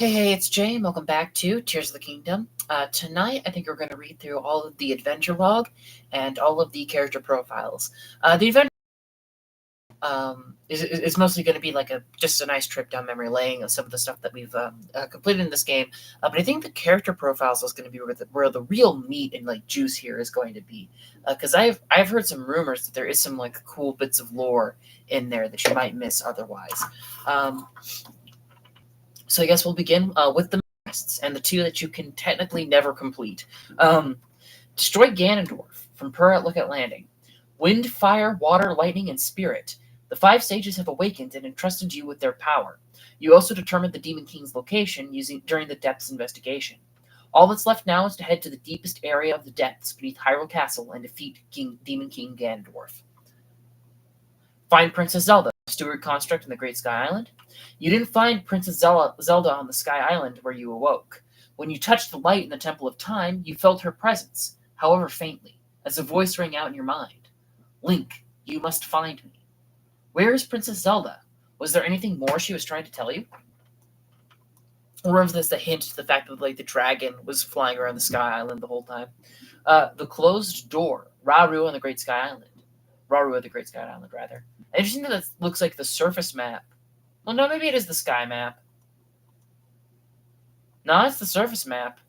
Hey, it's Jay, and welcome back to Tears of the Kingdom. Tonight, I think we're going to read through all of the adventure log and all of the character profiles. The adventure is mostly going to be like just a nice trip down memory lane of some of the stuff that we've completed in this game. But I think the character profiles is going to be where the real meat and like juice here is going to be, because I've heard some rumors that there is some like cool bits of lore in there that you might miss otherwise. Um, So I guess we'll begin with the quests and the two that you can technically never complete. Um, Destroy Ganondorf from Purah at Lookout Landing. Wind, fire, water, lightning, and spirit. The five sages have awakened and entrusted you with their power. You also determined the Demon King's location during the Depths investigation. All that's left now is to head to the deepest area of the depths beneath Hyrule Castle and defeat Demon King Ganondorf. Find Princess Zelda, Steward Construct in the Great Sky Island. You didn't find Princess Zelda on the Sky Island where you awoke. When you touched the light in the Temple of Time, you felt her presence, however faintly, as a voice rang out in your mind. Link, you must find me. Where is Princess Zelda? Was there anything more she was trying to tell you? Or was this a hint to the fact that like the dragon was flying around the Sky Island the whole time? The closed door, Rauru on the Great Sky Island. Rauru of the Great Sky Island, rather. Interesting that looks like the surface map. Well, no, maybe it is the sky map. No, it's the surface map.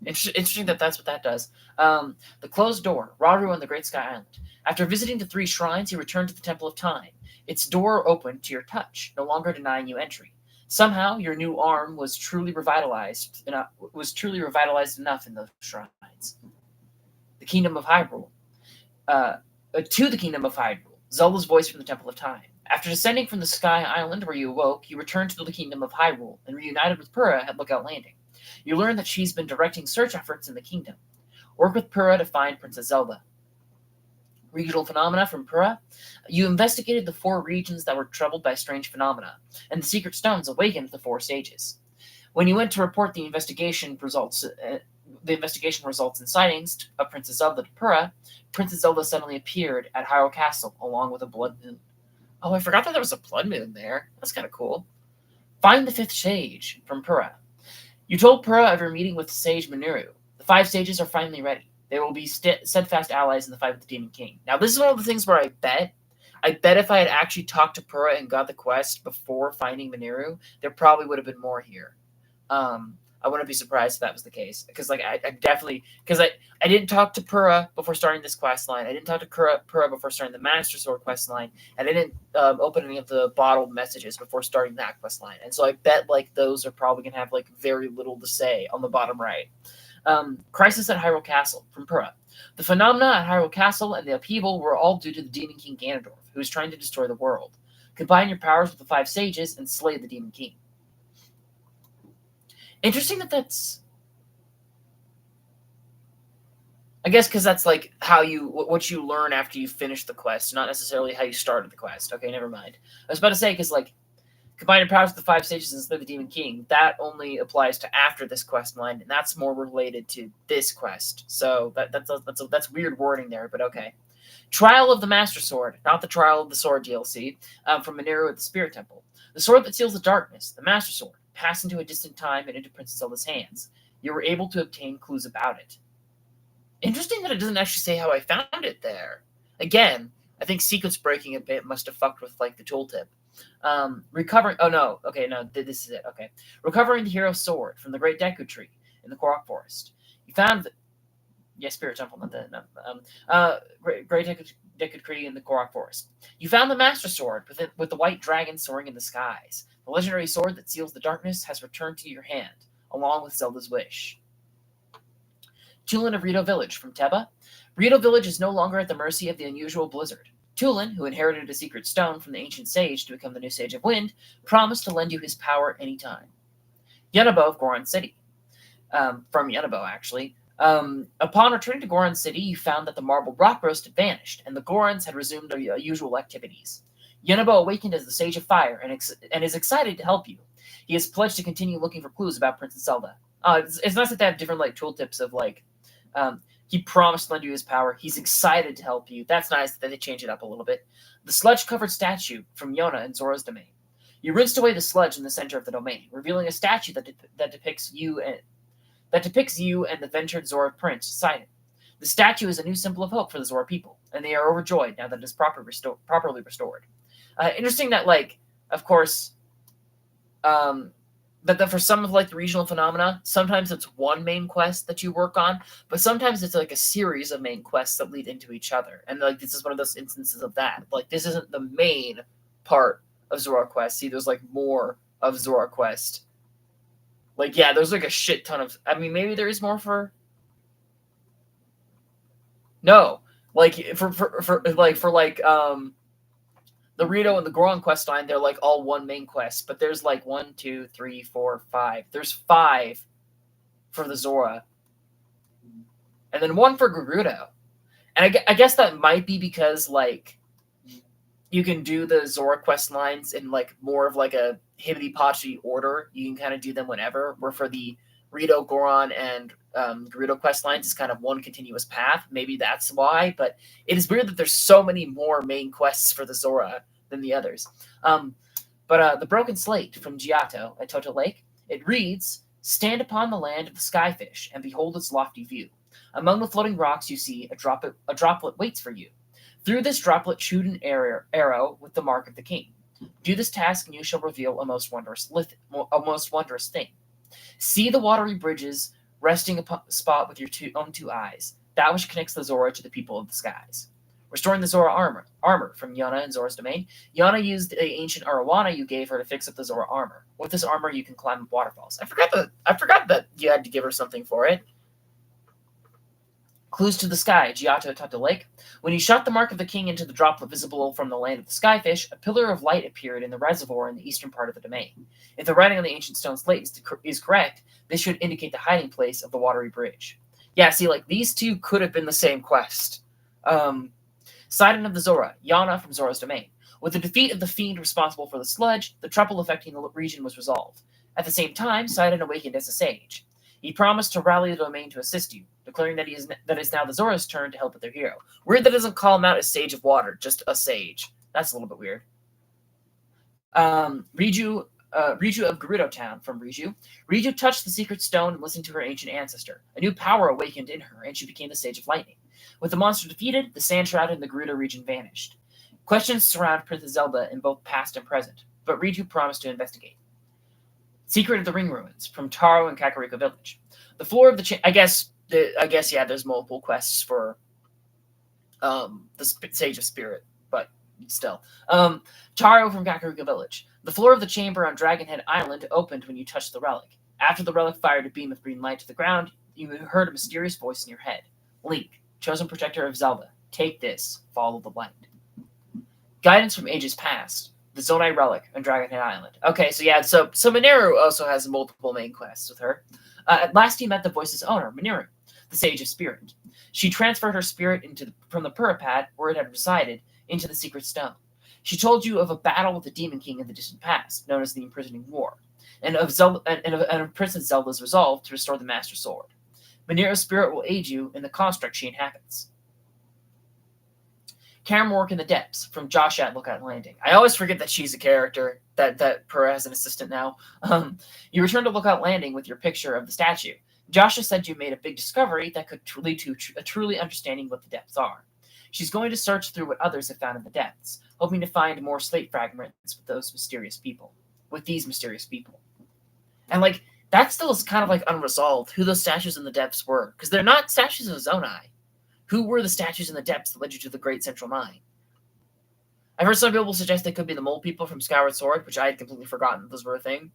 Interesting that that's what that does. The closed door, Rauru on the Great Sky Island. After visiting the three shrines, you returned to the Temple of Time. Its door opened to your touch, no longer denying you entry. Somehow, your new arm was truly revitalized enough in those shrines. The Kingdom of Hyrule. To the Kingdom of Hyrule, Zelda's voice from the Temple of Time. After descending from the Sky Island where you awoke, you returned to the Kingdom of Hyrule and reunited with Purah at Lookout Landing. You learned that she's been directing search efforts in the kingdom. Work with Purah to find Princess Zelda. Regional phenomena from Purah. You investigated the four regions that were troubled by strange phenomena, and the secret stones awakened the four stages. When you went to report the investigation results and sightings of Princess Zelda to Purah, Princess Zelda suddenly appeared at Hyrule Castle along with a blood moon. Oh, I forgot that there was a blood moon there. That's kind of cool. Find the fifth sage from Purah. You told Purah of your meeting with Sage Mineru. The five sages are finally ready. They will be steadfast allies in the fight with the Demon King. Now, this is one of the things where I bet if I had actually talked to Purah and got the quest before finding Mineru, there probably would have been more here. I wouldn't be surprised if that was the case, because like I definitely, because I didn't talk to Purah before starting this quest line. I didn't talk to Purah before starting the Master Sword quest line, and I didn't open any of the bottled messages before starting that quest line. And so I bet like those are probably gonna have like very little to say on the bottom right. Crisis at Hyrule Castle from Purah. The phenomena at Hyrule Castle and the upheaval were all due to the Demon King Ganondorf, who is trying to destroy the world. Combine your powers with the five sages and slay the Demon King. Interesting that's. I guess because that's like what you learn after you finish the quest, not necessarily how you started the quest. Okay, never mind. I was about to say because like combine your powers with the five sages and slay the Demon King. That only applies to after this quest line, and that's more related to this quest. So that's weird wording there, but okay. Trial of the Master Sword, not the Trial of the Sword DLC, from Mineru at the Spirit Temple. The sword that seals the darkness, the Master Sword, passed into a distant time and into Princess Zelda's hands. You were able to obtain clues about it. Interesting that it doesn't actually say how I found it there. Again, I think sequence breaking a bit must have fucked with like the tooltip. Recovering. Oh no. Okay, no. This is it. Okay. Recovering the hero's sword from the Great Deku Tree in the Korok Forest. You found Spirit Temple, not the Great Deku Tree in the Korok Forest. You found the Master Sword with the white dragon soaring in the skies. The legendary sword that seals the darkness has returned to your hand, along with Zelda's wish. Tulin of Rito Village from Teba. Rito Village is no longer at the mercy of the unusual blizzard. Tulin, who inherited a secret stone from the ancient sage to become the new Sage of Wind, promised to lend you his power anytime. Yunobo of Goron City. From Yunobo, actually. Upon returning to Goron City, you found that the marble rock roast had vanished, and the Gorons had resumed their usual activities. Yunobo awakened as the Sage of Fire and is excited to help you. He has pledged to continue looking for clues about Princess Zelda. It's nice that they have different like tooltips of like, he promised to lend you his power. He's excited to help you. That's nice that they change it up a little bit. The sludge-covered statue from Yona in Zora's domain. You rinsed away the sludge in the center of the domain, revealing a statue that depicts you and the ventured Zora prince Sidon. The statue is a new symbol of hope for the Zora people, and they are overjoyed now that it is properly restored. Interesting that, like, of course, that for some of like the regional phenomena, sometimes it's one main quest that you work on, but sometimes it's like a series of main quests that lead into each other. And like this is one of those instances of that. Like this isn't the main part of Zora Quest. See, there's like more of Zora Quest. Like, yeah, there's like a shit ton of. I mean, maybe there is more for. No, like for the Rito and the Goron quest line, they're like all one main quest, but there's like 1, 2, 3, 4, 5. There's 5 for the Zora, and then 1 for Gerudo. And I guess that might be because like you can do the Zora quest lines in like more of like a hibbity-potty order. You can kind of do them whenever. Where for the Rito, Goron, and Gerudo quest lines is kind of one continuous path. Maybe that's why, but it is weird that there's so many more main quests for the Zora than the others. But the Broken Slate from Giotto at Toto Lake, it reads, "Stand upon the land of the skyfish and behold its lofty view. Among the floating rocks you see a droplet waits for you. Through this droplet shoot an arrow with the mark of the king. Do this task and you shall reveal a most wondrous thing. See the watery bridges resting upon the spot with your own two eyes, that which connects the Zora to the people of the skies. Restoring the Zora armor from Yana in Zora's domain. Yana used the ancient arowana you gave her to fix up the Zora armor. With this armor, you can climb up waterfalls." I forgot that you had to give her something for it. Clues to the sky, Giotto Toto Lake. When you shot the mark of the king into the droplet visible from the land of the skyfish, a pillar of light appeared in the reservoir in the eastern part of the domain. If the writing on the ancient stone slate is correct, this should indicate the hiding place of the watery bridge. Yeah, see, like, these two could have been the same quest. Sidon of the Zora, Yana from Zora's domain. With the defeat of the fiend responsible for the sludge, the trouble affecting the region was resolved. At the same time, Sidon awakened as a sage. He promised to rally the domain to assist you, declaring that it's now the Zora's turn to help with their hero. Weird that doesn't call him out as Sage of Water, just a sage. That's a little bit weird. Riju of Gerudo Town from Riju. Riju touched the secret stone and listened to her ancient ancestor. A new power awakened in her, and she became the Sage of Lightning. With the monster defeated, the sand shroud in the Gerudo region vanished. Questions surround Princess Zelda in both past and present, but Riju promised to investigate. Secret of the Ring Ruins from Taro and Kakariko Village. The floor of the I guess yeah, there's multiple quests for the Sage of Spirit, but still. Taro from Kakariko Village. The floor of the chamber on Dragonhead Island opened when you touched the relic. After the relic fired a beam of green light to the ground, you heard a mysterious voice in your head. "Link, chosen protector of Zelda, take this, follow the light." Guidance from ages past. The Zonai Relic on Dragonhead Island. Okay, so yeah, so Mineru also has multiple main quests with her. At last he met the voice's owner, Mineru, the Sage of Spirit. She transferred her spirit from the Purapad, where it had resided, into the Secret Stone. She told you of a battle with the Demon King in the distant past, known as the Imprisoning War, and of Princess Zelda's resolve to restore the Master Sword. Mineru's spirit will aid you in the construct she inhabits. Caramwork in the Depths from Josh at Lookout Landing. I always forget that she's a character, that Purah has an assistant now. You return to Lookout Landing with your picture of the statue. Josh has said you made a big discovery that could lead to a truly understanding what the depths are. She's going to search through what others have found in the depths, hoping to find more slate fragments with these mysterious people. And like, that still is kind of like unresolved, who those statues in the depths were, because they're not statues of Zonai. Who were the statues in the depths that led you to the Great Central Mine? I've heard some people suggest they could be the mole people from Skyward Sword, which I had completely forgotten those were a thing.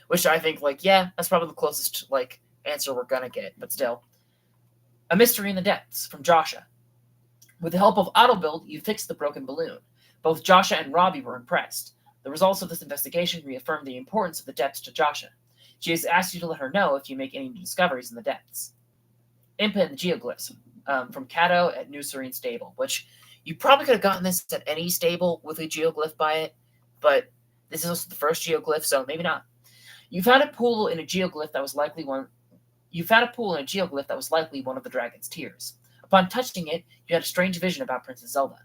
Which I think, like, yeah, that's probably the closest, like, answer we're gonna get, but still. A Mystery in the Depths from Joshua. With the help of AutoBuild, you fixed the broken balloon. Both Joshua and Robbie were impressed. The results of this investigation reaffirmed the importance of the depths to Joshua. She has asked you to let her know if you make any new discoveries in the depths. Impa and the Geoglyphs. From Kato at New Serene Stable, which you probably could have gotten this at any stable with a geoglyph by it, but this is also the first geoglyph, so maybe not. You found a pool in a geoglyph that was likely one of the dragon's tears. Upon touching it, you had a strange vision about Princess Zelda.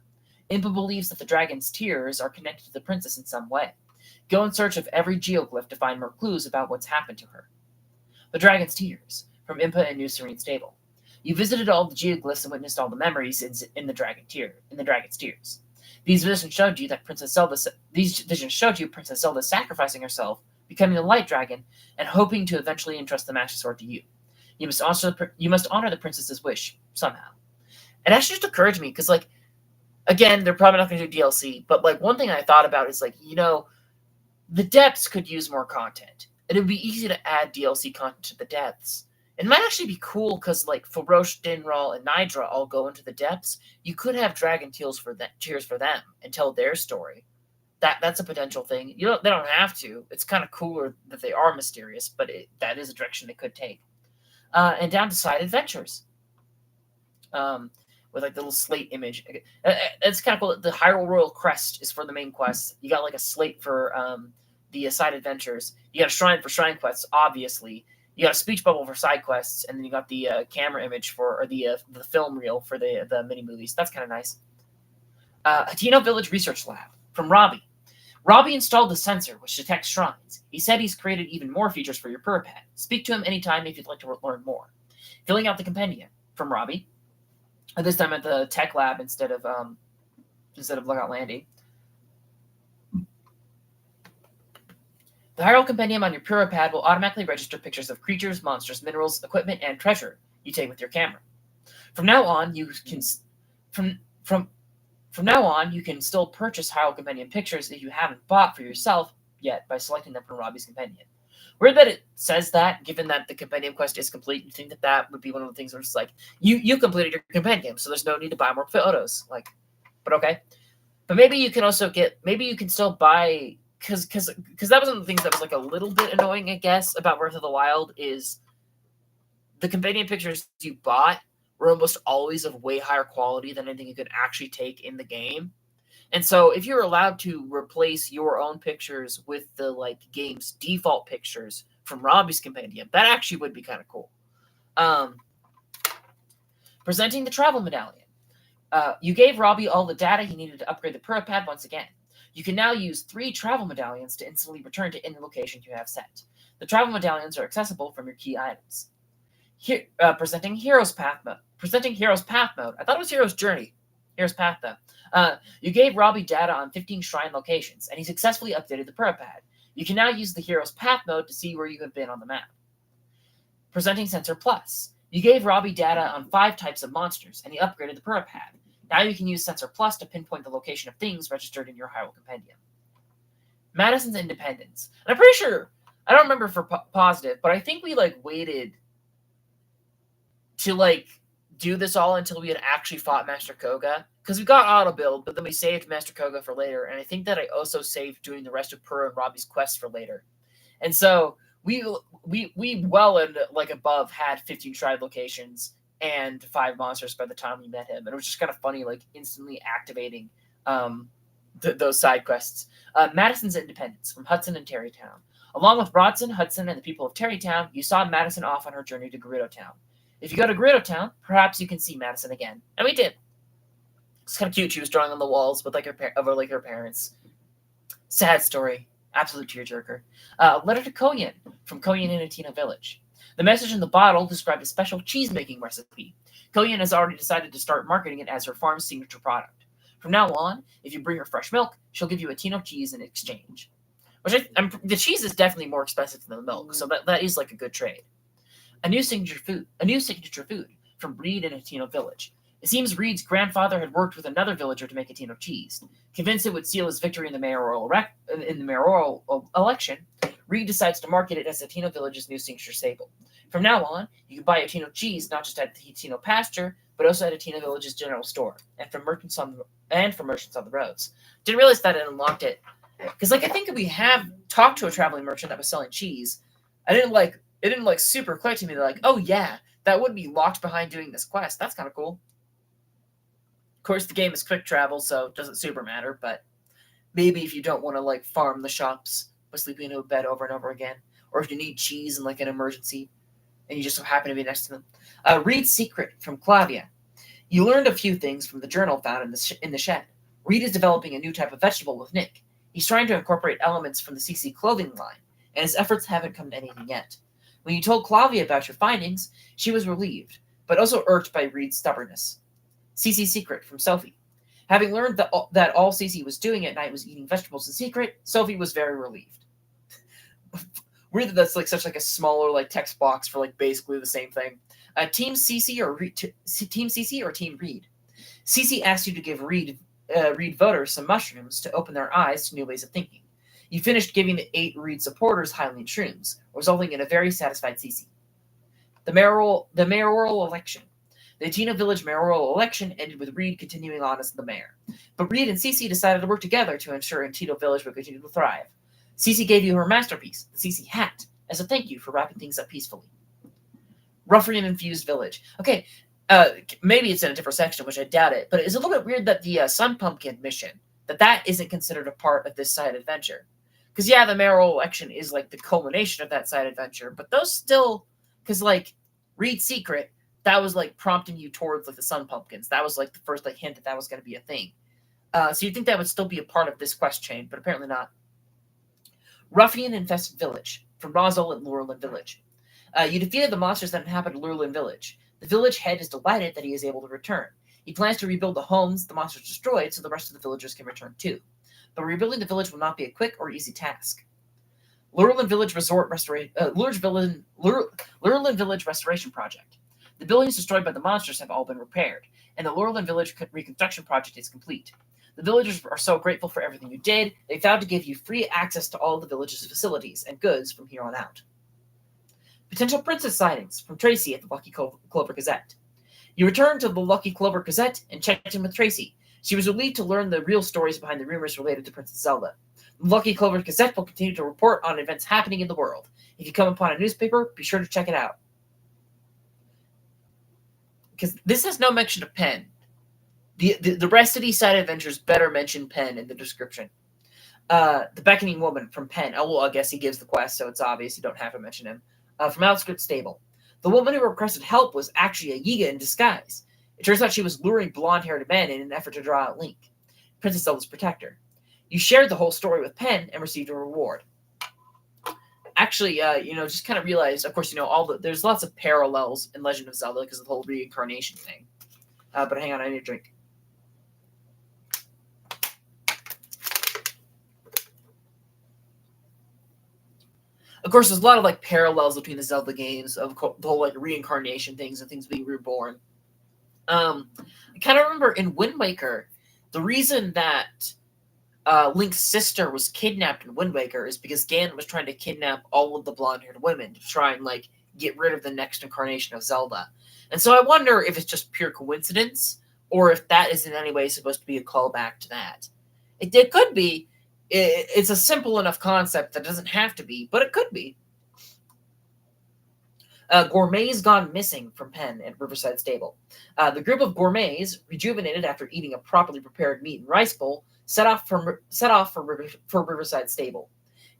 Impa believes that the dragon's tears are connected to the princess in some way. Go in search of every geoglyph to find more clues about what's happened to her. The Dragon's Tears, from Impa and New Serene Stable. You visited all the geoglyphs and witnessed all the memories in the Dragon's Tears. These visions showed you Princess Zelda sacrificing herself, becoming a light dragon, and hoping to eventually entrust the Master Sword to you. You must honor the princess's wish somehow. It actually just occurred to me because, like, again, they're probably not going to do DLC, but like one thing I thought about is like, the depths could use more content. And it would be easy to add DLC content to the depths. It might actually be cool because like Farosh, Dinral, and Nidra all go into the depths. You could have Dragon Tears for them and tell their story. That's a potential thing. They don't have to. It's kind of cooler that they are mysterious, but that is a direction they could take. And down to side adventures. With like the little slate image. It's kind of cool. The Hyrule Royal Crest is for the main quest. You got like a slate for the side adventures. You got a shrine for shrine quests, obviously. You got a speech bubble for side quests, and then you got the camera image or the film reel for the mini movies. That's kind of nice. Hateno Village Research Lab from Robbie. Robbie installed the sensor, which detects shrines. He said he's created even more features for your Purapad. Speak to him anytime if you'd like to learn more. Filling out the compendium from Robbie. This time at the tech lab instead of Lookout Landing. The Hyrule Compendium on your Purapad will automatically register pictures of creatures, monsters, minerals, equipment, and treasure you take with your camera. From now on, you can still purchase Hyrule Compendium pictures if you haven't bought for yourself yet by selecting them from Robbie's Compendium. Weird that it says that, given that the Compendium quest is complete. You think that would be one of the things where it's like, you completed your Compendium, so there's no need to buy more photos. Like, but okay. But maybe you can still buy, because that was one of the things that was like a little bit annoying, I guess, about Breath of the Wild is the Compendium pictures you bought were almost always of way higher quality than anything you could actually take in the game. And so if you're allowed to replace your own pictures with the like game's default pictures from Robbie's Compendium, that actually would be kind of cool. Presenting the travel medallion. You gave Robbie all the data he needed to upgrade the Purapad once again. You can now use 3 travel medallions to instantly return to any location you have set. The travel medallions are accessible from your key items. Here, presenting Hero's Path Mode. I thought it was Hero's Journey. Hero's Path, though. You gave Robbie data on 15 shrine locations, and he successfully updated the Purapad. You can now use the Hero's Path mode to see where you have been on the map. Presenting Sensor Plus. You gave Robbie data on 5 types of monsters, and he upgraded the Purapad. Now you can use Sensor Plus to pinpoint the location of things registered in your Hyrule Compendium. Madison's Independence. And I'm pretty sure, I don't remember for positive, but I think we waited to do this all until we had actually fought Master Koga. Because we got auto build, but then we saved Master Koga for later, and I think that I also saved doing the rest of Purah and Robbie's quests for later. And so we well and above had 15 shrine locations and 5 monsters by the time we met him, and it was just kind of funny, instantly activating those side quests. Madison's Independence from Hudson and Terrytown. Along with Brodson, Hudson, and the people of Terrytown, you saw Madison off on her journey to Gerudo Town. If you go to Gerudo Town, perhaps you can see Madison again, and we did. It's kind of cute. She was drawing on the walls with her parents. Sad story. Absolute tearjerker. Letter to Koyan from Koyan in Hateno Village. The message in the bottle described a special cheese-making recipe. Koyan has already decided to start marketing it as her farm's signature product. From now on, if you bring her fresh milk, she'll give you Hateno cheese in exchange. The cheese is definitely more expensive than the milk, so that is a good trade. A new signature food from Reed in Hateno Village. It seems Reed's grandfather had worked with another villager to make Hateno cheese. Convinced it would seal his victory in the mayoral election, Reed decides to market it as Hateno Village's new signature staple. From now on, you can buy Hateno cheese not just at the Hateno pasture, but also at Hateno Village's general store, and from merchants on the roads. Didn't realize that it unlocked it, because I think we have talked to a traveling merchant that was selling cheese. It didn't super click to me. They're oh yeah, that would be locked behind doing this quest. That's kind of cool. Of course, the game is quick travel, so it doesn't super matter, but maybe if you don't want to farm the shops by sleeping in a bed over and over again, or if you need cheese in an emergency and you just so happen to be next to them. Reed's Secret from Clavia. You learned a few things from the journal found in the shed. Reed is developing a new type of vegetable with Nick. He's trying to incorporate elements from the CC clothing line, and his efforts haven't come to anything yet. When you told Clavia about your findings, she was relieved, but also irked by Reed's stubbornness. CC's secret from Sophie. Having learned that all CC was doing at night was eating vegetables in secret, Sophie was very relieved. Weird that that's like such like a smaller like text box for like basically the same thing. Team CC or Team CC or Team Reed. CC asked you to give Reed voters some mushrooms to open their eyes to new ways of thinking. You finished giving the 8 Reed supporters Hylian shrooms, resulting in a very satisfied CC. The mayoral election. The Atina Village mayoral election ended with Reed continuing on as the mayor. But Reed and CC decided to work together to ensure Atina Village would continue to thrive. CC gave you her masterpiece, the CC hat, as a thank you for wrapping things up peacefully. Ruffian-infused village. Okay, maybe it's in a different section, which I doubt it, but it's a little bit weird that the Sun Pumpkin mission, that isn't considered a part of this side adventure. Because, yeah, the mayoral election is, like, the culmination of that side adventure, but those still, because, like, Reed's secret, that was, like, prompting you towards, like, the Sun Pumpkins. That was, like, the first, like, hint that was going to be a thing. So you'd think that would still be a part of this quest chain, but apparently not. Ruffian-infested village, from Rosal and Lurelin Village. You defeated the monsters that inhabited Lurelin Village. The village head is delighted that he is able to return. He plans to rebuild the homes the monsters destroyed so the rest of the villagers can return too. But rebuilding the village will not be a quick or easy task. Lurelin Village Lurelin Village Restoration Project. The buildings destroyed by the monsters have all been repaired, and the Lurelin Village Reconstruction Project is complete. The villagers are so grateful for everything you did, they vowed to give you free access to all the village's facilities and goods from here on out. Potential princess sightings from Tracy at the Lucky Clover Gazette. You returned to the Lucky Clover Gazette and checked in with Tracy. She was relieved to learn the real stories behind the rumors related to Princess Zelda. The Lucky Clover Gazette will continue to report on events happening in the world. If you come upon a newspaper, be sure to check it out. Because this has no mention of Pen. The rest of these side adventures better mention Pen in the description. The Beckoning Woman from Pen. Oh, well, I guess he gives the quest, so it's obvious you don't have to mention him. From Outskirts Stable. The woman who requested help was actually a Yiga in disguise. It turns out she was luring blonde-haired men in an effort to draw out Link, Princess Zelda's protector. You shared the whole story with Pen and received a reward. Actually, just kind of realized, of course, there's lots of parallels in Legend of Zelda because of the whole reincarnation thing. But hang on, I need a drink. Of course, there's a lot of like parallels between the Zelda games of the whole like reincarnation things and things being reborn. I kind of remember in Wind Waker, the reason that Link's sister was kidnapped in Wind Waker is because Ganon was trying to kidnap all of the blonde-haired women to try and like get rid of the next incarnation of Zelda. And so I wonder if it's just pure coincidence or if that is in any way supposed to be a callback to that. It could be. It's a simple enough concept that doesn't have to be, but it could be. Gourmets gone missing from Pen at Riverside Stable. The group of gourmets, rejuvenated after eating a properly prepared meat and rice bowl, set off for Riverside Stable.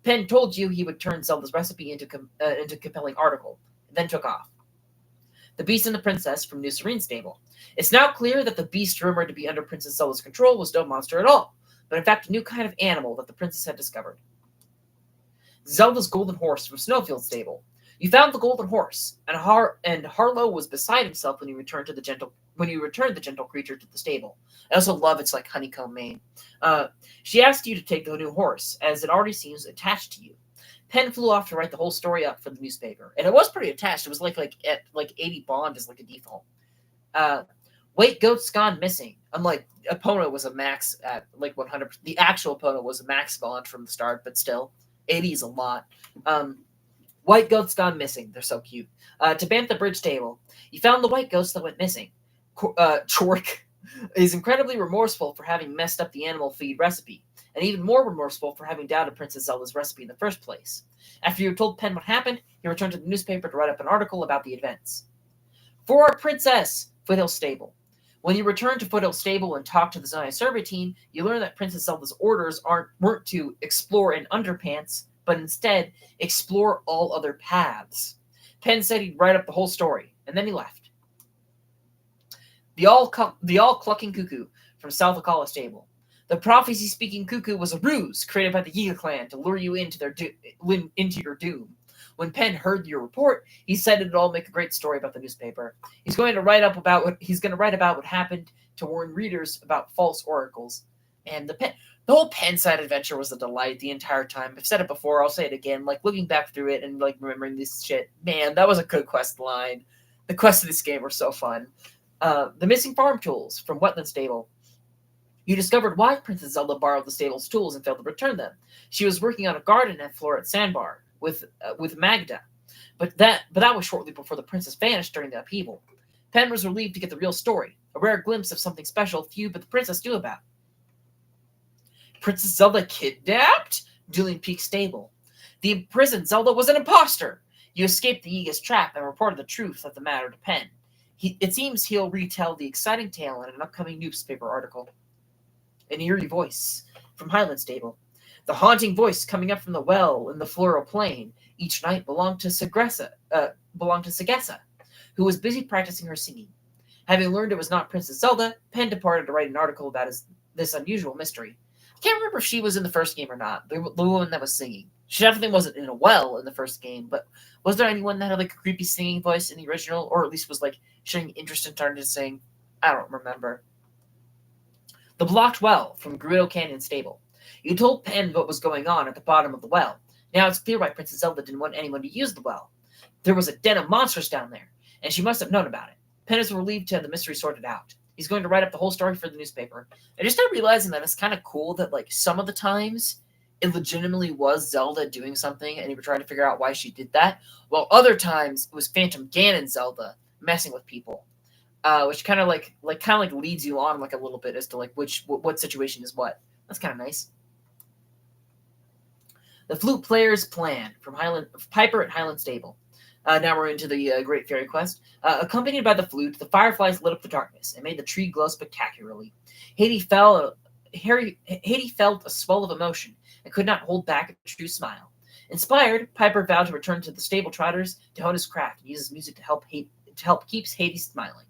Pen told you he would turn Zelda's recipe into a compelling article, and then took off. The Beast and the Princess from New Serene Stable. It's now clear that the beast rumored to be under Princess Zelda's control was no monster at all, but in fact a new kind of animal that the princess had discovered. Zelda's Golden Horse from Snowfield Stable. You found the Golden Horse, and Harlow was beside himself when you returned the gentle creature to the stable. I also love its like honeycomb mane. She asked you to take the new horse, as it already seems attached to you. Pen flew off to write the whole story up for the newspaper, and it was pretty attached. It was like 80 bond is like a default. White Goat's gone missing. Unlike Epona was a max at like 100%. The actual Epona was a max bond from the start, but still, 80 is a lot. White Goat's gone missing. They're so cute. To Bantha Bridge Table. You found the white ghost that went missing. Chork is incredibly remorseful for having messed up the animal feed recipe, and even more remorseful for having doubted Princess Zelda's recipe in the first place. After you told Pen what happened, he returned to the newspaper to write up an article about the events. For our princess, Foothill Stable. When you returned to Foothill Stable and talked to the Xia survey team, you learned that Princess Zelda's orders weren't to explore in underpants, but instead explore all other paths. Pen said he'd write up the whole story, and then he left. The all clucking cuckoo from South Akala Stable. The prophecy-speaking cuckoo was a ruse created by the Yiga clan to lure you into into your doom. When Penn heard your report, he said it'd all make a great story about the newspaper. He's going to write about what happened to warn readers about false oracles. And the whole Penn side adventure was a delight the entire time. I've said it before, I'll say it again. Like looking back through it and like remembering this shit, man, that was a good quest line. The quests of this game were so fun. The missing farm tools from Wetland Stable. You discovered why Princess Zelda borrowed the stable's tools and failed to return them. She was working on a garden at Floret Sandbar with Magda, but that was shortly before the princess vanished during the upheaval. Penn was relieved to get the real story, a rare glimpse of something special few but the princess knew about. Princess Zelda kidnapped? Julian Peak Stable. The imprisoned Zelda was an imposter. You escaped the Yiga's trap and reported the truth of the matter to Penn. It seems he'll retell the exciting tale in an upcoming newspaper article. An eerie voice from Highland Stable. The haunting voice coming up from the well in the floral plain each night belonged to Sagessa, who was busy practicing her singing. Having learned it was not Princess Zelda, Penn departed to write an article about this unusual mystery. I can't remember if she was in the first game or not, the woman that was singing. She definitely wasn't in a well in the first game, but was there anyone that had like a creepy singing voice in the original, or at least was like showing interest in starting to sing? I don't remember. The blocked well from Gerudo Canyon Stable. You told Penn what was going on at the bottom of the well. Now it's clear why Princess Zelda didn't want anyone to use the well. There was a den of monsters down there, and she must have known about it. Penn is relieved to have the mystery sorted out. He's going to write up the whole story for the newspaper. I just started realizing that it's kind of cool that like some of the times it legitimately was Zelda doing something and you were trying to figure out why she did that, while other times it was Phantom Ganon Zelda messing with people. Which kind of like leads you on like a little bit as to like what situation is what. That's kind of nice. The Flute Player's Plan from Piper at Highland Stable. Now we're into the Great Fairy Quest. Accompanied by the flute, the fireflies lit up the darkness and made the tree glow spectacularly. Haiti felt a swell of emotion and could not hold back a true smile. Inspired, Piper vowed to return to the stable trotters to hone his craft and use his music to help keep Haiti smiling.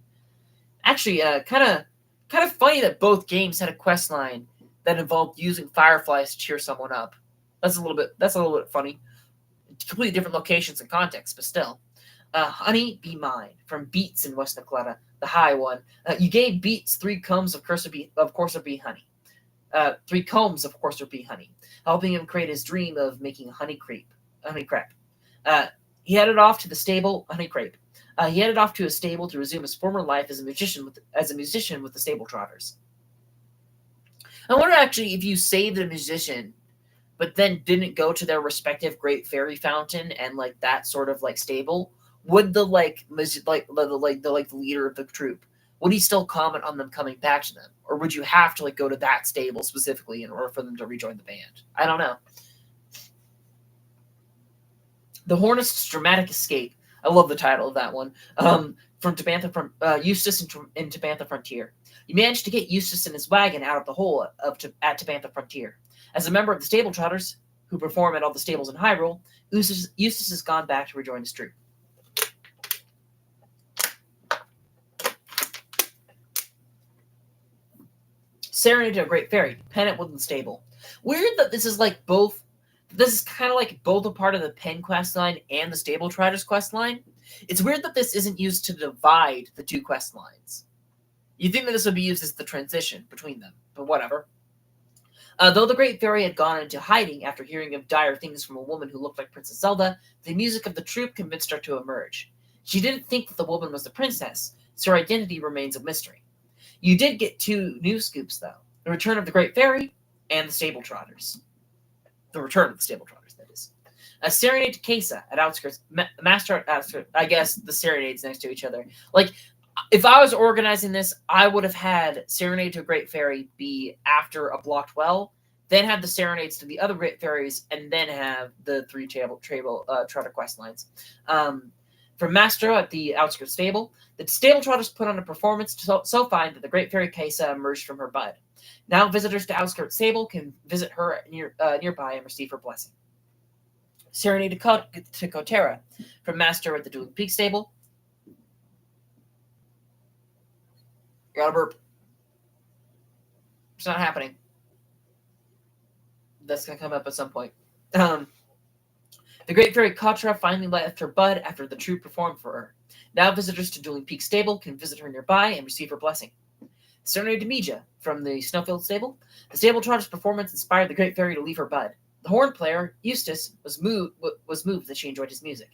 Actually, kind of funny that both games had a quest line that involved using fireflies to cheer someone up. That's a little bit funny. Completely different locations and contexts, but still. Honey Be Mine from Beats in West Nicoletta, the high one. You gave Beats 3 combs of Courser Bee honey. 3 combs of Courser Bee honey, helping him create his dream of making honey crepe. He headed off to the stable, he headed off to a stable to resume his former life as a musician with the Stable Trotters. I wonder actually if you saved a musician, but then didn't go to their respective Great Fairy Fountain and like that sort of like stable, would the the leader of the troop, would he still comment on them coming back to them, or would you have to like go to that stable specifically in order for them to rejoin the band? I don't know. The Hornist's Dramatic Escape. I love the title of that one. From Eustace in Tabantha Frontier. You managed to get Eustace and his wagon out of the hole at Tabantha Frontier. As a member of the Stable Trotters, who perform at all the stables in Hyrule, Eustace has gone back to rejoin his troop. Serenade to a Great Fairy, Penn at Woodland Stable. Weird that this is like both. This is kind of like both a part of the Penn quest line and the Stable Trotters quest line. It's weird that this isn't used to divide the 2 quest lines. You'd think that this would be used as the transition between them, but whatever. Though the Great Fairy had gone into hiding after hearing of dire things from a woman who looked like Princess Zelda, the music of the troupe convinced her to emerge. She didn't think that the woman was the princess, so her identity remains a mystery. You did get 2 new scoops, though. The Return of the Great Fairy and the Stable Trotters. The Return of the Stable Trotters, that is. A Serenade to Kesa at Outskirts. Master at Outskirts. I guess the Serenades next to each other. Like, if I was organizing this, I would have had Serenade to a Great Fairy be after a blocked well, then have the Serenades to the other Great Fairies, and then have the 3 Trotter quest lines. From Mastro at the Outskirts Stable, the Stable Trotters put on a performance so fine that the Great Fairy Kesa emerged from her bud. Now visitors to Outskirts Stable can visit her nearby and receive her blessing. Serenade to Kotera from Master at the Dueling Peak Stable. Got a burp. It's not happening. that's going to come up at some point. Um, the Great Fairy Katra finally left her bud after the troupe performed for her. Now visitors to Dueling Peak Stable can visit her nearby and receive her blessing. Serenade to Mija from the Snowfield Stable. The stable trotter's performance inspired the Great Fairy to leave her bud. The horn player, Eustace, was moved that she enjoyed his music.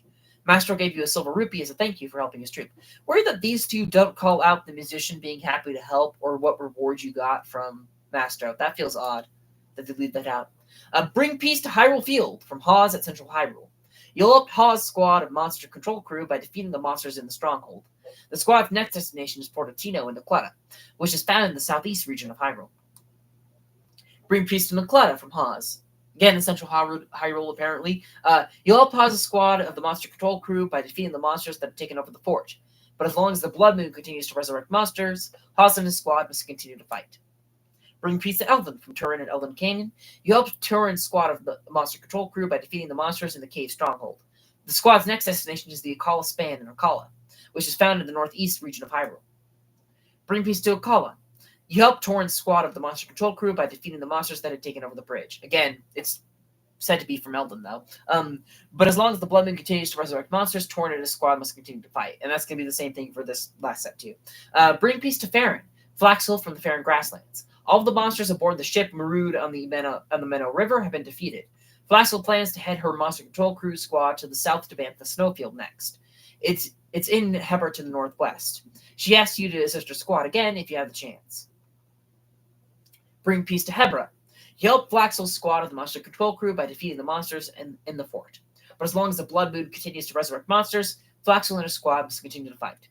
Mastro gave you a silver rupee as a thank you for helping his troupe. Worried that these two don't call out the musician being happy to help or what reward you got from Mastro. That feels odd that they leave that out. Bring peace to Hyrule Field from Hawes at Central Hyrule. You'll up Hawes' squad of monster control crew by defeating the monsters in the stronghold. The squad's next destination is Portofino in Necletta, which is found in the southeast region of Hyrule. Bring peace to Necletta from Hawes. Again, in Central Hyrule, apparently. You'll help Hawes' squad of the monster control crew by defeating the monsters that have taken over the fort. But as long as the Blood Moon continues to resurrect monsters, Hawes and his squad must continue to fight. Bring peace to Eldon from Turin and Eldon Canyon. You help Turin's squad of the monster control crew by defeating the monsters in the cave stronghold. The squad's next destination is the Akkala Span in Akkala, which is found in the northeast region of Hyrule. Bring peace to Akkala. You help Torrent's squad of the monster control crew by defeating the monsters that had taken over the bridge. Again, it's said to be from Eldon, though. But as long as the Blood Moon continues to resurrect monsters, Torrent and his squad must continue to fight. And that's going to be the same thing for this last set, too. Bring peace to Farron. Flaxhill from the Farron Grasslands. All of the monsters aboard the ship Marood on the Menno River have been defeated. Flaxhill plans to head her monster control crew squad to the south to Bantha Snowfield next. It's in Heber to the northwest. She asks you to assist her squad again if you have the chance. Bring peace to Hebra. You help Flaxhill's squad of the monster control crew by defeating the monsters in the fort. But as long as the Blood Moon continues to resurrect monsters, Flaxhill and his squad must continue to fight.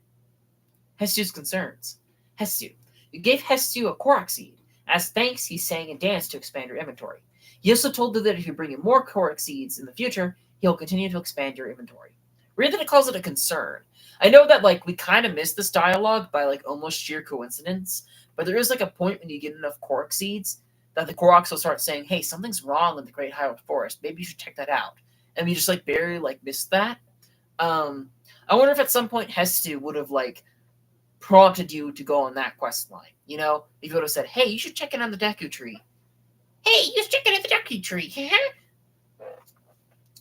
Hestu's concerns. Hestu. You gave Hestu a Korok seed. As thanks, he sang and danced to expand your inventory. He also told you that if you bring him more Korok seeds in the future, he'll continue to expand your inventory. Weird that it calls it a concern. I know that we kind of missed this dialogue by almost sheer coincidence, but there is a point when you get enough Korok seeds that the Koroks will start saying, hey, something's wrong in the Great Hyrule Forest. Maybe you should check that out. And we just barely missed that. I wonder if at some point Hestu would have prompted you to go on that quest line. If you would have said, hey, you should check in on the Deku Tree. Hey, you should check in on the Deku Tree.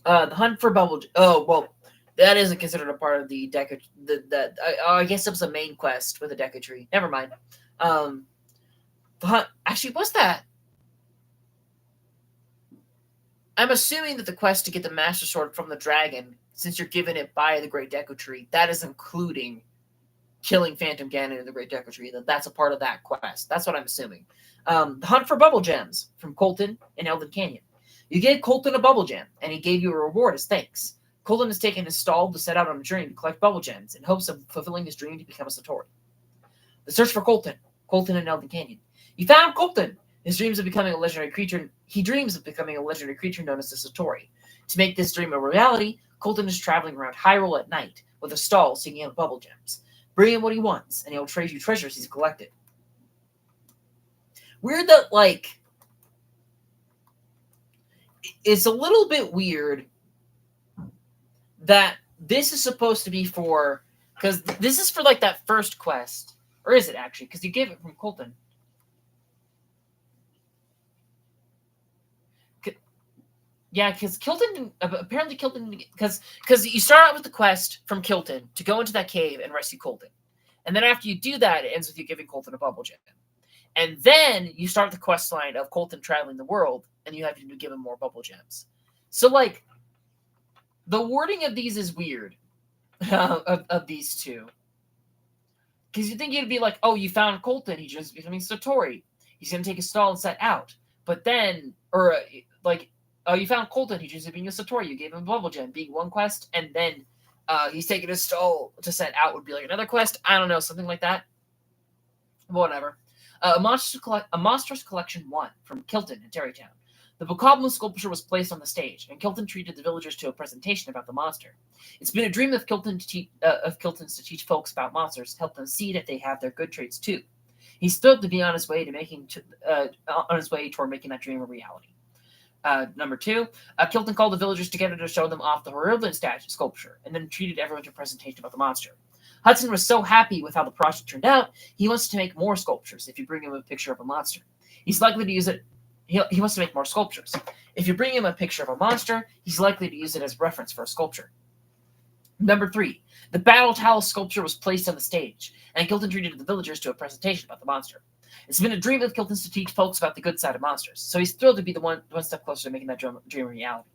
The hunt for Bubble... Oh, well, that isn't considered a part of the Deku... I guess it was a main quest with the Deku Tree. Never mind. The hunt... Actually, what's that? I'm assuming that the quest to get the Master Sword from the dragon, since you're given it by the Great Deku Tree, that is including killing Phantom Ganon in the Great Deku Tree. That's a part of that quest. That's what I'm assuming. The hunt for Bubble Gems from Colton in Eldon Canyon. You gave Colton a Bubble Gem, and he gave you a reward as thanks. Colton has taken his stall to set out on a journey to collect Bubble Gems in hopes of fulfilling his dream to become a Satori. The search for Colton in Eldon Canyon. You found Colton. He dreams of becoming a legendary creature known as the Satori. To make this dream a reality, Colton is traveling around Hyrule at night with a stall seeking out Bubble Gems. Bring him what he wants, and he'll trade you treasures he's collected. Weird that, it's a little bit weird that this is supposed to be for, because this is for, that first quest. Or is it, actually? Because you gave it from Colton. Yeah, because apparently Kilton, because you start out with the quest from Kilton to go into that cave and rescue Colton. And then after you do that, it ends with you giving Colton a Bubble Gem. And then you start the quest line of Colton traveling the world, and you have to give him more Bubble Gems. So, the wording of these is weird, of these two. Because you think it'd be oh, you found Colton, he's just becoming Satori. He's going to take his stall and set out. But then, oh, you found Colton, he's just being a Satori. You gave him a Bubble Gem, being one quest, and then he's taking his stall to set out would be another quest. I don't know, something like that. Whatever. A Monstrous Collection 1 from Kilton in Terrytown. The Bokoblin sculpture was placed on the stage, and Kilton treated the villagers to a presentation about the monster. It's been a dream of Kilton's to teach folks about monsters, to help them see that they have their good traits too. He's thrilled to be on his way toward making that dream a reality. Number 2, Kilton called the villagers together to show them off the Horildan sculpture, and then treated everyone to a presentation about the monster. Hudson was so happy with how the project turned out, he wants to make more sculptures if you bring him a picture of a monster. He's likely to use it he wants to make more sculptures. If you bring him a picture of a monster, he's likely to use it as reference for a sculpture. Number 3, the Battle Towel sculpture was placed on the stage, and Kilton treated the villagers to a presentation about the monster. It's been a dream of Kilton's to teach folks about the good side of monsters, so he's thrilled to be the one step closer to making that dream a reality.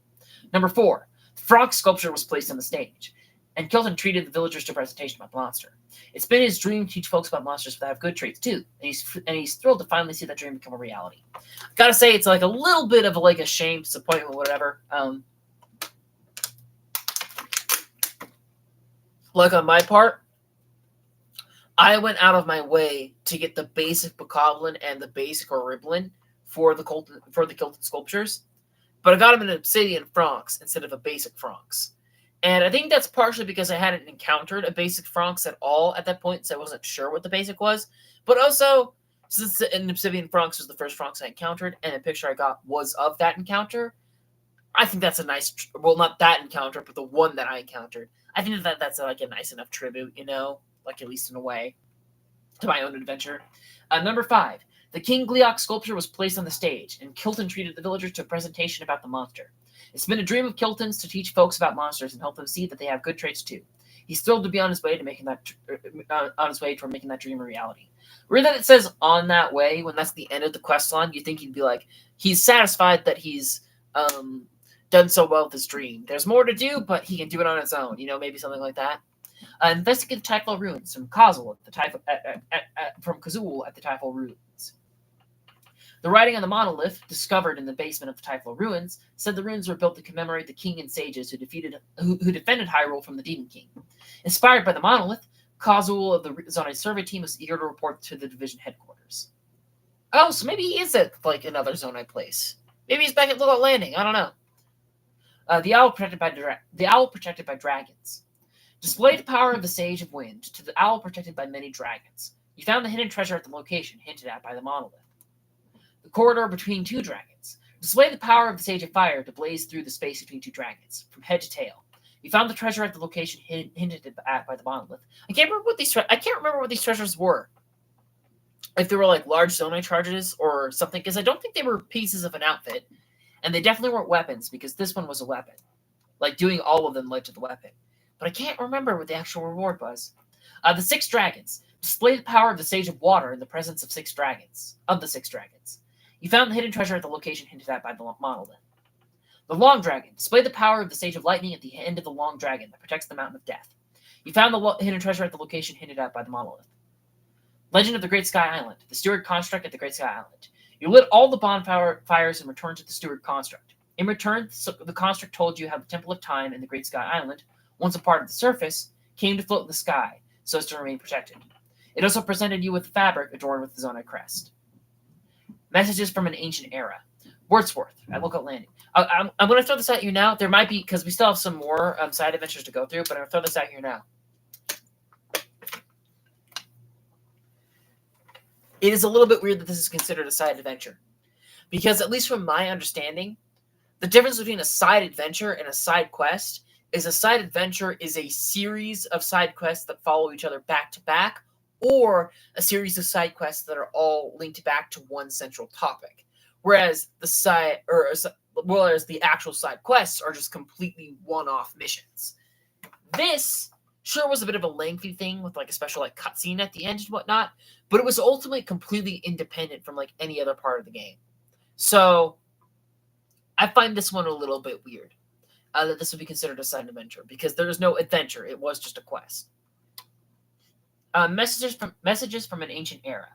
Number 4, the frog sculpture was placed on the stage, and Kilton treated the villagers to a presentation about the monster. It's been his dream to teach folks about monsters that have good traits too, and he's thrilled to finally see that dream become a reality. Gotta say, it's like a little bit of a shame, disappointment, whatever. Like on my part, I went out of my way to get the basic bokoblin and the basic Oriblin for the Kilton sculptures, but I got them in obsidian Franx instead of a basic Franx. And I think that's partially because I hadn't encountered a basic Franx at all at that point, so I wasn't sure what the basic was. But also, since an obsidian Franx was the first Franx I encountered, and the picture I got was of that encounter, I think that's a nice, well, not that encounter, but the one that I encountered. I think that's like a nice enough tribute, like at least in a way, to my own adventure. Number 5, the King Gleeok sculpture was placed on the stage, and Kilton treated the villagers to a presentation about the monster. It's been a dream of Kilton's to teach folks about monsters and help them see that they have good traits too. He's thrilled to be on his way to making that dream a reality. Weird that it says "on that way" when that's the end of the quest line. You think he'd be like, he's satisfied that he's done so well with his dream. There's more to do, but he can do it on his own. Maybe something like that. Investigate the Typhal ruins from Kazul from Kazul at the Typhal ruins. The writing on the monolith, discovered in the basement of the Typhal ruins, said the ruins were built to commemorate the king and sages who defended Hyrule from the Demon King. Inspired by the monolith, Kazul of the Zonai survey team was eager to report to the division headquarters. Oh, so maybe he is at another Zonai place. Maybe he's back at Lookout Landing. I don't know. The owl protected by dragons. Display the power of the Sage of Wind to the owl protected by many dragons. You found the hidden treasure at the location hinted at by the monolith. The corridor between 2 dragons. Display the power of the Sage of Fire to blaze through the space between 2 dragons, from head to tail. You found the treasure at the location hinted at by the monolith. I can't remember what these treasures were. If they were large Zonai charges or something, because I don't think they were pieces of an outfit, and they definitely weren't weapons, because this one was a weapon. Doing all of them led to the weapon. But I can't remember what the actual reward was. The 6 dragons. Display the power of the Sage of Water in the presence of 6 dragons. You found the hidden treasure at the location hinted at by the monolith. The Long Dragon. Display the power of the Sage of Lightning at the end of the Long Dragon that protects the Mountain of Death. You found the hidden treasure at the location hinted at by the monolith. Legend of the Great Sky Island. The Steward Construct at the Great Sky Island. You lit all the bonfires and returned to the Steward Construct. In return, the construct told you how the Temple of Time in the Great Sky Island, once a part of the surface, came to float in the sky so as to remain protected. It also presented you with a fabric adorned with the Zonai crest. Messages from an ancient era. Wordsworth at Lookout Landing. I'm going to throw this at you now. There might be, because we still have some more side adventures to go through, but I'm going to throw this out here now. It is a little bit weird that this is considered a side adventure. Because at least from my understanding, the difference between a side adventure and a side quest is a side adventure is a series of side quests that follow each other back to back, or a series of side quests that are all linked back to one central topic. Whereas the actual side quests are just completely one-off missions. This sure was a bit of a lengthy thing with a special cutscene at the end and whatnot, but it was ultimately completely independent from any other part of the game. So I find this one a little bit weird, that this would be considered a side adventure, because there is no adventure. It was just a quest. Messages from an ancient era.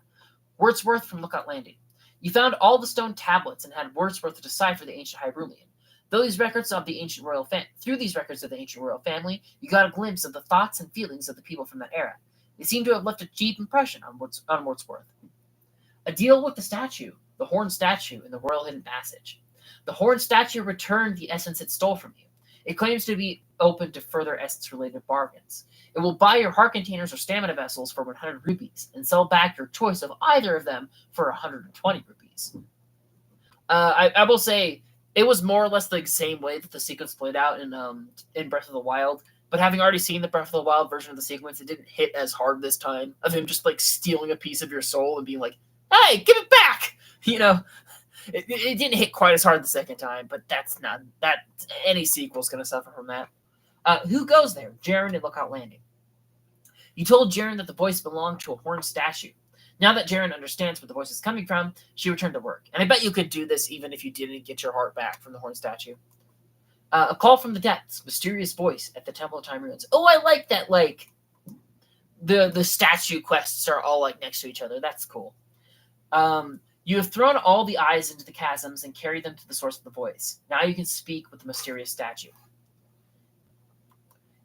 Wordsworth from Lookout Landing. You found all the stone tablets and had Wordsworth decipher the ancient Hyrulean. Through these records of the ancient royal family, you got a glimpse of the thoughts and feelings of the people from that era. They seem to have left a deep impression on Wordsworth. A deal with the statue, the horn statue in the Royal Hidden Passage. The horn statue returned the essence it stole from you. It claims to be open to further essence-related bargains. It will buy your heart containers or stamina vessels for 100 rupees and sell back your choice of either of them for 120 rupees. I will say it was more or less the same way that the sequence played out in Breath of the Wild. But having already seen the Breath of the Wild version of the sequence, it didn't hit as hard this time of him just stealing a piece of your soul and being like, "Hey, give it back!" It didn't hit quite as hard the second time, but that's not that any sequel's going to suffer from that. Who goes there? Jaren and Lookout Landing. You told Jaren that the voice belonged to a horned statue. Now that Jaren understands where the voice is coming from, she returned to work. And I bet you could do this even if you didn't get your heart back from the horned statue. A call from the depths, mysterious voice at the Temple of Time Ruins. Oh, I like that. Like the statue quests are all like next to each other. That's cool. You have thrown all the eyes into the chasms and carried them to the source of the voice. Now you can speak with the mysterious statue.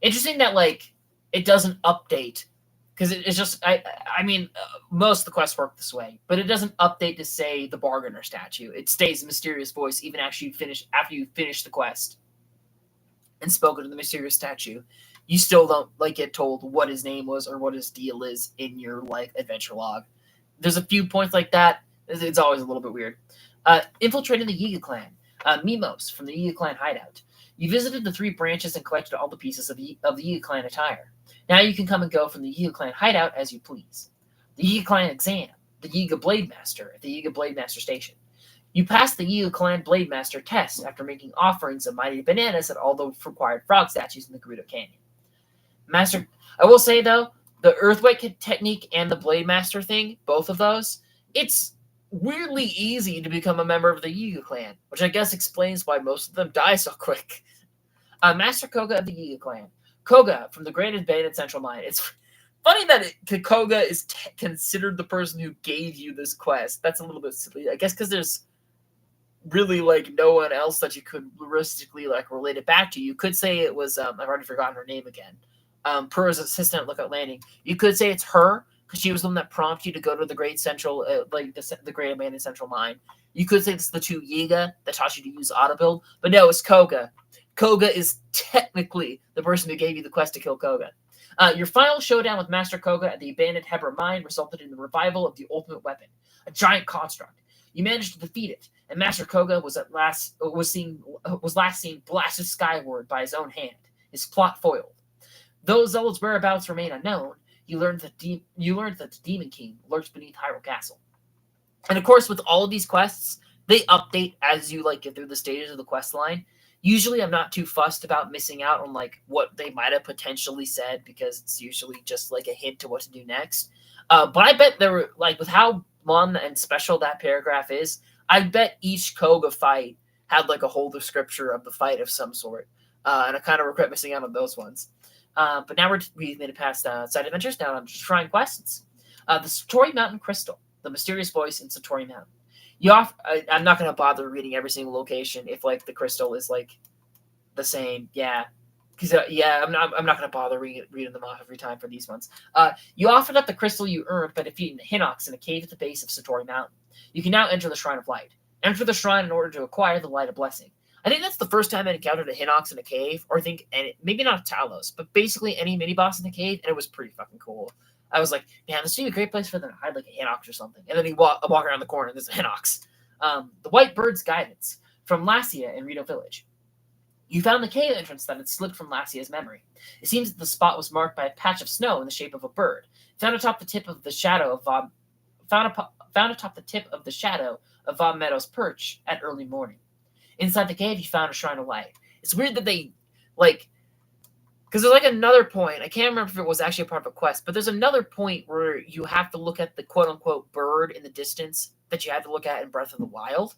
Interesting that like it doesn't update because it's just I mean most of the quests work this way, but it doesn't update to say the bargainer statue. It stays the mysterious voice even after you finish the quest and spoken to the mysterious statue. You still don't like get told what his name was or what his deal is in your like adventure log. There's a few points like that. It's always a little bit weird. Infiltrating the Yiga clan. Mimos from the Yiga clan hideout. You visited the 3 branches and collected all the pieces of the Yiga clan attire. Now you can come and go from the Yiga clan hideout as you please. The Yiga clan exam. The Yiga Blade Master at the Yiga Blade Master station. You passed the Yiga clan Blade Master test after making offerings of mighty bananas at all the required frog statues in the Gerudo Canyon. Master, I will say though, the Earthquake technique and the Blade Master thing, both of those, it's weirdly easy to become a member of the Yiga clan, which I guess explains why most of them die so quick. Master Koga of the Yiga clan. Koga from the Great Abandoned Central Mine. It's funny that Koga is considered the person who gave you this quest. That's a little bit silly. I guess because there's really like no one else that you could realistically like relate it back to. You could say it was I've already forgotten her name again. Purr's assistant at Lookout Landing. You could say it's her because she was the one that prompted you to go to the Great Central, the Great Abandoned Central Mine. You could say it's the 2 Yiga that taught you to use auto build, but no, it's Koga. Koga is technically the person who gave you the quest to kill Koga. Your final showdown with Master Koga at the abandoned Hebra mine resulted in the revival of the ultimate weapon, a giant construct. You managed to defeat it, and Master Koga was last seen blasted skyward by his own hand, his plot foiled. Though Zeld's whereabouts remain unknown, you learned that the Demon King lurks beneath Hyrule Castle. And of course, with all of these quests, they update as you like get through the stages of the quest line. Usually, I'm not too fussed about missing out on like what they might have potentially said because it's usually just like a hint to what to do next. But I bet there were like with how long and special that paragraph is, I bet each Koga fight had like a whole description of the fight of some sort. And I kind of regret missing out on those ones. But now we've made it past side adventures, now on shrine quests. The Satori Mountain Crystal, the mysterious voice in Satori Mountain. I'm not going to bother reading every single location if like the crystal is like the same. Yeah, because I'm not going to bother reading them off every time for these ones. You offered up the crystal you earned by defeating the Hinox in a cave at the base of Satori Mountain. You can now enter the Shrine of Light. Enter the shrine in order to acquire the Light of Blessing. I think that's the first time I encountered a Hinox in a cave, or I think maybe not Talos, but basically any mini boss in the cave, and it was pretty fucking cool. I was like, man, this would be a great place for them to hide like a Hinox or something. And then you walk around the corner and there's a Hinox. The White Bird's Guidance from Lassia in Rito Village. You found the cave entrance that had slipped from Lassia's memory. It seems that the spot was marked by a patch of snow in the shape of a bird. Found atop the tip of the shadow of Vob Meadow's perch at early morning. Inside the cave, you found a Shrine of Light. It's weird that they like. Because there's like another point, I can't remember if it was actually a part of a quest, but there's another point where you have to look at the quote-unquote bird in the distance that you had to look at in Breath of the Wild.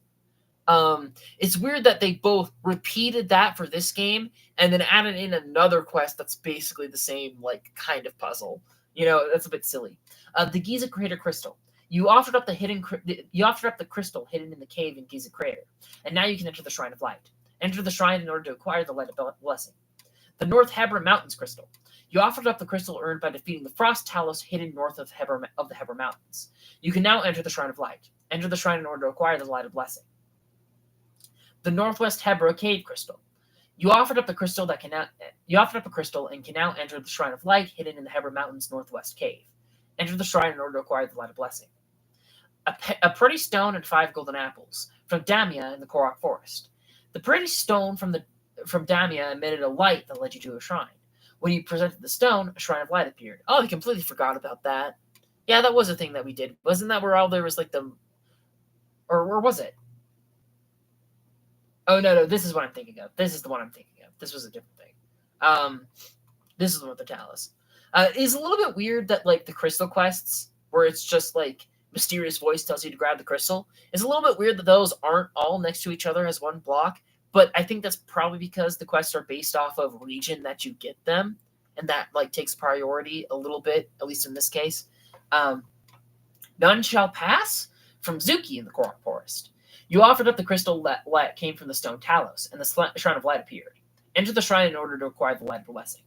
It's weird that they both repeated that for this game and then added in another quest that's basically the same like kind of puzzle. You know, that's a bit silly. The Giza Crater Crystal. You offered up the crystal hidden in the cave in Giza Crater, and now you can enter the Shrine of Light. Enter the shrine in order to acquire the Light of Blessing. The North Hebra Mountains Crystal. You offered up the crystal earned by defeating the Frost Talos hidden north of the Hebra Mountains. You can now enter the Shrine of Light. Enter the shrine in order to acquire the Light of Blessing. The Northwest Hebra Cave Crystal. You offered up the crystal and can now enter the Shrine of Light hidden in the Hebra Mountains Northwest Cave. Enter the shrine in order to acquire the Light of Blessing. A pretty stone and 5 golden apples from Damia in the Korok Forest. The pretty stone from Damia emitted a light that led you to a shrine. When you presented the stone, a Shrine of Light appeared. Oh, I completely forgot about that. Yeah, that was a thing that we did. Wasn't that where all there was like the... Or where was it? Oh no, this is what I'm thinking of. This is the one I'm thinking of. This was a different thing. Um, this is the one with the Talus. It's a little bit weird that like the crystal quests, where it's just like mysterious voice tells you to grab the crystal. It's a little bit weird that those aren't all next to each other as one block. But I think that's probably because the quests are based off of region that you get them, and that like takes priority a little bit, at least in this case. Um, None shall pass from Zuki in the Korok Forest. You offered up the crystal that came from the stone Talos, and the Shrine of Light appeared. Enter the shrine in order to acquire the Light Blessing.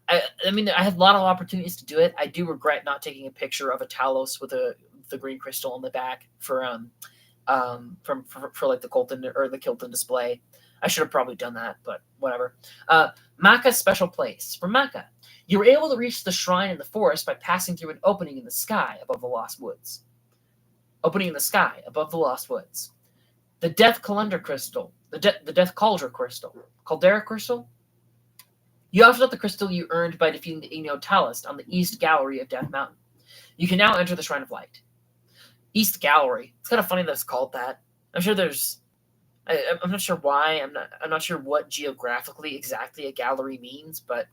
I mean, I had a lot of opportunities to do it. I do regret not taking a picture of a Talos with the green crystal on the back for like the Colton or the Kilton display. I should have probably done that, but whatever. Maka's special place. For Maka, you were able to reach the shrine in the forest by passing through an opening in the sky above the Lost Woods. Opening in the sky above the Lost Woods. The Death Cauldron Crystal. The Death Cauldron Crystal. Caldera Crystal? You offered up the crystal you earned by defeating the Igno Talist on the East Gallery of Death Mountain. You can now enter the Shrine of Light. East Gallery. It's kind of funny that it's called that. I'm sure there's... I'm not sure why. I'm not sure what geographically exactly a gallery means, but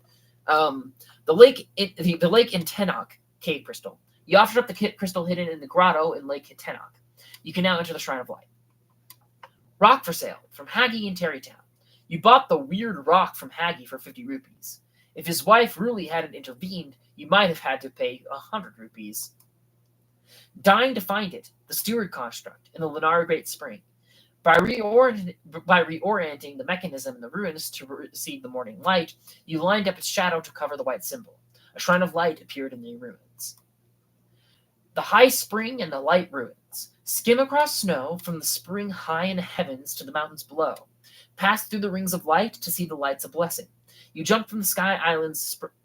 the lake in Tenok cave crystal. You offered up the crystal hidden in the grotto in Lake Tenok. You can now enter the Shrine of Light. Rock for sale from Hagi in Terrytown. You bought the weird rock from Hagi for 50 rupees. If his wife really hadn't intervened, you might have had to pay 100 rupees. Dying to find it, the Steward construct in the Lenara Great Spring. By reorienting the mechanism in the ruins to receive the morning light, you lined up its shadow to cover the white symbol. A shrine of light appeared in the ruins. The high spring and the light ruins. Skim across snow from the spring high in the heavens to the mountains below. Pass through the rings of light to see the lights of blessing. You jumped from the Sky Island.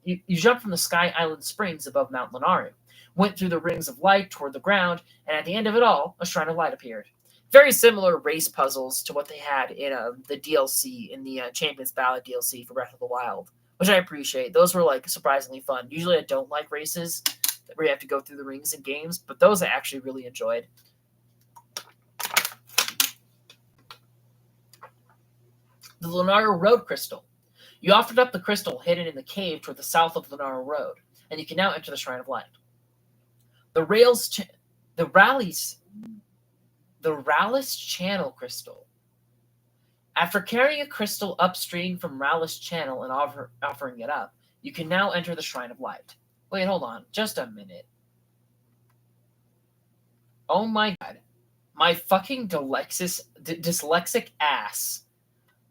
You jumped from the Sky Island Springs above Mount Lenaru. Went through the rings of light toward the ground, and at the end of it all, a shrine of light appeared. Very similar race puzzles to what they had in the DLC, in the Champions Ballad DLC for Breath of the Wild, which I appreciate. Those were like surprisingly fun. Usually I don't like races where you have to go through the rings in games, but those I actually really enjoyed. The Lenaru Road Crystal. You offered up the crystal hidden in the cave toward the south of Lenaru Road, and you can now enter the Shrine of Light. The Rallis Channel Crystal. After carrying a crystal upstream from Rallis Channel and offering it up, you can now enter the Shrine of Light. Wait, hold on. Just a minute. Oh my god. My fucking dyslexic ass.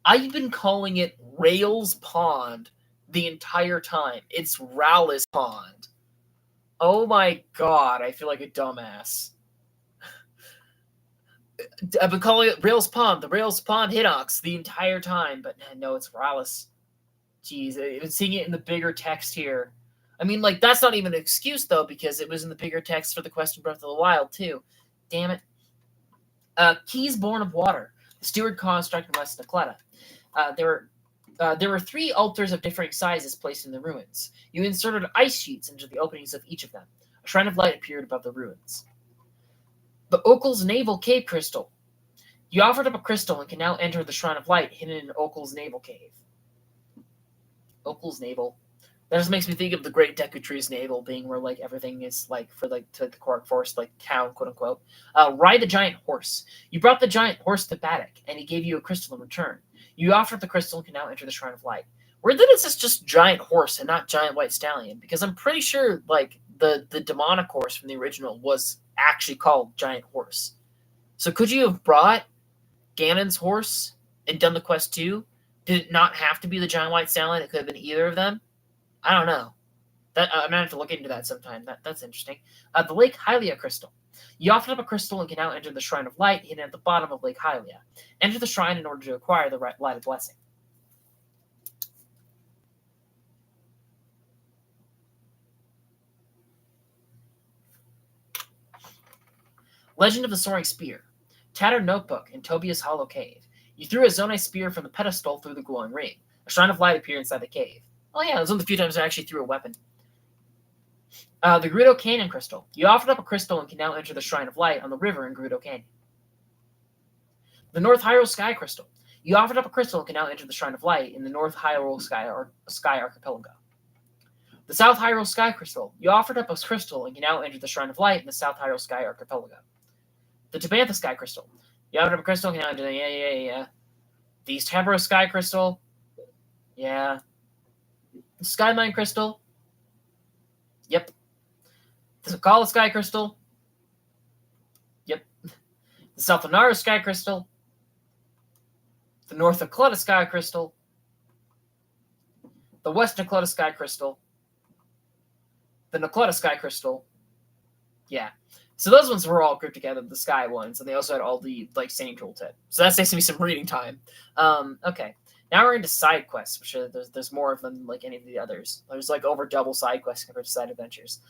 I've been calling it Rails Pond the entire time. It's Rallis Pond. Oh my god, I feel like a dumbass. I've been calling it Rails Pond, the Rails Pond Hinox the entire time, but no, it's Rallis. Jeez, I've been seeing it in the bigger text here. I mean, like, that's not even an excuse, though, because it was in the bigger text for the quest in Breath of the Wild, too. Damn it. Keys Born of Water, the Steward construct in West Necletta. There were 3 altars of differing sizes placed in the ruins. You inserted ice sheets into the openings of each of them. A shrine of light appeared above the ruins. The Okel's Naval Cave Crystal. You offered up a crystal and can now enter the Shrine of Light hidden in Okel's Naval Cave. Okel's Naval. That just makes me think of the Great Deku Tree's navel being where like everything is like for like to the Korok Forest like town, quote unquote. Ride the giant horse. You brought the giant horse to Baddock, and he gave you a crystal in return. You offered the crystal and can now enter the Shrine of Light. Where then is this just giant horse and not giant white stallion? Because I'm pretty sure like the demonic horse from the original was actually called giant horse. So could you have brought Ganon's horse and done the quest too? Did it not have to be the giant white stallion? It could have been either of them. I don't know. I'm gonna have to look into that sometime. That's interesting. The Lake Hylia Crystal. You offered up a crystal and can now enter the Shrine of Light hidden at the bottom of Lake Hylia. Enter the shrine in order to acquire the Light of Blessing. Legend of the Soaring Spear. Tattered Notebook in Tobias Hollow Cave. You threw a Zonai spear from the pedestal through the glowing ring. A Shrine of Light appeared inside the cave. Oh yeah, it was one of the few times I actually threw a weapon. The Gerudo Canyon Crystal. You offered up a crystal and can now enter the Shrine of Light on the river in Gerudo Canyon. The North Hyrule Sky Crystal. You offered up a crystal and can now enter the Shrine of Light in the North Hyrule Sky Archipelago. The South Hyrule Sky Crystal. You offered up a crystal and can now enter the Shrine of Light in the South Hyrule Sky Archipelago. The Tabantha Sky Crystal. You offered up a crystal and can now enter the The East Hambro Sky Crystal. Yeah. The Sky Mine Crystal. Yep. The Sakala Sky Crystal. Yep. The South Onara Sky Crystal. The North Naklutta Sky Crystal. The West Naklutta Sky Crystal. The Naklutta Sky Crystal. Yeah. So those ones were all grouped together, the Sky ones, and they also had all the same tooltip. So that saves me some reading time. Okay. Now we're into side quests, which there's more of them than any of the others. There's over double side quests compared to side adventures.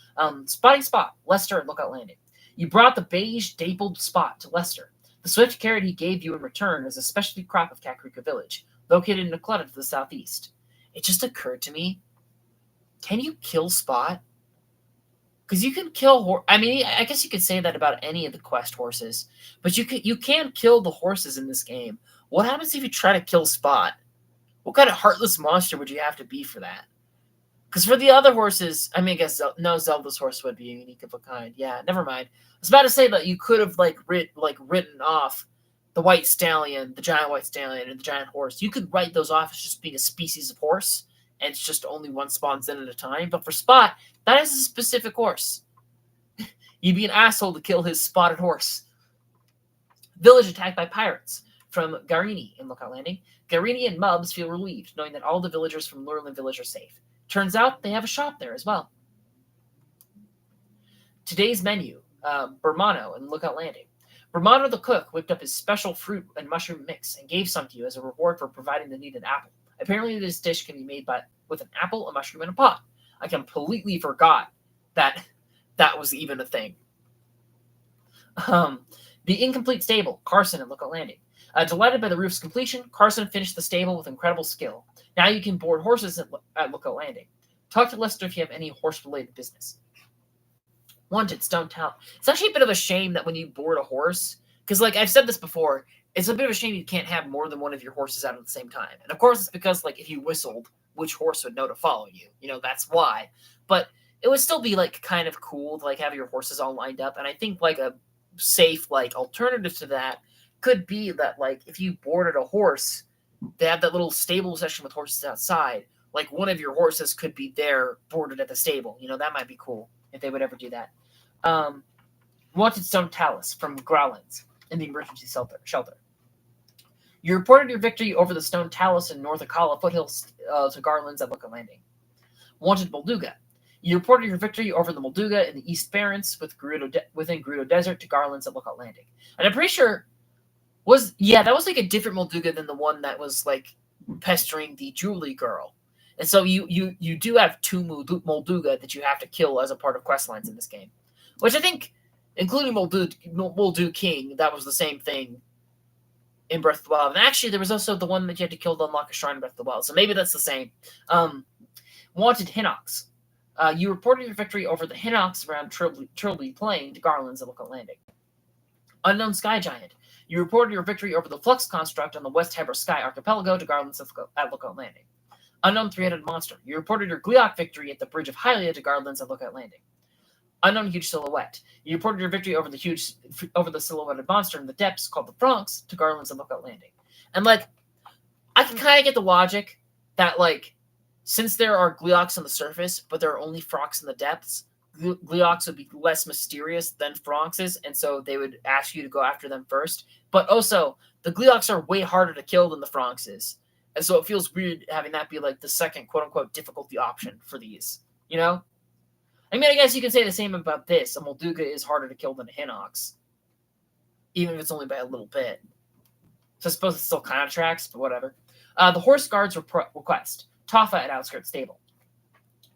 Spotting Spot, Lester and Lookout Landing. You brought the beige dappled Spot to Lester. The swift carrot he gave you in return is a specialty crop of Kakariko Village, located in Naklutta to the southeast. It just occurred to me, can you kill Spot? Because you can kill I guess you could say that about any of the quest horses, but you can kill the horses in this game. What happens if you try to kill Spot? What kind of heartless monster would you have to be for that? Because for the other horses, I guess Zelda's horse would be unique of a kind. Yeah, never mind. I was about to say that you could have written off the white stallion, the giant white stallion, and the giant horse. You could write those off as just being a species of horse, and it's just only one spawns in at a time. But for Spot, that is a specific horse. You'd be an asshole to kill his spotted horse. Village attacked by pirates from Garini in Lookout Landing. Garini and Mubs feel relieved, knowing that all the villagers from Lurelin Village are safe. Turns out they have a shop there as well. Today's menu, Bermano in Lookout Landing. Bermano the cook whipped up his special fruit and mushroom mix and gave some to you as a reward for providing the needed apple. Apparently this dish can be made with an apple, a mushroom, and a pot. I completely forgot that was even a thing. The incomplete stable, Carson and Lookout Landing. Delighted by the roof's completion, Carson finished the stable with incredible skill. Now you can board horses at Lookout Landing. Talk to Lester if you have any horse-related business. Wanted, Stone Town. It's actually a bit of a shame that when you board a horse, because I've said this before, it's a bit of a shame you can't have more than one of your horses out at the same time. And of course it's because if you whistled, which horse would know to follow you? That's why. But it would still be kind of cool to have your horses all lined up. And I think a safe alternative to that could be that if you boarded a horse, they have that little stable section with horses outside. One of your horses could be there boarded at the stable. That might be cool if they would ever do that. Wanted Stone Talus from Growlins in the emergency shelter. You reported your victory over the Stone Talus in North Akala foothills to Garlands at Lookout Landing. Wanted Molduga. You reported your victory over the Molduga in the East Barrens within Gerudo Desert to Garlands at Lookout Landing. And I'm pretty sure that was a different Molduga than the one that was pestering the Julie girl. And so you do have two Molduga that you have to kill as a part of quest lines in this game. Which I think, including Moldu King, that was the same thing in Breath of the Wild. And actually, there was also the one that you had to kill to unlock a shrine in Breath of the Wild. So maybe that's the same. Wanted Hinox. You reported your victory over the Hinox around Trilby Plain to Garlands at Lookout Landing. Unknown Sky Giant. You reported your victory over the Flux Construct on the West Hebra Sky Archipelago to Garlands at Lookout Landing. Unknown Three-Headed Monster. You reported your Gleeok victory at the Bridge of Hylia to Garlands at Lookout Landing. Unknown Huge Silhouette. You reported your victory over the silhouetted monster in the depths called the Bronx to Garlands and Lookout Landing. And I can kind of get the logic that since there are Gleeoks on the surface, but there are only Frogs in the depths, Gleeoks would be less mysterious than Frogs, and so they would ask you to go after them first. But also, the Gleeoks are way harder to kill than the Frogs, and so it feels weird having that be the second quote-unquote difficulty option for these, I guess you could say the same about this. A Molduga is harder to kill than a Hinox, even if it's only by a little bit. So I suppose it still kind of tracks, but whatever. The Horse Guard's request. Toffa at Outskirts Stable.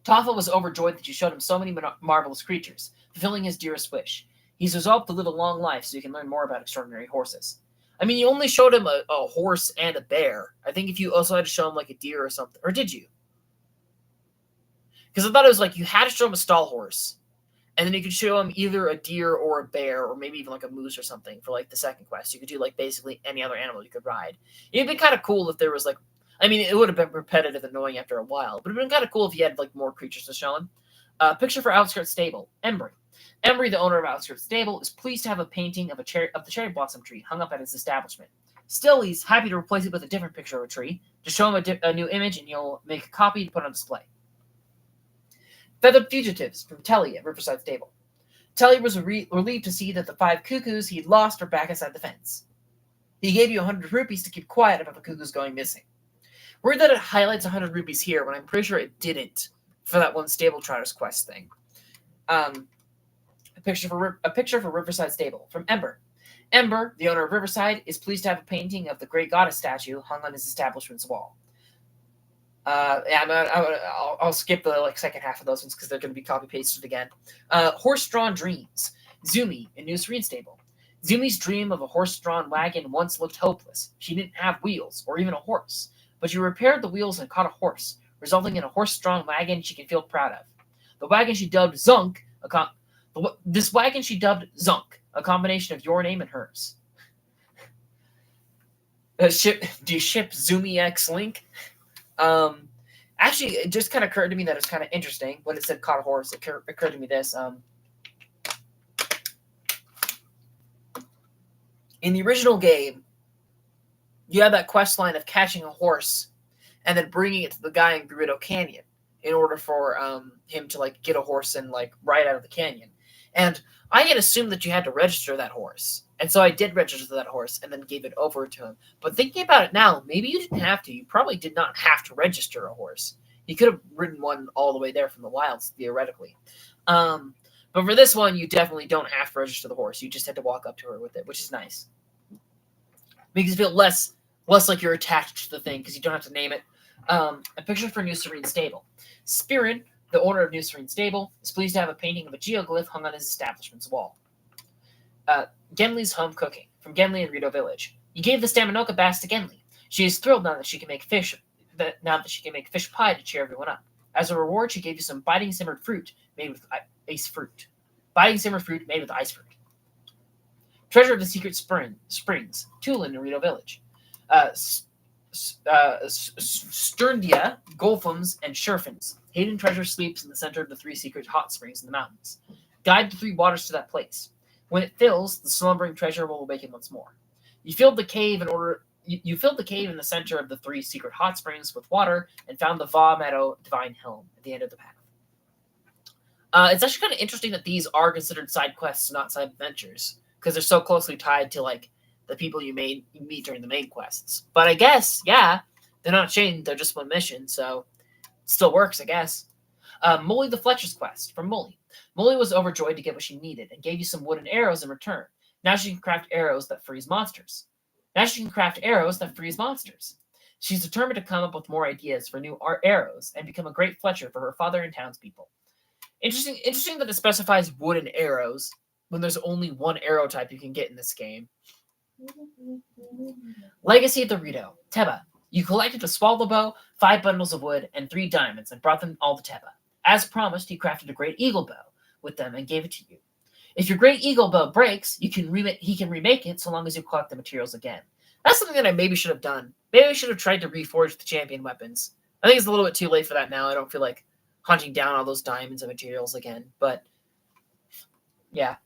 Toffa was overjoyed that you showed him so many marvelous creatures, fulfilling his dearest wish. He's resolved to live a long life so you can learn more about extraordinary horses. You only showed him a horse and a bear. I think if you also had to show him a deer or something. Or did you? Because I thought it was you had to show him a stall horse. And then you could show him either a deer or a bear, or maybe even like a moose or something for like the second quest. You could do like basically any other animal you could ride. It'd be kind of cool if there was like, I mean, it would have been repetitive and annoying after a while, but it'd been kind of cool if you had like more creatures to show him. Picture for Outskirts Stable, Embry. Embry, the owner of Outskirts Stable, is pleased to have a painting of the cherry blossom tree hung up at his establishment. Still, he's happy to replace it with a different picture of a tree. Just show him a new image, and he'll make a copy to put on display. Feathered Fugitives from Telly at Riverside Stable. Telly was relieved to see that the 5 cuckoos he'd lost are back inside the fence. He gave you 100 rupees to keep quiet about the cuckoos going missing. Weird that it highlights 100 rupees here when I'm pretty sure it didn't for that one Stable Trotters quest thing. A picture for Riverside Stable from Ember. Ember, the owner of Riverside, is pleased to have a painting of the Great Goddess statue hung on his establishment's wall. I'll skip the second half of those ones because they're going to be copy pasted again. Horse-drawn dreams. Zumi in New Serene Stable. Zumi's dream of a horse-drawn wagon once looked hopeless. She didn't have wheels or even a horse, but she repaired the wheels and caught a horse, resulting in a horse-drawn wagon she can feel proud of. The wagon she dubbed Zunk. This wagon she dubbed Zunk, a combination of your name and hers. Do you ship Zumi X Link? Actually, it just kind of occurred to me that it's kind of interesting when it said caught a horse. It occurred to me this. In the original game, you had that quest line of catching a horse and then bringing it to the guy in Gerudo Canyon in order for him to get a horse and ride out of the canyon. And I had assumed that you had to register that horse. And so I did register that horse and then gave it over to him. But thinking about it now, maybe you didn't have to. You probably did not have to register a horse. You could have ridden one all the way there from the wilds, theoretically. But for this one, you definitely don't have to register the horse. You just had to walk up to her with it, which is nice. Makes you feel less like you're attached to the thing because you don't have to name it. A picture for New Serene Stable. Spirit, the owner of New Serene Stable, is pleased to have a painting of a geoglyph hung on his establishment's wall. Genli's home cooking from Genli and Rito Village. You gave the Staminoka bass to Genli. She is thrilled now that she can make fish pie to cheer everyone up. As a reward, she gave you some biting simmered fruit made with ice fruit. Biting simmered fruit made with ice fruit. Treasure of the Secret Springs, Tulin and Rito Village. Sterndia, Golfums, and Sherfins. Hidden treasure sleeps in the center of the 3 secret hot springs in the mountains. Guide the 3 waters to that place. When it fills, the slumbering treasure will awaken once more. You filled the cave in the center of the 3 secret hot springs with water and found the Va Meadow Divine Helm at the end of the path. It's actually kind of interesting that these are considered side quests, not side adventures, because they're so closely tied to the people you meet during the main quests. But I guess, yeah, they're not chained; they're just one mission, so it still works, I guess. Mully the Fletcher's quest from Mully. Mully was overjoyed to get what she needed and gave you some wooden arrows in return. Now she can craft arrows that freeze monsters. She's determined to come up with more ideas for new arrows and become a great Fletcher for her father and townspeople. Interesting that it specifies wooden arrows when there's only one arrow type you can get in this game. Legacy of the Rito. Teba. You collected a swallow bow, 5 bundles of wood, and 3 diamonds and brought them all to Teba. As promised, he crafted a great eagle bow with them and gave it to you. If your great eagle bow breaks, he can remake it so long as you collect the materials again. That's something that I maybe should have done. Maybe I should have tried to reforge the champion weapons. I think it's a little bit too late for that now. I don't feel like hunting down all those diamonds and materials again. But, yeah.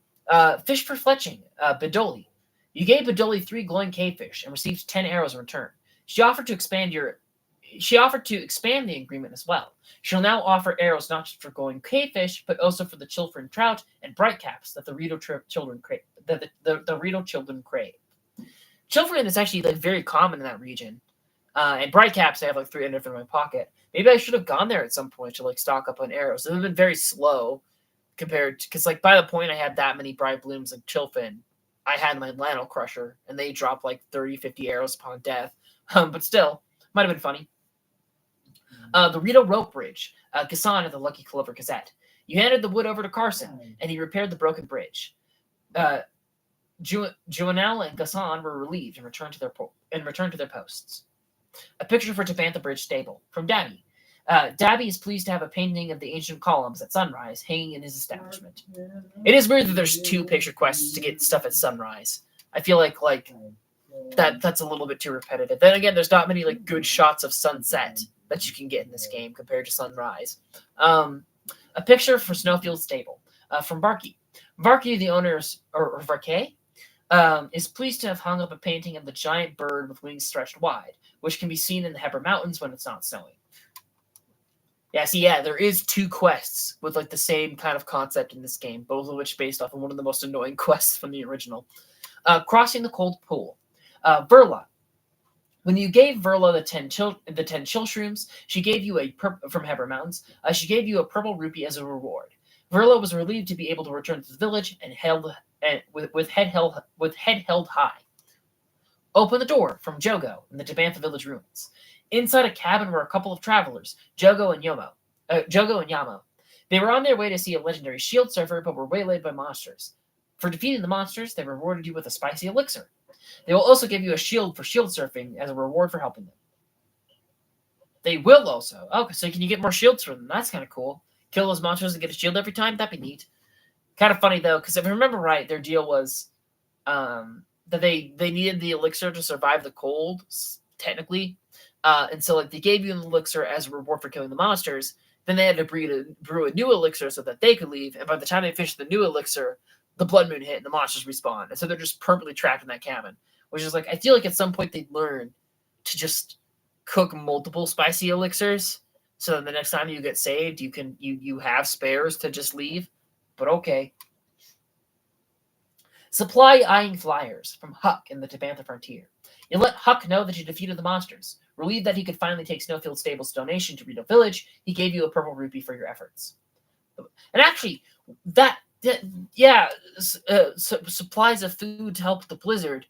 Fish for fletching. Bedoli. You gave Bedoli 3 glowing cavefish and received 10 arrows in return. She offered to expand the agreement as well. She'll now offer arrows not just for glowing cavefish, but also for the Chilfrin trout and bright caps that the Rito children crave. The Rito children crave. Chilfrin is actually very common in that region, and bright caps I have 300 in my pocket. Maybe I should have gone there at some point to stock up on arrows. It would have been very slow compared to because by the point I had that many bright blooms like Chilfrin, I had my Lano Crusher, and they dropped 30, 50 arrows upon death. But still, might have been funny. The Rito Rope Bridge. Gassan of the Lucky Clover Gazette. You handed the wood over to Carson, and he repaired the broken bridge. Juanel and Gassan were relieved and returned to their posts. A picture for Tabantha Bridge Stable from Daddy. Dabby is pleased to have a painting of the ancient columns at sunrise hanging in his establishment. It is weird that there's 2 picture quests to get stuff at sunrise. I feel like that's a little bit too repetitive. Then again, there's not many like good shots of sunset that you can get in this game compared to sunrise. A picture for Snowfield Stable from Barky. Varky, the owners, or Varkay, is pleased to have hung up a painting of the giant bird with wings stretched wide, which can be seen in the Heber Mountains when it's not snowing. Yeah, there is 2 quests with like the same kind of concept in this game, both of which based off of one of the most annoying quests from the original. Crossing the Cold Pool. Verla. When you gave Verla the 10 chill shrooms, she gave you from Heber Mountains. She gave you a purple rupee as a reward. Verla was relieved to be able to return to the village with head held high. Open the door from Jogo in the Tabantha village ruins. Inside a cabin were a couple of travelers, Jogo and Yamo. They were on their way to see a legendary shield surfer, but were waylaid by monsters. For defeating the monsters, they rewarded you with a spicy elixir. They will also give you a shield for shield surfing as a reward for helping them. They will also. Okay, so can you get more shields from them? That's kind of cool. Kill those monsters and get a shield every time? That'd be neat. Kind of funny, though, because if I remember right, their deal was that they needed the elixir to survive the cold, technically. And so like they gave you an elixir as a reward for killing the monsters. Then they had to brew a new elixir so that they could leave. And by the time they finished the new elixir, the blood moon hit and the monsters respawn. And so they're just permanently trapped in that cabin. Which is like, I feel like at some point they'd learn to just cook multiple spicy elixirs. So then the next time you get saved, you have spares to just leave. But okay. Supply eyeing flyers from Huck in the Tabantha frontier. You let Huck know that you defeated the monsters. Relieved that he could finally take Snowfield Stable's donation to Rito Village, he gave you a purple rupee for your efforts. And actually, supplies of food to help the blizzard.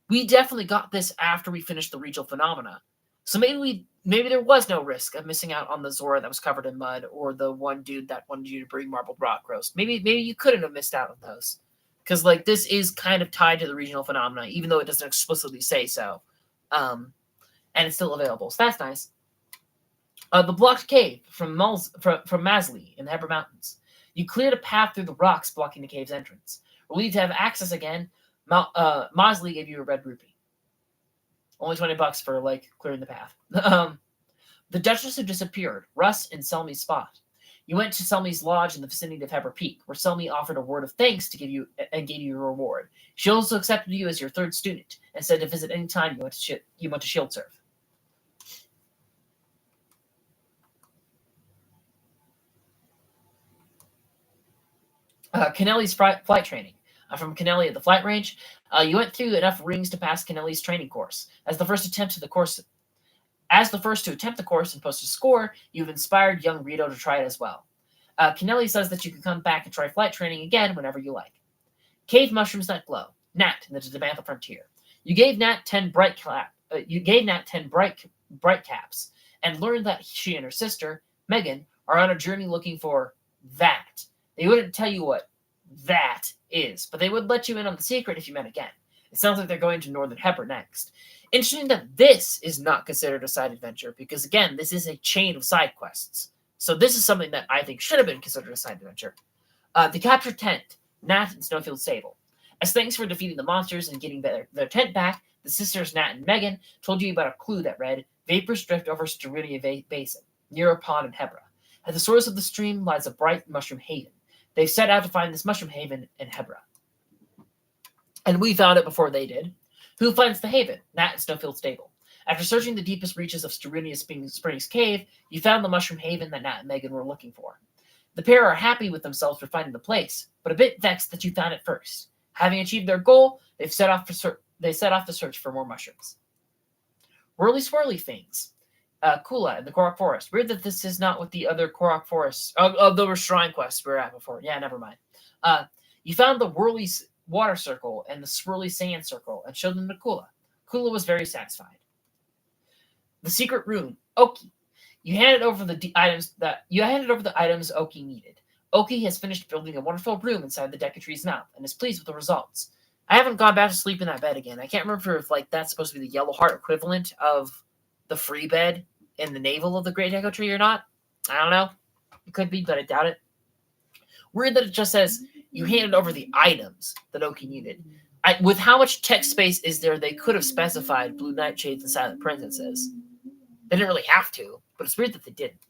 We definitely got this after we finished the regional phenomena. So maybe there was no risk of missing out on the Zora that was covered in mud, or the one dude that wanted you to bring marbled rock roast. Maybe you couldn't have missed out on those. Because like this is kind of tied to the regional phenomena, even though it doesn't explicitly say so. And it's still available. So that's nice. The blocked cave from Masley in the Heber Mountains. You cleared a path through the rocks blocking the cave's entrance. Relieved to have access again, Masley gave you a red rupee. Only $20 for like clearing the path. The Duchess who disappeared, Russ and Selmy's spot. You went to Selmy's lodge in the vicinity of Heber Peak, where Selmy offered a word of thanks to give you a reward. She also accepted you as your 3rd student and said to visit any time you went to Shield Surf. Kennelly's flight training. From Kennelly at the flight range, you went through enough rings to pass Kennelly's training course. As the first to attempt the course and post a score, you've inspired young Rito to try it as well. Kennelly says that you can come back and try flight training again whenever you like. Cave mushrooms that glow. Nat in the Tabantha frontier. You gave Nat 10 bright caps, and learned that she and her sister Megan are on a journey looking for that. They wouldn't tell you what that is, but they would let you in on the secret if you met again. It sounds like they're going to Northern Heber next. Interesting that this is not considered a side adventure, because again, this is a chain of side quests. So this is something that I think should have been considered a side adventure. The captured tent, Nat and Snowfield Stable. As thanks for defeating the monsters and getting their tent back, the sisters Nat and Megan told you about a clue that read, vapors drift over Sterunia Basin, near a pond in Hebra. At the source of the stream lies a bright mushroom haven. They've set out to find this mushroom haven in Hebra. And we found it before they did. Who finds the haven? Nat and Snowfield Stable. After searching the deepest reaches of Sterunia Springs Cave, you found the mushroom haven that Nat and Megan were looking for. The pair are happy with themselves for finding the place, but a bit vexed that you found it first. Having achieved their goal, they set off to search for more mushrooms. Whirly swirly things. Kula in the Korok Forest. Weird that this is not what the other Korok Forest the shrine quests we were at before. Yeah, never mind. You found the whirly water circle and the swirly sand circle and showed them to Kula. Kula was very satisfied. The secret room, Oki. You handed over the items Oki needed. Oki has finished building a wonderful room inside the Decatree's mouth and is pleased with the results. I haven't gone back to sleep in that bed again. I can't remember if like that's supposed to be the Yellow Heart equivalent of the free bed in the navel of the Great Echo Tree or not. I don't know. It could be, but I doubt it. Weird that it just says you handed over the items that Oki needed. With how much text space is there, they could have specified Blue Nightshades and Silent Princesses. They didn't really have to, but it's weird that they didn't.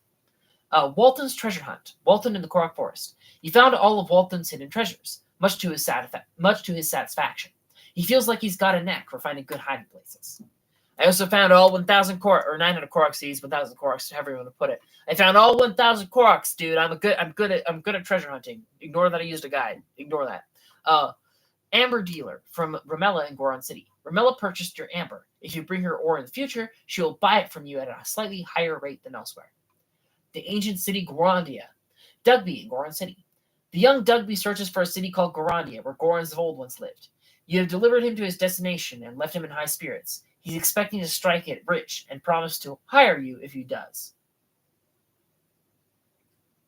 Walton's treasure hunt. Walton in the Korok Forest. You found all of Walton's hidden treasures, much to his satisfaction. He feels like he's got a knack for finding good hiding places. I also found all 1,000 Korok, or 900 Korok seeds, 1,000 Koroks, however you want to put it. I found all 1,000 Koroks, dude. I'm good at treasure hunting. Ignore that I used a guide. Ignore that. Amber dealer from Ramella in Goron City. Ramella purchased your amber. If you bring her ore in the future, she will buy it from you at a slightly higher rate than elsewhere. The ancient city Gorondia. Dugby in Goron City. The young Dugby searches for a city called Gorondia, where Gorons of old once lived. You have delivered him to his destination and left him in high spirits. He's expecting to strike it rich and promised to hire you if he does.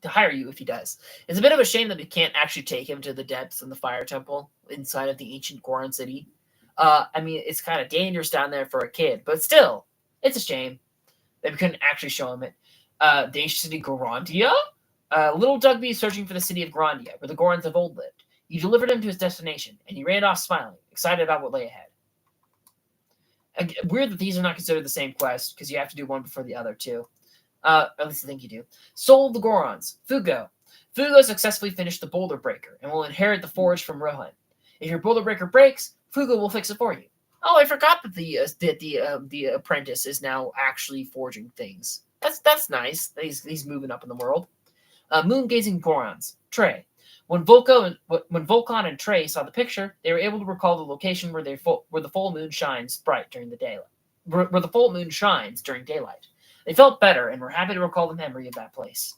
It's a bit of a shame that we can't actually take him to the depths in the Fire Temple inside of the ancient Goron City. I mean, it's kind of dangerous down there for a kid, but still, it's a shame that we couldn't actually show him it. The ancient city Gorondia? Little Dugby is searching for the city of Gorondia, where the Gorons of old lived. You delivered him to his destination, and he ran off smiling, excited about what lay ahead. Weird that these are not considered the same quest, because you have to do one before the other, too. At least I think you do. Soul of the Gorons. Fugo. Fugo successfully finished the Boulder Breaker, and will inherit the forge from Rohan. If your Boulder Breaker breaks, Fugo will fix it for you. Oh, I forgot that the apprentice is now actually forging things. That's nice. He's moving up in the world. Moon-gazing Gorons. Trey. When Volcon and Trey saw the picture, they were able to recall the location where the full moon shines bright during the daylight. Where the full moon shines during daylight. They felt better and were happy to recall the memory of that place.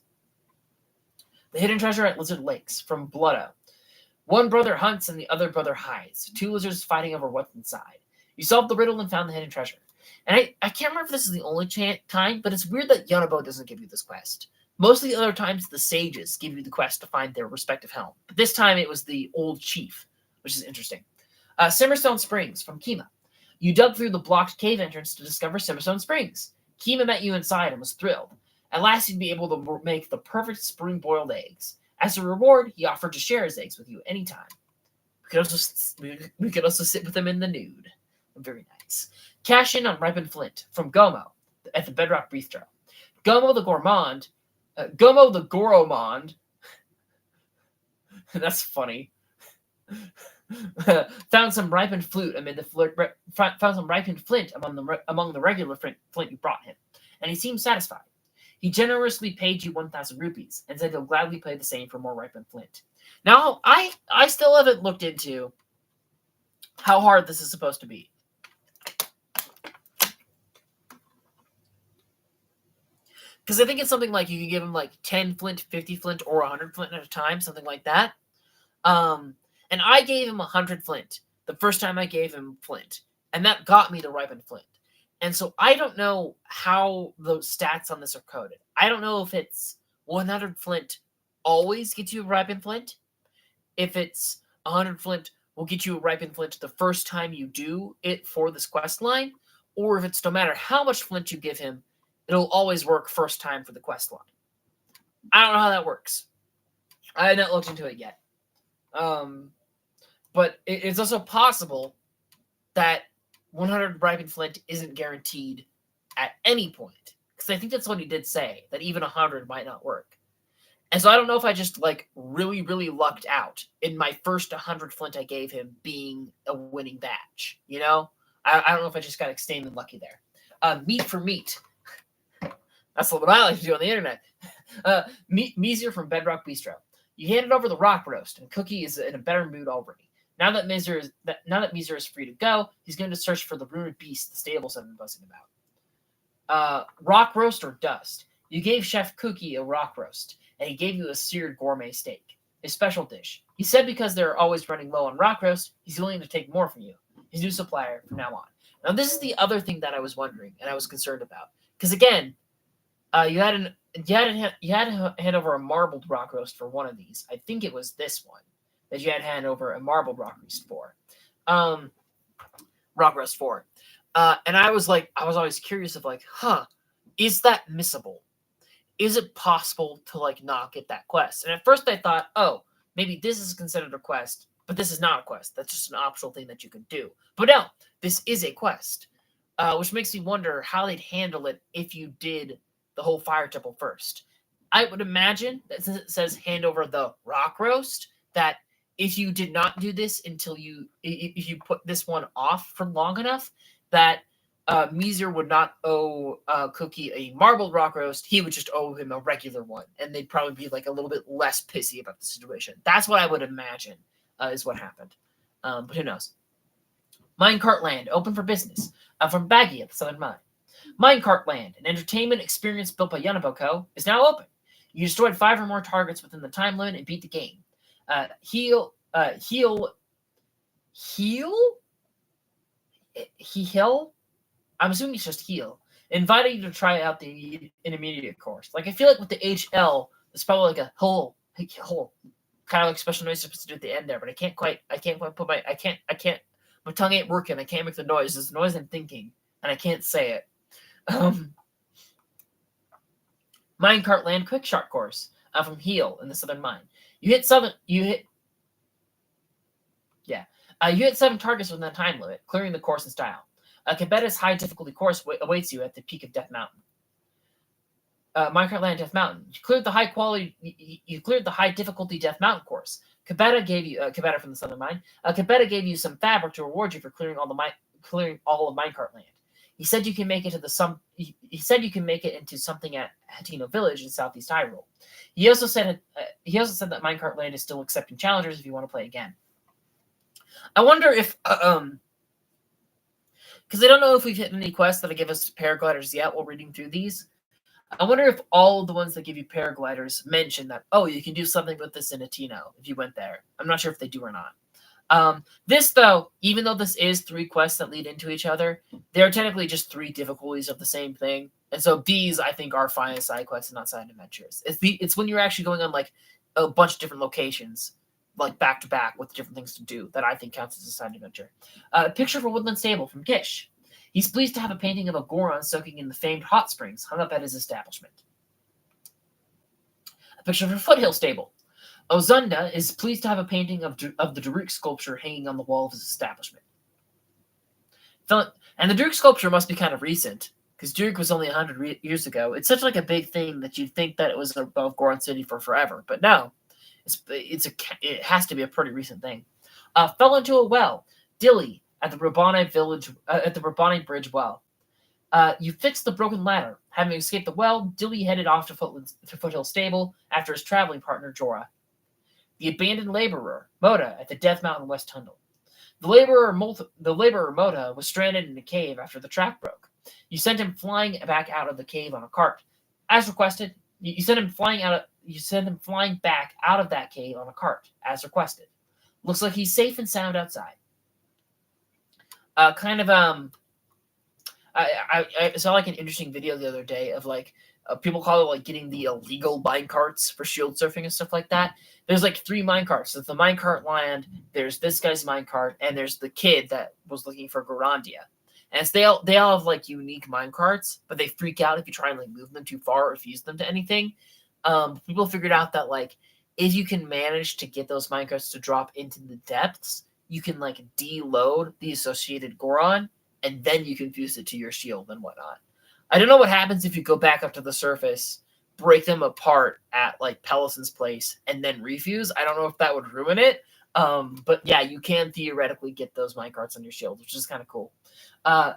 The hidden treasure at Lizard Lakes from Bloodo. One brother hunts and the other brother hides. Two lizards fighting over what's inside. You solved the riddle and found the hidden treasure. And I can't remember if this is the only time, but it's weird that Yonobo doesn't give you this quest. Most of the other times, the sages give you the quest to find their respective helm. But this time, it was the old chief, which is interesting. Simmerstone Springs from Kima. You dug through the blocked cave entrance to discover Simmerstone Springs. Kima met you inside and was thrilled. At last, he'd be able to make the perfect spring-boiled eggs. As a reward, he offered to share his eggs with you anytime. We could also sit with him in the nude. Very nice. Cash in on Ripened Flint from Gomo at the Bedrock Bistro. Gomo the Goromond. That's funny. Found some ripened flint among the regular flint you brought him, and he seemed satisfied. He generously paid you 1,000 rupees and said he'll gladly pay the same for more ripened flint. Now, I still haven't looked into how hard this is supposed to be. Because I think it's something like you can give him like 10 flint, 50 flint, or 100 flint at a time, something like that. And I gave him 100 flint the first time I gave him flint, and that got me the ripened flint. And so I don't know how the stats on this are coded. I don't know if it's 100 flint always gets you a ripened flint, if it's 100 flint will get you a ripened flint the first time you do it for this quest line, or if it's no matter how much flint you give him, it'll always work first time for the quest line. I don't know how that works. I have not looked into it yet. But it's also possible that 100 ripened flint isn't guaranteed at any point. Because I think that's what he did say, that even 100 might not work. And so I don't know if I just like really, really lucked out in my first 100 flint I gave him being a winning batch. You know? I don't know if I just got extremely lucky there. Meat for meat. That's what I like to do on the internet. Meezer from Bedrock Bistro. You handed over the rock roast, and Cookie is in a better mood already. Now that Meezer is free to go, he's going to search for the ruined beast the stables have been buzzing about. Rock roast or dust? You gave Chef Cookie a rock roast, and he gave you a seared gourmet steak, his special dish. He said because they're always running low on rock roast, he's willing to take more from you, his new supplier from now on. Now, this is the other thing that I was wondering and I was concerned about. Because again, you had to hand over a marbled rock roast for one of these. I think it was this one that you had to hand over a marbled rock roast for. Rock roast for. And I was always curious of like, is that missable? Is it possible to like not get that quest? And at first I thought, oh, maybe this is considered a quest, but this is not a quest. That's just an optional thing that you can do. But no, this is a quest, which makes me wonder how they'd handle it if you did the whole fire temple first. I would imagine that since it says hand over the rock roast, that if you did not do this until if you put this one off for long enough, that Meezer would not owe Cookie a marbled rock roast. He would just owe him a regular one, and they'd probably be like a little bit less pissy about the situation. That's what I would imagine is what happened. But who knows? Minecart Land, open for business. From Baggy at the Southern Mine. Minecart Land, an entertainment experience built by Yonobo Co., is now open. You destroyed 5 or more targets within the time limit and beat the game. Heal. I'm assuming it's just heal. Invited you to try out the intermediate course. Like I feel like with the HL, there's probably like a whole kind of like special noise supposed to do at the end there, but I can't quite put my my tongue ain't working. I can't make the noise. It's the noise I'm thinking, and I can't say it. Minecart Land Quick Shot course from Heal in the Southern Mine. You hit 7 targets within the time limit, clearing the course in style. Kabeta's high difficulty course awaits you at the peak of Death Mountain. Minecart Land Death Mountain. You cleared the high difficulty Death Mountain course. Kabeta gave you Kabeta from the Southern Mine. Kabeta gave you some fabric to reward you for clearing all of Minecart Land. He said you can make it into something at Hateno Village in Southeast Hyrule. He also said that Minecart Land is still accepting challengers if you want to play again. I wonder if because I don't know if we've hit any quests that give us paragliders yet while reading through these. I wonder if all of the ones that give you paragliders mention that, oh, you can do something with this in Hateno if you went there. I'm not sure if they do or not. This, though, even though this is 3 quests that lead into each other, they're technically just 3 difficulties of the same thing. And so these, I think, are fine as side quests and not side adventures. It's when you're actually going on, like, a bunch of different locations, like, back-to-back with different things to do that I think counts as a side adventure. Picture for Woodland Stable from Gish. He's pleased to have a painting of a Goron soaking in the famed hot springs hung up at his establishment. A picture for Foothill Stable. Ozunda is pleased to have a painting of the Daruk sculpture hanging on the wall of his establishment. And the Daruk sculpture must be kind of recent, because Daruk was only 100 years ago. It's such like a big thing that you'd think that it was above Goron City for forever, but no, it has to be a pretty recent thing. Fell into a well. Dilly at the Rabbani Bridge well. You fixed the broken ladder. Having escaped the well, Dilly headed off to Foothill Stable after his traveling partner Jorah. The abandoned laborer, Moda, at the Death Mountain West Tunnel. The laborer Moda was stranded in a cave after the track broke. You sent him flying back out of the cave on a cart. As requested, you sent him flying back out of that cave on a cart, as requested. Looks like he's safe and sound outside. I saw like an interesting video the other day of like people call it like getting the illegal mine carts for shield surfing and stuff like that. There's like 3 mine carts. There's the Minecart Land, there's this guy's mine cart, and there's the kid that was looking for Garandia. And they all have like unique mine carts, but they freak out if you try and like move them too far or fuse them to anything. People figured out that like if you can manage to get those mine carts to drop into the depths, you can like deload the associated Goron, and then you can fuse it to your shield and whatnot. I don't know what happens if you go back up to the surface, break them apart at like Pellison's place, and then refuse. I don't know if that would ruin it. But yeah, you can theoretically get those minecarts on your shield, which is kind of cool.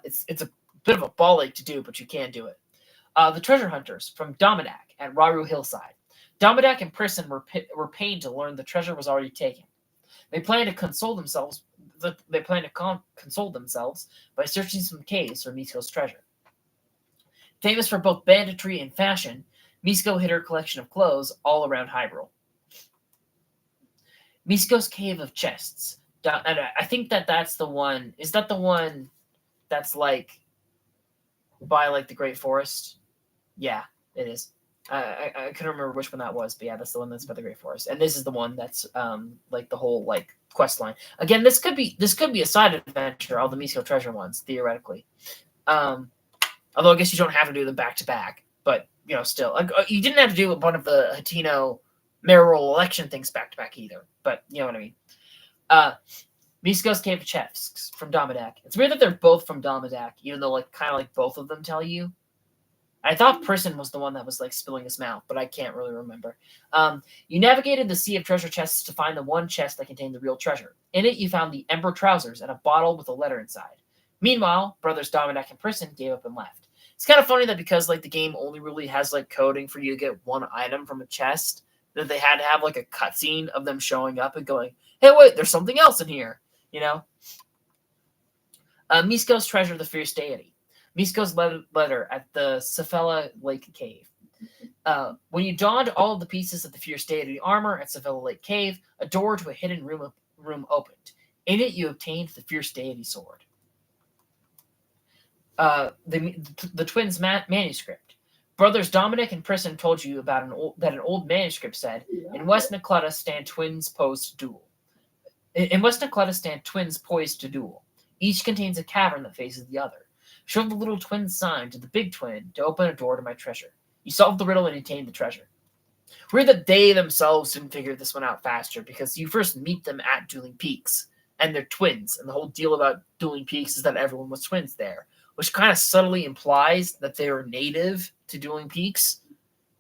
It's a bit of a ball ache to do, but you can do it. The treasure hunters from Domidak at Rauru Hillside. Domidak and Prisson were pained to learn the treasure was already taken. They plan to console themselves by searching some caves for Misko's treasure. Famous for both banditry and fashion, Misko hid her collection of clothes all around Hyrule. Misko's Cave of Chests. And I think that's the one. Is that the one that's like by like the Great Forest? Yeah, it is. I couldn't remember which one that was, but yeah, that's the one that's by the Great Forest. And this is the one that's like the whole like quest line. Again, this could be a side adventure, all the Misko treasure ones, theoretically. Although I guess you don't have to do them back to back, but still, like you didn't have to do one of the Hatino mayoral election things back to back either. But you know what I mean. Misko's Cave of Chefs from Domodak. It's weird that they're both from Domodak, even though kind of both of them tell you. I thought Prison was the one that was spilling his mouth, but I can't really remember. You navigated the sea of treasure chests to find the one chest that contained the real treasure. In it, you found the Ember trousers and a bottle with a letter inside. Meanwhile, brothers Domodak and Prison gave up and left. It's kind of funny that because the game only really has coding for you to get one item from a chest, that they had to have a cutscene of them showing up and going, "Hey, wait, there's something else in here." Misko's Treasure, the Fierce Deity. Misko's letter at the Cephalla Lake Cave. When you donned all of the pieces of the Fierce Deity armor at Cephalla Lake Cave, a door to a hidden room opened. In it, you obtained the Fierce Deity sword. The twins' manuscript. Brothers Dominic and Prison told you about that an old manuscript said, "In West Neclutta stand twins poised to duel." In West Neclutta stand twins poised to duel. Each contains a cavern that faces the other. Show the little twin sign to the big twin to open a door to my treasure. You solved the riddle and attained the treasure. Weird that they themselves didn't figure this one out faster, because you first meet them at Dueling Peaks, and they're twins, and the whole deal about Dueling Peaks is that everyone was twins there, which kind of subtly implies that they were native to Dueling Peaks.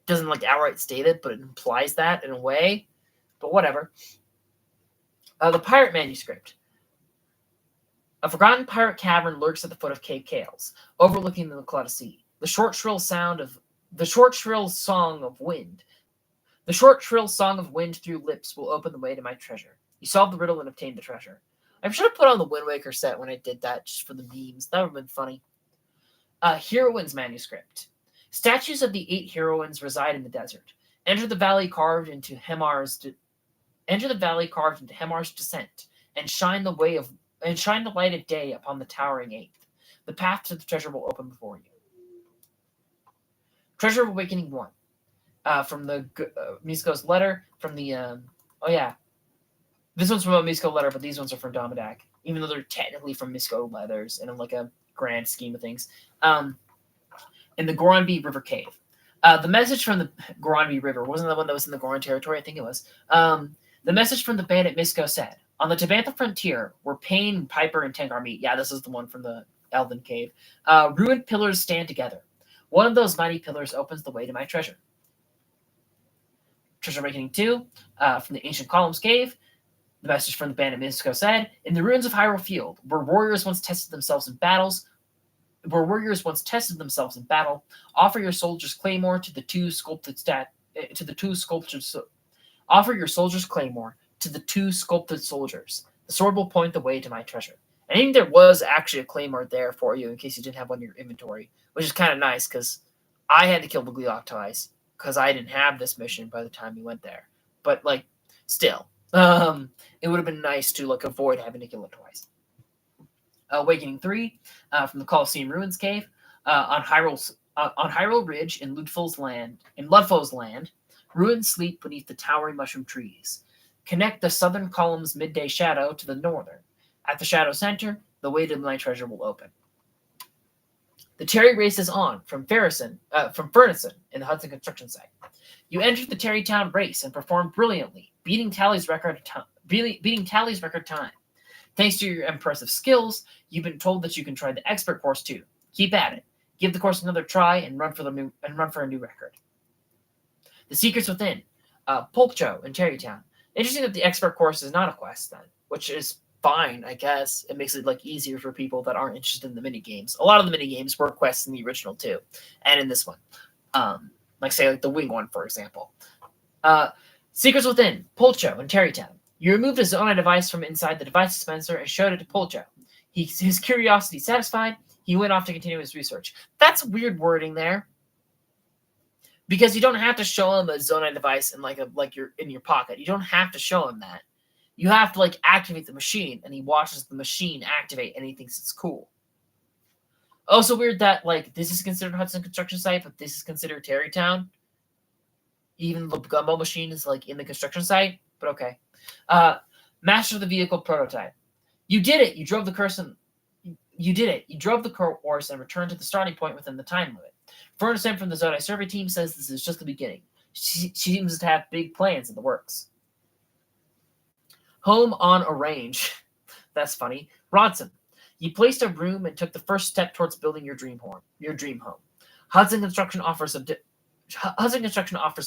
Doesn't outright state it, but it implies that in a way. But whatever. The Pirate Manuscript. A forgotten pirate cavern lurks at the foot of Cape Kales, overlooking the Neclutta Sea. The short shrill song of wind through lips will open the way to my treasure. You solved the riddle and obtained the treasure. I should have put on the Wind Waker set when I did that, just for the memes. That would have been funny. Heroines Manuscript. Statues of the 8 heroines reside in the desert. Enter the valley carved into Hemar's descent, and shine the light of day upon the towering 8th. The path to the treasure will open before you. Treasure of Awakening 1. From the Misko's letter, from the this one's from a Misko letter, but these ones are from Domodak, even though they're technically from Misko letters and in a grand scheme of things. In the Goronbi River Cave. The message from the Goronbi River wasn't the one that was in the Goron territory. I think it was. The message from the bandit Misko said, "On the Tabantha frontier, where Pain, Piper, and Tengar meet." Yeah, this is the one from the Elven Cave. Ruined pillars stand together. One of those mighty pillars opens the way to my treasure. Treasure Awakening 2, from the Ancient Columns Cave. The message from the bandit Misko said, "In the ruins of Hyrule Field, where warriors once tested themselves in battle, offer your soldier's claymore to the two sculpted soldiers. The sword will point the way to my treasure." I think there was actually a claymore there for you in case you didn't have one in your inventory, which is kind of nice because I had to kill the Gleeok twice because I didn't have this mission by the time we went there. But still, it would have been nice to avoid having to kill it twice. Awakening 3, from the Colosseum Ruins Cave, on Hyrule Ridge in Ludfo's land, ruins sleep beneath the towering mushroom trees. Connect the southern column's midday shadow to the northern. At the shadow center, the way to my treasure will open. The Terry races on from Furnison in the Hudson construction site. You entered the Terrytown race and performed brilliantly, beating Tally's record time. Thanks to your impressive skills, you've been told that you can try the expert course too. Keep at it. Give the course another try and run for a new record. The Secrets Within, Polkcho in Terrytown. Interesting that the expert course is not a quest then, which is fine, I guess. It makes it easier for people that aren't interested in the mini games. A lot of the mini games were quests in the original too, and in this one, say the Wing one, for example. Secrets Within, Polkcho in Terrytown. You removed a Zonai device from inside the device dispenser and showed it to Polkcho. His curiosity satisfied, he went off to continue his research. That's weird wording there, because you don't have to show him a Zonai device in your pocket. You don't have to show him that. You have to activate the machine, and he watches the machine activate, and he thinks it's cool. Also weird that this is considered Hudson construction site, but this is considered Terrytown. Even the Gumbo machine is in the construction site, but okay. Master of the vehicle prototype. You did it. You drove the You did it. You drove the course and returned to the starting point within the time limit. Fernstein from the Zodi survey team says this is just the beginning. She seems to have big plans in the works. Home on a range. That's funny. Rodson, you placed a room and took the first step towards building your dream home. Hudson Construction offers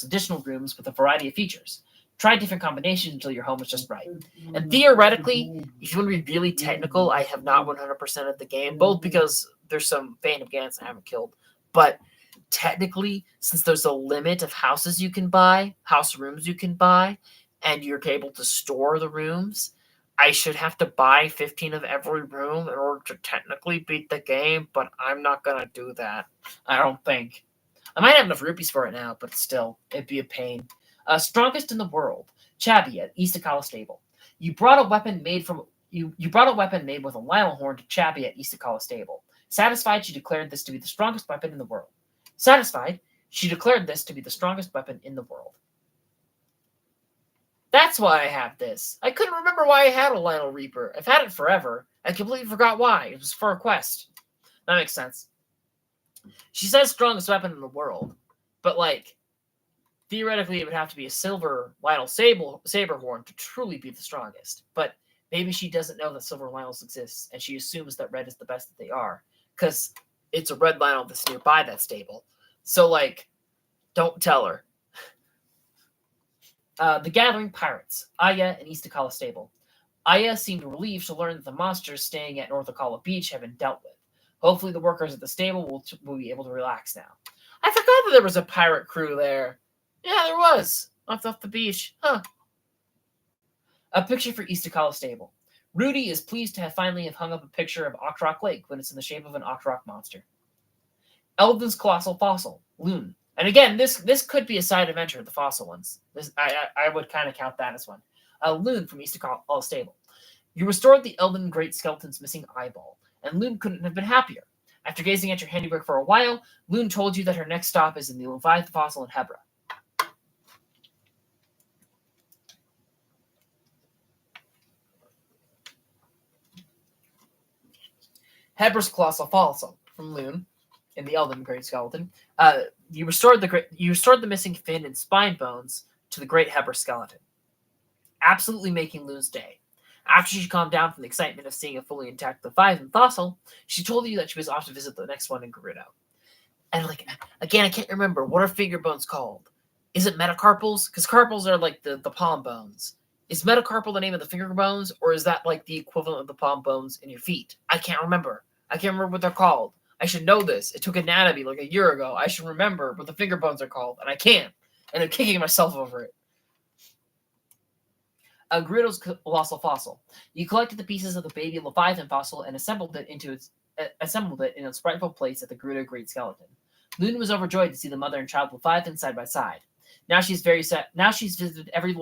additional rooms with a variety of features. Try different combinations until your home is just right. And theoretically, if you want to be really technical, I have not 100% of the game, both because there's some Phantom Gants I haven't killed, but technically, since there's a limit of houses you can buy, house rooms you can buy, and you're able to store the rooms, I should have to buy 15 of every room in order to technically beat the game, but I'm not going to do that. I don't think. I might have enough rupees for it now, but still, it'd be a pain. Strongest in the world, Chabby at East Akala Stable. You brought a weapon made with a Lionel horn to Chabby at East Akala Stable. Satisfied, she declared this to be the strongest weapon in the world. That's why I have this. I couldn't remember why I had a Lionel Reaper. I've had it forever. I completely forgot why. It was for a quest. That makes sense. She says strongest weapon in the world, but theoretically, it would have to be a silver Lionel Saberhorn to truly be the strongest. But maybe she doesn't know that silver Lionels exist, and she assumes that red is the best that they are, because it's a red Lionel that's nearby that stable. So, don't tell her. The Gathering Pirates, Aya and East Akala Stable. Aya seemed relieved to learn that the monsters staying at North Akala Beach have been dealt with. Hopefully, the workers at the stable will be able to relax now. I forgot that there was a pirate crew there. Yeah, there was. Off the beach. Huh. A picture for East Akala Stable. Rudy is pleased to finally have hung up a picture of Octrock Lake when it's in the shape of an Octrock monster. Eldon's Colossal Fossil, Loon. And again, this could be a side adventure of the fossil ones. I would kind of count that as one. Loon from East Akala Stable. You restored the Eldon Great Skeleton's missing eyeball, and Loon couldn't have been happier. After gazing at your handiwork for a while, Loon told you that her next stop is in the Leviathan fossil in Hebra. Hebra's Colossal Fossil from Loon in the Eldon Great Skeleton. You restored the missing fin and spine bones to the Great Hebra skeleton, absolutely making Loon's day. After she calmed down from the excitement of seeing a fully intact Leviathan fossil, she told you that she was off to visit the next one in Gerudo. And again, I can't remember, what are finger bones called? Is it metacarpals? Because carpals are the palm bones. Is metacarpal the name of the finger bones, or is that the equivalent of the palm bones in your feet? I can't remember. I can't remember what they're called. I should know this. It took anatomy a year ago. I should remember what the finger bones are called, and I can't. And I'm kicking myself over it. Gerudo's Colossal Fossil. You collected the pieces of the baby Leviathan fossil and assembled it in its rightful place at the Gerudo Great Skeleton. Loon was overjoyed to see the mother and child Leviathan side by side. Now she's very sad. Now that she's visited every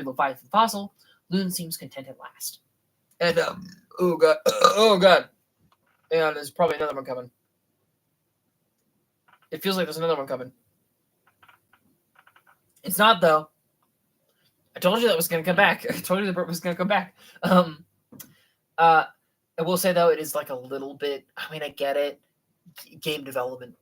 Leviathan fossil, Loon seems content at last. And oh god, yeah, there's probably another one coming. It feels like there's another one coming. It's not though. I told you that was going to come back. I told you the bird was going to come back. I will say though, it is a little bit. I mean, I get it. Game development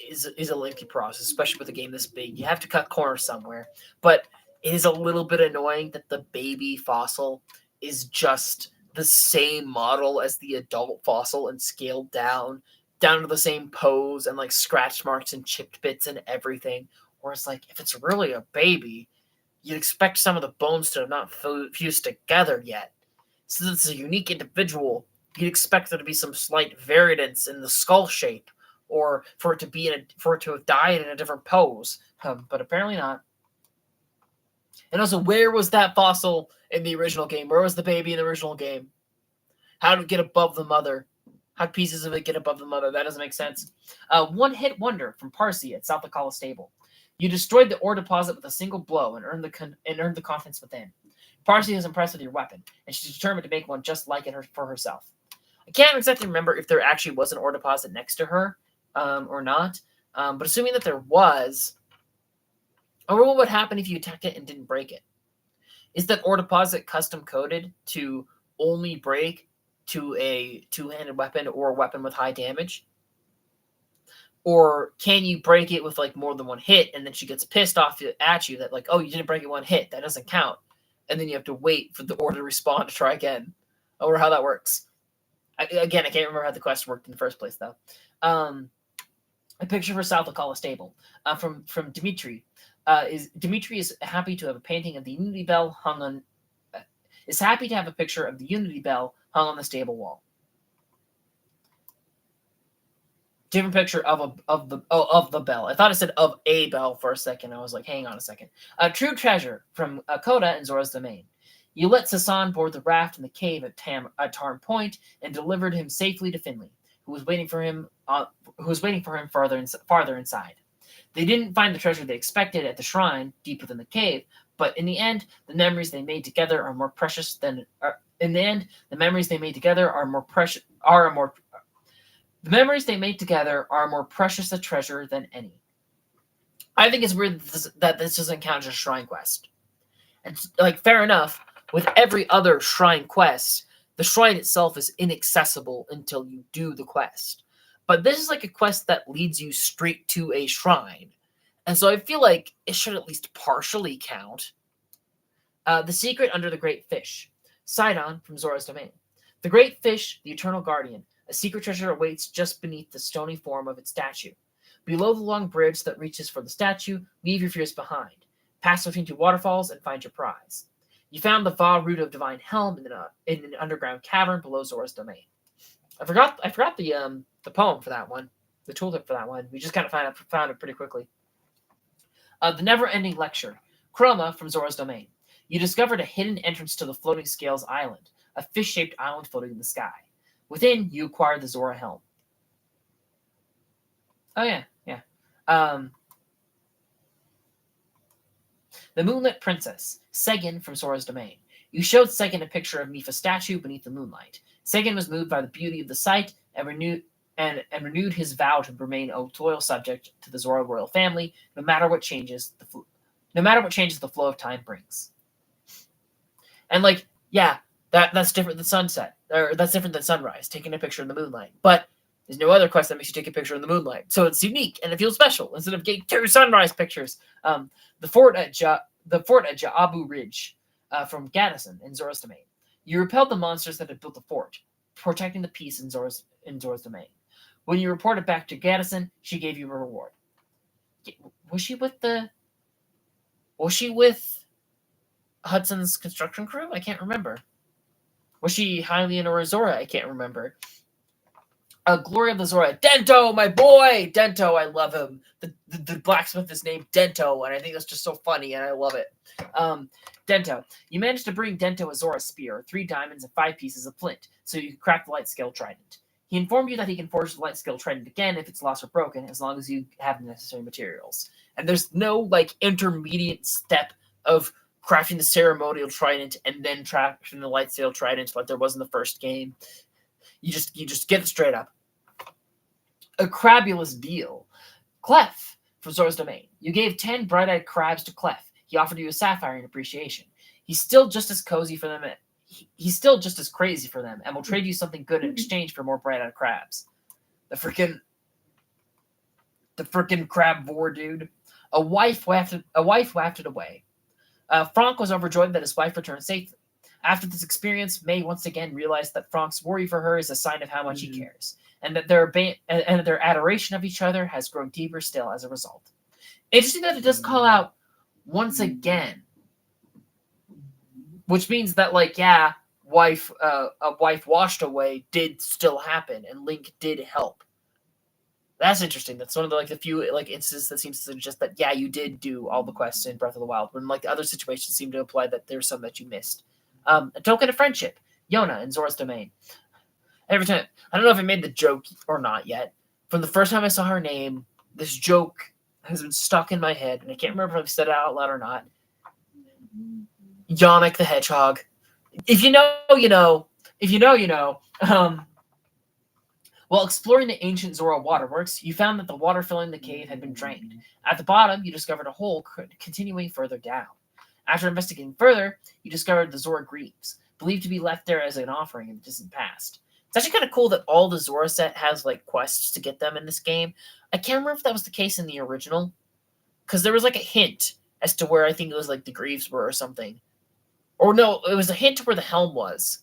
is a lengthy process, especially with a game this big. You have to cut corners somewhere, but it is a little bit annoying that the baby fossil is just the same model as the adult fossil and scaled down to the same pose and scratch marks and chipped bits and everything. Whereas if it's really a baby, you'd expect some of the bones to have not fused together yet. Since it's a unique individual, you'd expect there to be some slight variance in the skull shape, or for it to have died in a different pose. But apparently not. And also, where was that fossil in the original game? Where was the baby in the original game? How did it get above the mother? How did pieces of it get above the mother? That doesn't make sense. One-hit wonder from Parsi at South Akala Stable. You destroyed the ore deposit with a single blow and earned the contents within. Parsi is impressed with your weapon, and she's determined to make one just like it for herself. I can't exactly remember if there actually was an ore deposit next to her or not, but assuming that there was, or what would happen if you attacked it and didn't break it? Is that ore deposit custom coded to only break to a two-handed weapon or a weapon with high damage? Or can you break it with like more than one hit, and then she gets pissed off at you that like, oh, you didn't break it one hit, that doesn't count, and then you have to wait for the order to respawn to try again, or how that works. I can't remember how the quest worked in the first place though. A picture for South Akala Stable from Dimitri. Dimitri is happy to have a painting of the Unity Bell hung on. Is happy to have a picture of the Unity Bell hung on the stable wall. Different picture of the bell. I thought it said of a bell for a second. I was like, hang on a second. A true treasure from Koda and Zora's domain. You let Sasan board the raft in the cave at Tarn Point and delivered him safely to Finley, who was waiting for him. Farther inside. They didn't find the treasure they expected at the shrine deep within the cave, but in the end, the memories they made together are more precious than. In the end, the memories they made together are more precious. The memories they made together are more precious a treasure than any. I think it's weird that this doesn't count as a shrine quest. And like, fair enough. With every other shrine quest, the shrine itself is inaccessible until you do the quest. But this is like a quest that leads you straight to a shrine. And so I feel like it should at least partially count. The Secret Under the Great Fish. Sidon from Zora's Domain. The Great Fish, the Eternal Guardian. A secret treasure awaits just beneath the stony form of its statue. Below the long bridge that reaches for the statue, leave your fears behind. Pass between two waterfalls and find your prize. You found the Va Root of Divine Helm in an underground cavern below Zora's Domain. I forgot the poem for that one, the tooltip for that one. We just kind of found it pretty quickly. The Never-Ending Lecture. Chroma from Zora's Domain. You discovered a hidden entrance to the Floating Scales Island, a fish-shaped island floating in the sky. Within, you acquired the Zora Helm. Oh, yeah. The Moonlit Princess. Segin from Zora's Domain. You showed Segin a picture of Mipha's statue beneath the moonlight. Segin was moved by the beauty of the sight and renewed his vow to remain a loyal subject to the Zora royal family, no matter what changes the flow of time brings. And like, yeah, that's different than sunset, or that's different than sunrise, taking a picture in the moonlight. But there's no other quest that makes you take a picture in the moonlight, so it's unique and it feels special instead of getting 2 sunrise pictures. The fort at Ja'abu Ridge from Gaddison in Zora's Domain. You repelled the monsters that had built the fort, protecting the peace in Zora's Domain. When you reported back to Gaddison, she gave you a reward. Was she with Hudson's construction crew? I can't remember. Was she Hylian or Zora? I can't remember. Glory of the Zora. Dento, my boy! Dento, I love him. The blacksmith is named Dento, and I think that's just so funny, and I love it. Dento. You managed to bring Dento a Zora spear, 3 diamonds, and 5 pieces of flint, so you could crack the light scale trident. He informed you that he can forge the light scale trident again if it's lost or broken, as long as you have the necessary materials. And there's no, like, intermediate step of crafting the ceremonial trident and then crafting the light scale trident like there was in the first game. You just get it straight up. A crabulous deal. Clef from Zora's Domain. You gave 10 bright-eyed crabs to Clef. He offered you a sapphire in appreciation. He's still just as cozy for them. He's still just as crazy for them, and will trade you something good in exchange for more bright-eyed crabs. The freaking crab vor, dude. A wife wafted away. Franck was overjoyed that his wife returned safely. After this experience, May once again realized that Franck's worry for her is a sign of how much he cares, and that their adoration of each other has grown deeper still as a result. Interesting that it does call out once again, which means that, like, yeah, a wife washed away did still happen, and Link did help. That's interesting. That's one of the few instances that seems to suggest that, yeah, you did do all the quests in Breath of the Wild, when the other situations seem to imply that there's some that you missed. A token of friendship, Yona in Zora's Domain. Every time, I don't know if I made the joke or not yet. From the first time I saw her name, this joke has been stuck in my head, and I can't remember if I've said it out loud or not. Yonick the Hedgehog. If you know, you know. If you know, you know. While exploring the ancient Zora waterworks, you found that the water filling the cave had been drained. At the bottom, you discovered a hole continuing further down. After investigating further, you discovered the Zora Greaves, believed to be left there as an offering in the distant past. It's actually kind of cool that all the Zora set has like quests to get them in this game. I can't remember if that was the case in the original, because there was like a hint as to where I think it was like the Greaves were or something. Or no, it was a hint to where the helm was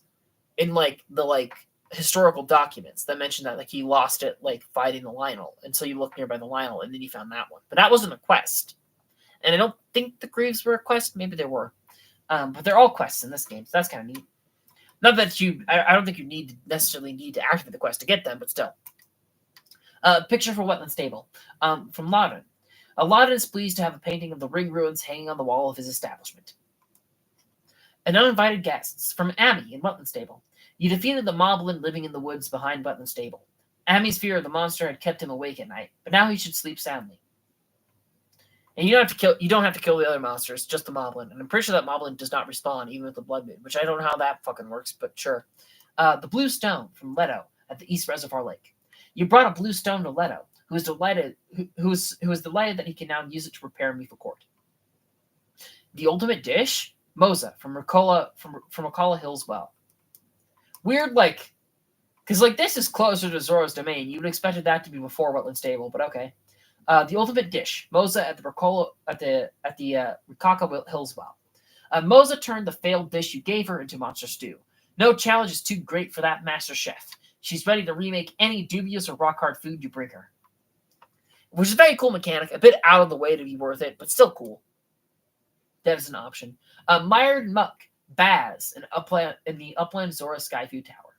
in like the historical documents that mentioned that like he lost it like fighting the Lionel, and so you look nearby the Lionel and then you found that one. But that wasn't a quest. And I don't think the Greaves were a quest. Maybe they were. But they're all quests in this game, so that's kind of neat. Not that I don't think you necessarily need to activate the quest to get them, but still. Picture for Wetland Stable from Loudon. Loudon is pleased to have a painting of the ring ruins hanging on the wall of his establishment. And uninvited guests from Amy in Wetland Stable. You defeated the moblin living in the woods behind Wetland Stable. Amy's fear of the monster had kept him awake at night, but now he should sleep soundly. And you don't have to kill the other monsters, just the moblin. And I'm pretty sure that moblin does not respawn even with the blood moon, which I don't know how that fucking works, but sure. The blue stone from Leto at the East Reservoir Lake. You brought a blue stone to Leto, who is delighted that he can now use it to prepare me for court. The ultimate dish, Moza from Rakala Hill's Well. Weird, like, because like this is closer to Zora's domain. You would expected that to be before Wetland Stable, but okay. The ultimate dish, Moza at the Rakaka Hills Well. Moza turned the failed dish you gave her into monster stew. No challenge is too great for that master chef. She's ready to remake any dubious or rock-hard food you bring her. Which is a very cool mechanic, a bit out of the way to be worth it, but still cool. That is an option. Mired Muck, Baz, in the Upland Zora Skyview Tower.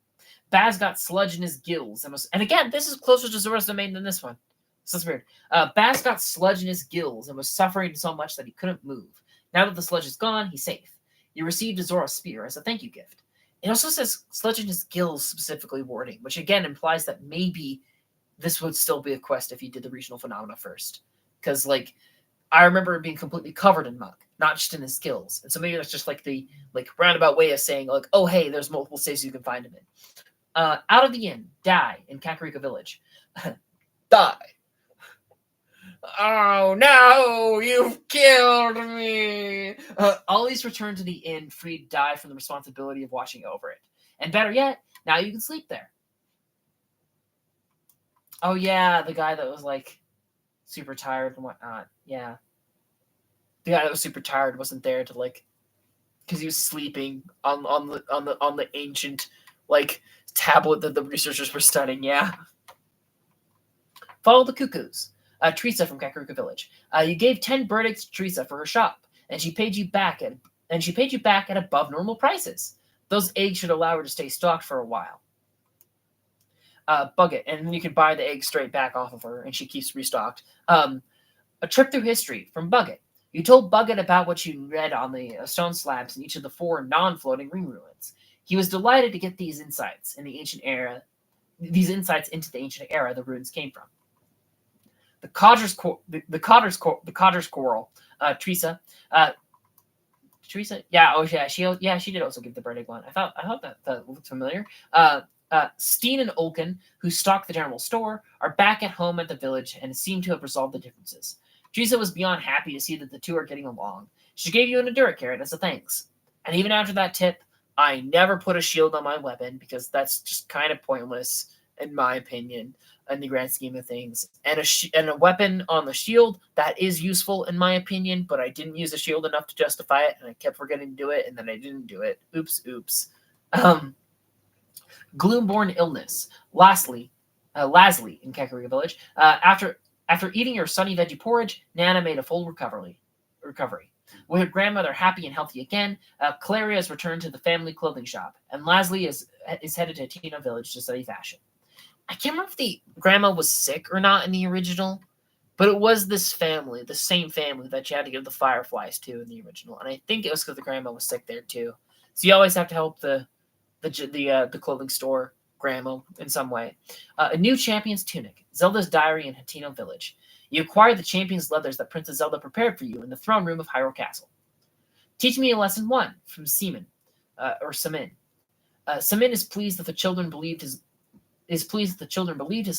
Baz got sludge in his gills and again, this is closer to Zora's domain than this one. So that's weird. Baz got sludge in his gills and was suffering so much that he couldn't move. Now that the sludge is gone, he's safe. You received a Zora spear as a thank you gift. It also says sludge in his gills specifically wording, which again implies that maybe this would still be a quest if you did the regional phenomena first. Because like I remember it being completely covered in muck, not just in his gills. And so maybe that's just like the roundabout way of saying like, oh hey, there's multiple stages you can find him in. Out of the inn, Die in Kakariko Village. Die. Oh no, you've killed me. Always return to the inn, free to Die from the responsibility of watching over it. And better yet, now you can sleep there. Oh yeah, the guy that was like super tired and whatnot. Yeah. The guy that was super tired wasn't there to like because he was sleeping on the ancient like tablet that the researchers were studying, yeah. Follow the Cuckoos. Teresa from Kakariko Village. You gave 10 verdicts to Teresa for her shop, and she paid you back at above normal prices. Those eggs should allow her to stay stocked for a while. Bug it, and then you can buy the eggs straight back off of her, and she keeps restocked. A trip through history from Buggit. You told Buggit about what you read on the stone slabs in each of the 4 non-floating ring ruins. He was delighted to get these insights into the ancient era the ruins came from. The Codger's Quarrel, Teresa. Teresa, yeah, oh yeah, she did also give the bird egg one. I thought that looked familiar. Steen and Olken, who stocked the general store, are back at home at the village and seem to have resolved the differences. Teresa was beyond happy to see that the two are getting along. She gave you an Endura carrot as a thanks. And even after that tip, I never put a shield on my weapon because that's just kind of pointless, in my opinion, in the grand scheme of things. And a weapon on the shield, that is useful, in my opinion, but I didn't use the shield enough to justify it, and I kept forgetting to do it, and then I didn't do it. Oops. Gloomborn Illness. Lastly, Lasley in Kakariko Village. After eating her sunny veggie porridge, Nana made a full recovery. With her grandmother happy and healthy again, Claria has returned to the family clothing shop, and Lasley is headed to Tino Village to study fashion. I can't remember if the grandma was sick or not in the original, but it was this family, the same family that you had to give the fireflies to in the original, and I think it was because the grandma was sick there too. So you always have to help the clothing store grandma in some way. A new champion's tunic, Zelda's diary in Hateno Village. You acquire the champion's leathers that Princess Zelda prepared for you in the throne room of Hyrule Castle. Teach me a lesson 1 from Seaman, or Samin. Samin is pleased that the children believed his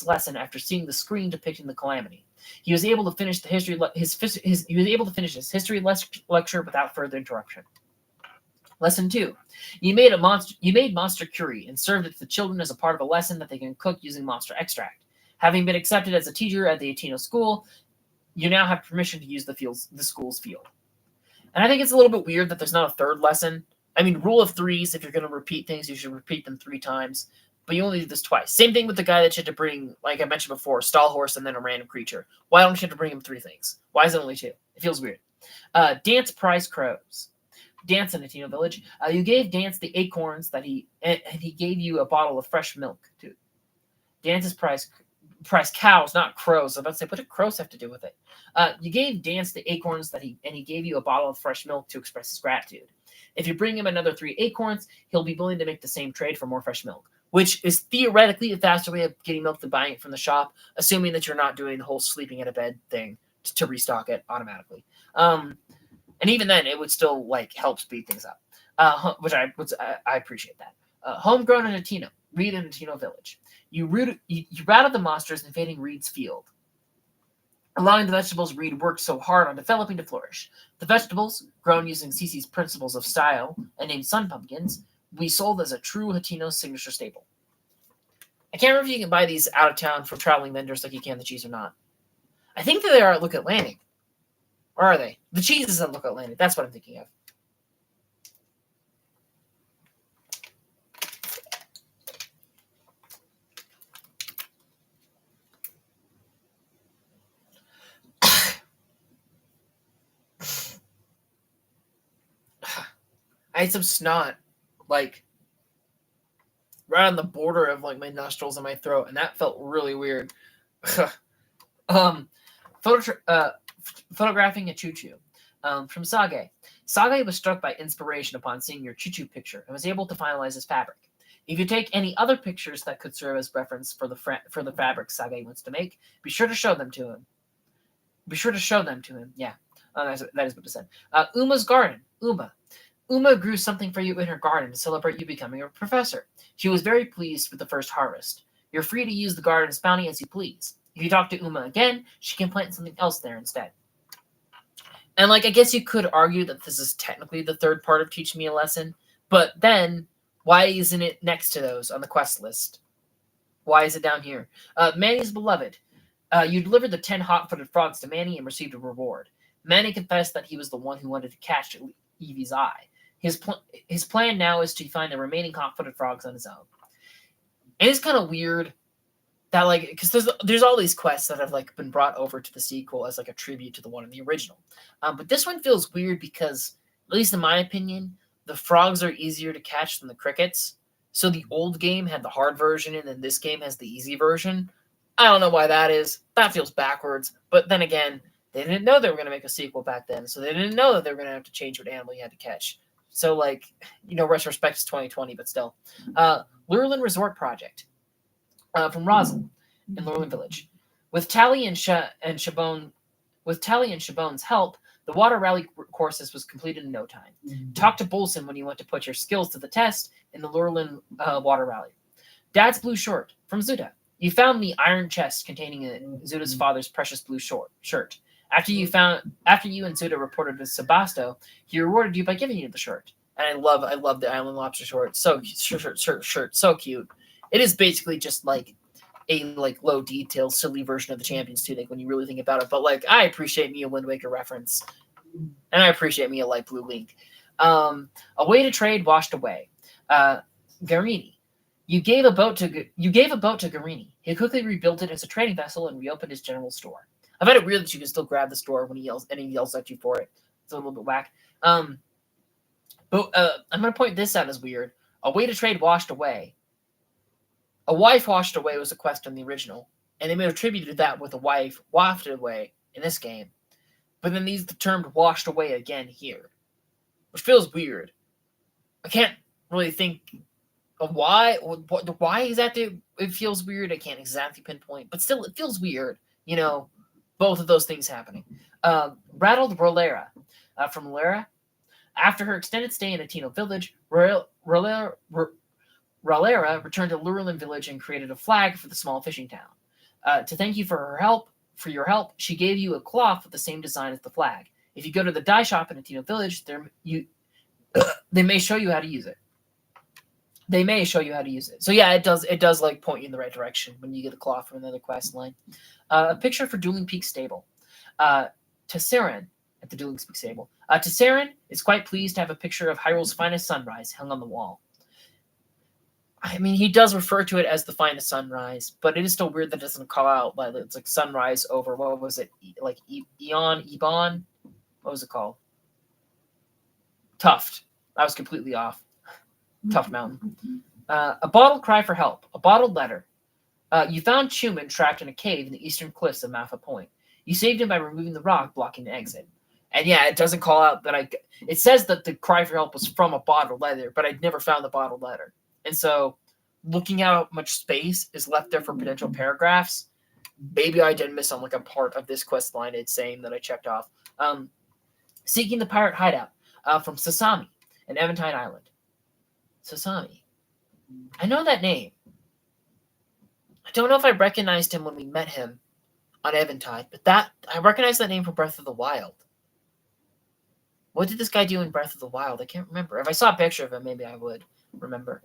lesson after seeing the screen depicting the calamity. He was able to finish his history lecture without further interruption. Lesson 2. You made monster curry and served it to the children as a part of a lesson that they can cook using monster extract. Having been accepted as a teacher at the Atino school, you now have permission to use the school's field. And I think it's a little bit weird that there's not a third lesson. I mean, rule of threes, if you're going to repeat things, you should repeat them 3 times. But you only do this twice. Same thing with the guy that you had to bring, like I mentioned before, stall horse and then a random creature. Why don't you have to bring him 3 things? Why is it only 2? It feels weird. Dance prize crows. Dance in Atino Village. You gave Dance the acorns that and he gave you a bottle of fresh milk too. Dance's prize cows, not crows. I was about to say, what do crows have to do with it? You gave Dance the acorns that he gave you a bottle of fresh milk to express his gratitude. If you bring him another 3 acorns, he'll be willing to make the same trade for more fresh milk, which is theoretically a faster way of getting milk than buying it from the shop, assuming that you're not doing the whole sleeping in a bed thing to restock it automatically. And even then, it would still like help speed things up, which I appreciate that. Homegrown in Atino, Reed in Atino Village. You routed the monsters invading Reed's field, allowing the vegetables Reed worked so hard on developing to flourish. The vegetables, grown using Cece's principles of style and named Sun Pumpkins, we sold as a true Hatino signature staple. I can't remember if you can buy these out of town from traveling vendors like you can the cheese or not. I think that they are at Look Atlantic. Or are they? The cheese is at Look Atlantic. That's what I'm thinking of. I had some snot, like, right on the border of, like, my nostrils and my throat, and that felt really weird. Photographing a choo-choo. From Sage. Sage was struck by inspiration upon seeing your choo-choo picture and was able to finalize his fabric. If you take any other pictures that could serve as reference for the fabric Sage wants to make, be sure to show them to him. Yeah, that is what it said. Uma's garden. Uma grew something for you in her garden to celebrate you becoming a professor. She was very pleased with the first harvest. You're free to use the garden's bounty as you please. If you talk to Uma again, she can plant something else there instead. And, like, I guess you could argue that this is technically the third part of Teach Me a Lesson, but then why isn't it next to those on the quest list? Why is it down here? Manny's beloved. You delivered the 10 hot-footed frogs to Manny and received a reward. Manny confessed that he was the one who wanted to catch Evie's eye. His plan now is to find the remaining hot-footed frogs on his own. And it's kind of weird that, like, because there's all these quests that have, like, been brought over to the sequel as, like, a tribute to the one in the original. But this one feels weird because, at least in my opinion, the frogs are easier to catch than the crickets. So the old game had the hard version, and then this game has the easy version. I don't know why that is. That feels backwards. But then again, they didn't know they were going to make a sequel back then, so they didn't know that they were going to have to change what animal you had to catch. So, like, retrospect is 2020, but still. Lurelin Resort Project. From Rosal in Lurelin Village. With Tally and Shabone's help, the water rally courses was completed in no time. Mm-hmm. Talk to Bolson when you want to put your skills to the test in the Lurelin water rally. Dad's blue shirt from Zuda. You found the iron chest containing Zuda's father's precious blue shirt. After you and Zuda reported to Sebasto, he rewarded you by giving you the shirt. And I love the Island Lobster shirt. So cute. It is basically just like a low detail, silly version of the Champions 2 when you really think about it. But I appreciate me a Wind Waker reference, and I appreciate me a light blue Link. A way to trade washed away. Garini. You gave a boat to Garini. He quickly rebuilt it as a trading vessel and reopened his general store. I find it weird that you can still grab the store when he yells at you for it. It's a little bit whack. But I'm going to point this out as weird. A way to trade washed away. A wife washed away was a quest in the original, and they may have attributed that with a wife wafted away in this game. But then these termed washed away again here, which feels weird. I can't really think of why. Why exactly it feels weird. I can't exactly pinpoint, but still, it feels weird. Both of those things happening. Rattled Rolera from Rolera. After her extended stay in Atino Village, Rolera returned to Lurelin Village and created a flag for the small fishing town. To thank you for your help, she gave you a cloth with the same design as the flag. If you go to the dye shop in Atino Village, they may show you how to use it. They may show you how to use it. So yeah, it does like point you in the right direction when you get a claw from another quest line. A picture for Dueling Peak Stable. Tesseren at the Dueling Peak Stable. Tesseren is quite pleased to have a picture of Hyrule's finest sunrise hung on the wall. I mean, he does refer to it as the finest sunrise, but it is still weird that it doesn't call out like it's like sunrise over what was it like Ebon? What was it called? Tuft. I was completely off. Tuft Mountain. A bottled cry for help. A bottled letter. You found Chuman trapped in a cave in the eastern cliffs of Malfa Point. You saved him by removing the rock blocking the exit. And yeah, it doesn't call out that it says that the cry for help was from a bottled letter, but I'd never found the bottled letter. And so looking at how much space is left there for potential paragraphs, maybe I did miss on like a part of this quest line it's saying that I checked off. Seeking the pirate hideout from Sasami and Eventide Island. Sasami. I know that name. I don't know if I recognized him when we met him on Eventide, but I recognize that name from Breath of the Wild. What did this guy do in Breath of the Wild? I can't remember. If I saw a picture of him, maybe I would remember.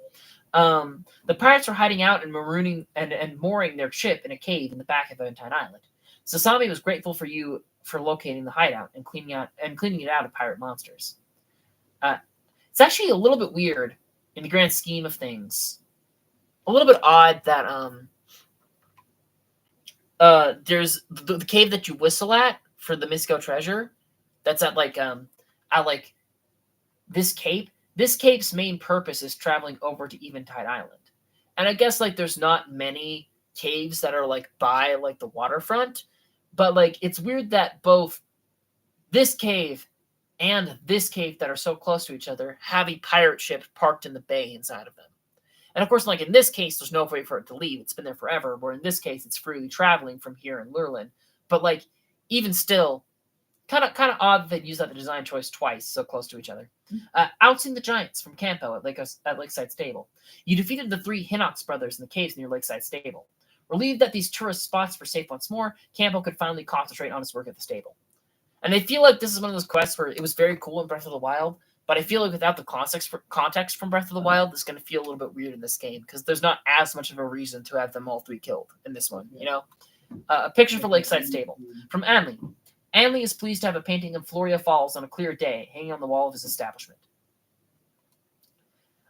The pirates were hiding out and marooning and mooring their ship in a cave in the back of Eventide Island. Sasami was grateful for you for locating the hideout and cleaning it out of pirate monsters. It's actually a little bit weird in the grand scheme of things. A little bit odd that there's the cave that you whistle at for the Misco treasure. That's at this cape. This cape's main purpose is traveling over to Eventide Island. And I guess like there's not many caves that are like by like the waterfront, but like it's weird that both this cave and this cave that are so close to each other have a pirate ship parked in the bay inside of them. And of course, like in this case, there's no way for it to leave. It's been there forever. Where in this case, it's freely traveling from here in Lurelin. But like, even still, kind of odd that they use that design choice twice, so close to each other. Outsing the Giants from Campo at Lakeside Stable. You defeated the 3 Hinox brothers in the caves near Lakeside Stable. Relieved that these tourist spots were safe once more, Campo could finally concentrate on his work at the stable. And I feel like this is one of those quests where it was very cool in Breath of the Wild, but I feel like without the context from Breath of the Wild, it's going to feel a little bit weird in this game because there's not as much of a reason to have them all 3 killed in this one, you know? A picture for Lakeside Stable. From Anley. Anley is pleased to have a painting of Floria Falls on a clear day hanging on the wall of his establishment.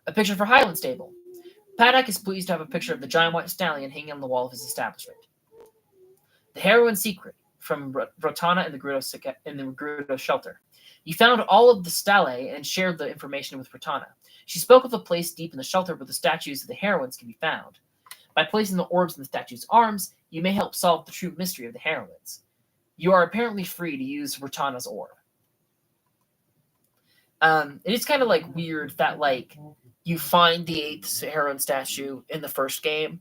A picture for Highland Stable. Paddock is pleased to have a picture of the giant white stallion hanging on the wall of his establishment. The Heroine Secret from Rotana in the Gerudo shelter. You found all of the stelae and shared the information with Rotana. She spoke of a place deep in the shelter where the statues of the heroines can be found. By placing the orbs in the statues' arms, you may help solve the true mystery of the heroines. You are apparently free to use Rotana's orb. It is kind of like weird that like you find the 8th heroine statue in the first game,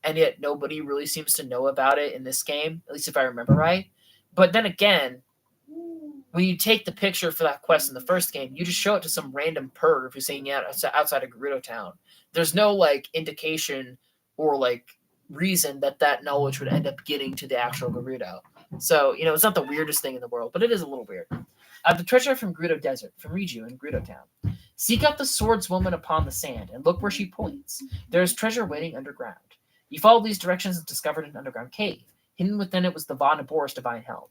and yet nobody really seems to know about it in this game, at least if I remember right. But then again, when you take the picture for that quest in the first game, you just show it to some random perv who's hanging out outside of Gerudo Town. There's no like indication or like reason that knowledge would end up getting to the actual Gerudo. So, you know, it's not the weirdest thing in the world, but it is a little weird. The treasure from Gerudo Desert, from Riju in Gerudo Town. Seek out the swordswoman upon the sand and look where she points. There is treasure waiting underground. You follow these directions and discovered an underground cave. Hidden within it was the Von Boris Divine Helm.